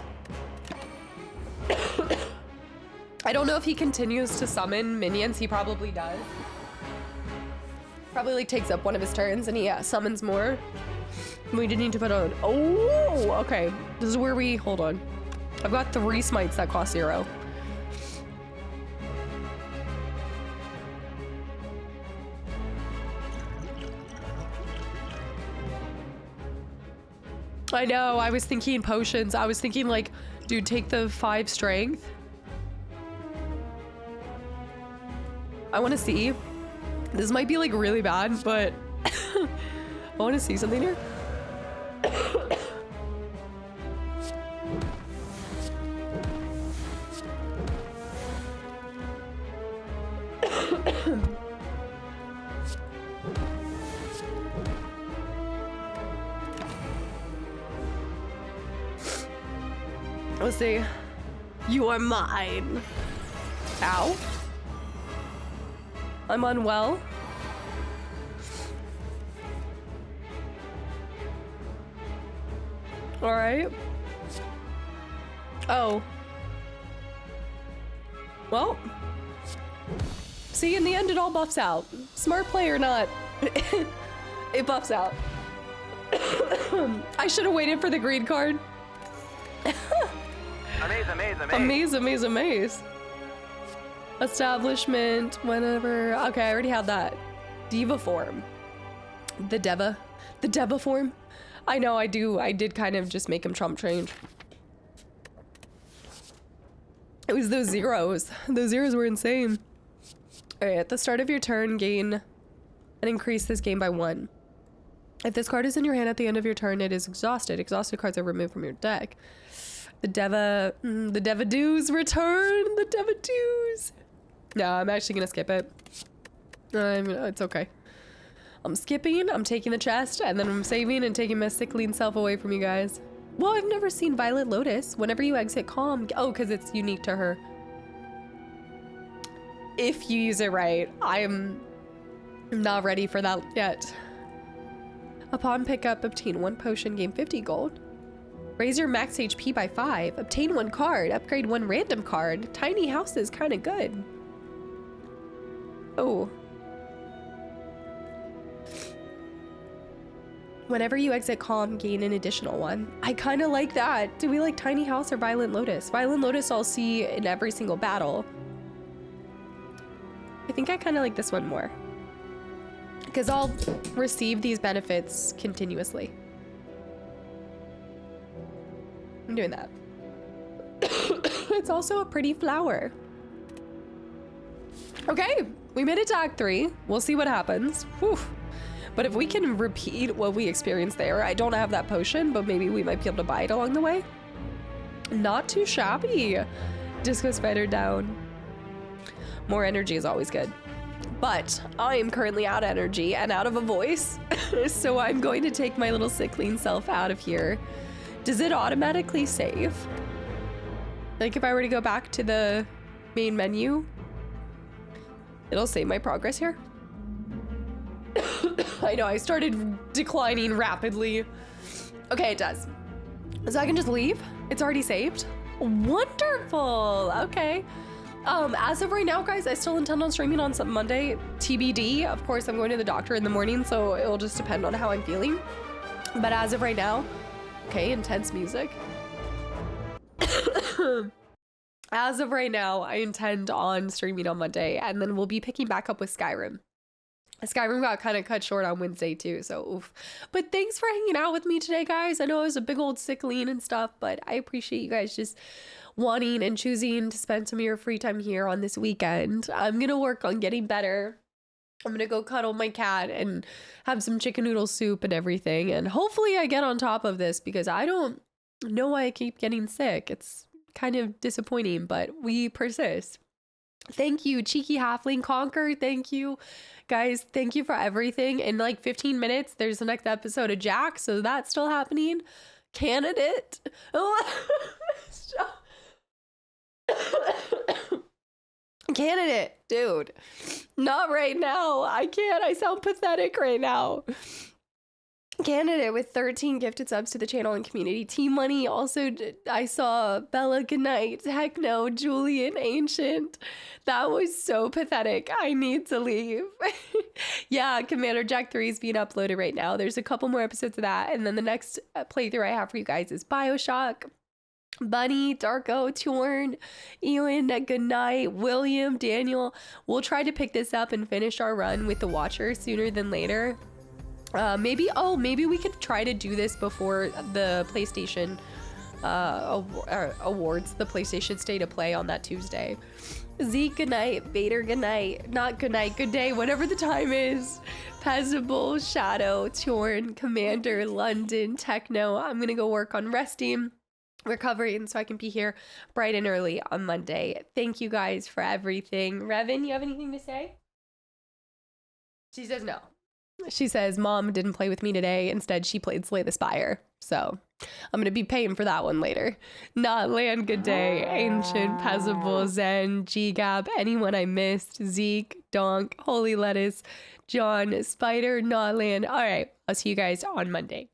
I don't know if he continues to summon minions. He probably does. Probably like takes up one of his turns and he summons more. We didn't need to put on. Oh, okay. This is where we, hold on. I've got 3 smites that cost 0. I know, I was thinking potions. I was thinking like, dude, take the 5 strength. I want to see. This might be like really bad, but I want to see something here. Let's see. You are mine. Ow. I'm unwell. All right. Oh. Well. See, in the end, it all buffs out. Smart play or not, it buffs out. I should have waited for the green card. Amaze. Establishment, whenever. Okay, I already had that. Diva form. The Deva form. I know, I did kind of just make him Trump trained. It was those zeros. Those zeros were insane. All right, at the start of your turn, gain and increase this gain by 1. If this card is in your hand at the end of your turn, it is exhausted. Exhausted cards are removed from your deck. The Deva Doos return. The Deva Doos. No, I'm actually gonna skip it. It's okay. I'm skipping, I'm taking the chest, and then I'm saving and taking my sickly self away from you guys. Well, I've never seen Violet Lotus. Whenever you exit calm, oh, because it's unique to her. If you use it right, I am not ready for that yet. Upon pickup, obtain 1 potion, gain 50 gold. Raise your max HP by 5. Obtain 1 card. Upgrade 1 random card. Tiny house is kind of good. Oh. Whenever you exit calm, gain an additional 1. I kind of like that. Do we like Tiny House or Violent Lotus? Violent Lotus I'll see in every single battle. I think I kind of like this one more. Because I'll receive these benefits continuously. I'm doing that. It's also a pretty flower. Okay, we made it to Act 3. We'll see what happens. Whew. But if we can repeat what we experienced there, I don't have that potion, but maybe we might be able to buy it along the way. Not too shabby. Disco Spider down. More energy is always good. But I am currently out of energy and out of a voice. So I'm going to take my little sickling self out of here. Does it automatically save? Like if I were to go back to the main menu, it'll save my progress here. I know, I started declining rapidly. Okay, it does. So I can just leave? It's already saved? Wonderful, okay. As of right now, guys, I still intend on streaming on some Monday, TBD. Of course, I'm going to the doctor in the morning, so it'll just depend on how I'm feeling. But as of right now, okay, intense music. As of right now, I intend on streaming on Monday, and then we'll be picking back up with Skyrim. Skyrim got kind of cut short on Wednesday too, so oof. But thanks for hanging out with me today, guys. I know it was a big old sickling and stuff, but I appreciate you guys just wanting and choosing to spend some of your free time here on this weekend. I'm gonna work on getting better. I'm gonna go cuddle my cat and have some chicken noodle soup and everything, and hopefully I get on top of this because I don't know why I keep getting sick. It's kind of disappointing, but we persist. Thank you, Cheeky Halfling Conquer. Thank you, guys. Thank you for everything. In like 15 minutes, there's the next episode of Jack, so that's still happening. Candidate. Candidate, dude. Not right now. I can't. I sound pathetic right now. Candidate with 13 gifted subs to the channel and community. Team Money. Also, I saw Bella Goodnight, Techno, Julian, Ancient. That was so pathetic. I need to leave. Yeah, Commander Jack 3 is being uploaded right now. There's a couple more episodes of that. And then the next playthrough I have for you guys is Bioshock. Bunny, Darko, Torn, Ewan, Goodnight, William, Daniel. We'll try to pick this up and finish our run with the Watcher sooner than later. Maybe we could try to do this before the PlayStation awards, the PlayStation State of Play on that Tuesday. Zeke, good night. Vader, good night. Not good night, good day, whatever the time is. Peasable, Shadow, Torn, Commander, London, Techno. I'm gonna go work on resting, recovering, so I can be here bright and early on Monday. Thank you guys for everything. Revan, you have anything to say? She says no. She says, Mom didn't play with me today. Instead, she played Slay the Spire. So I'm going to be paying for that one later. Not Land, good day. Ancient, Peasable, Zen, G-Gab, anyone I missed. Zeke, Donk, Holy Lettuce, John, Spider, Not Land. All right. I'll see you guys on Monday.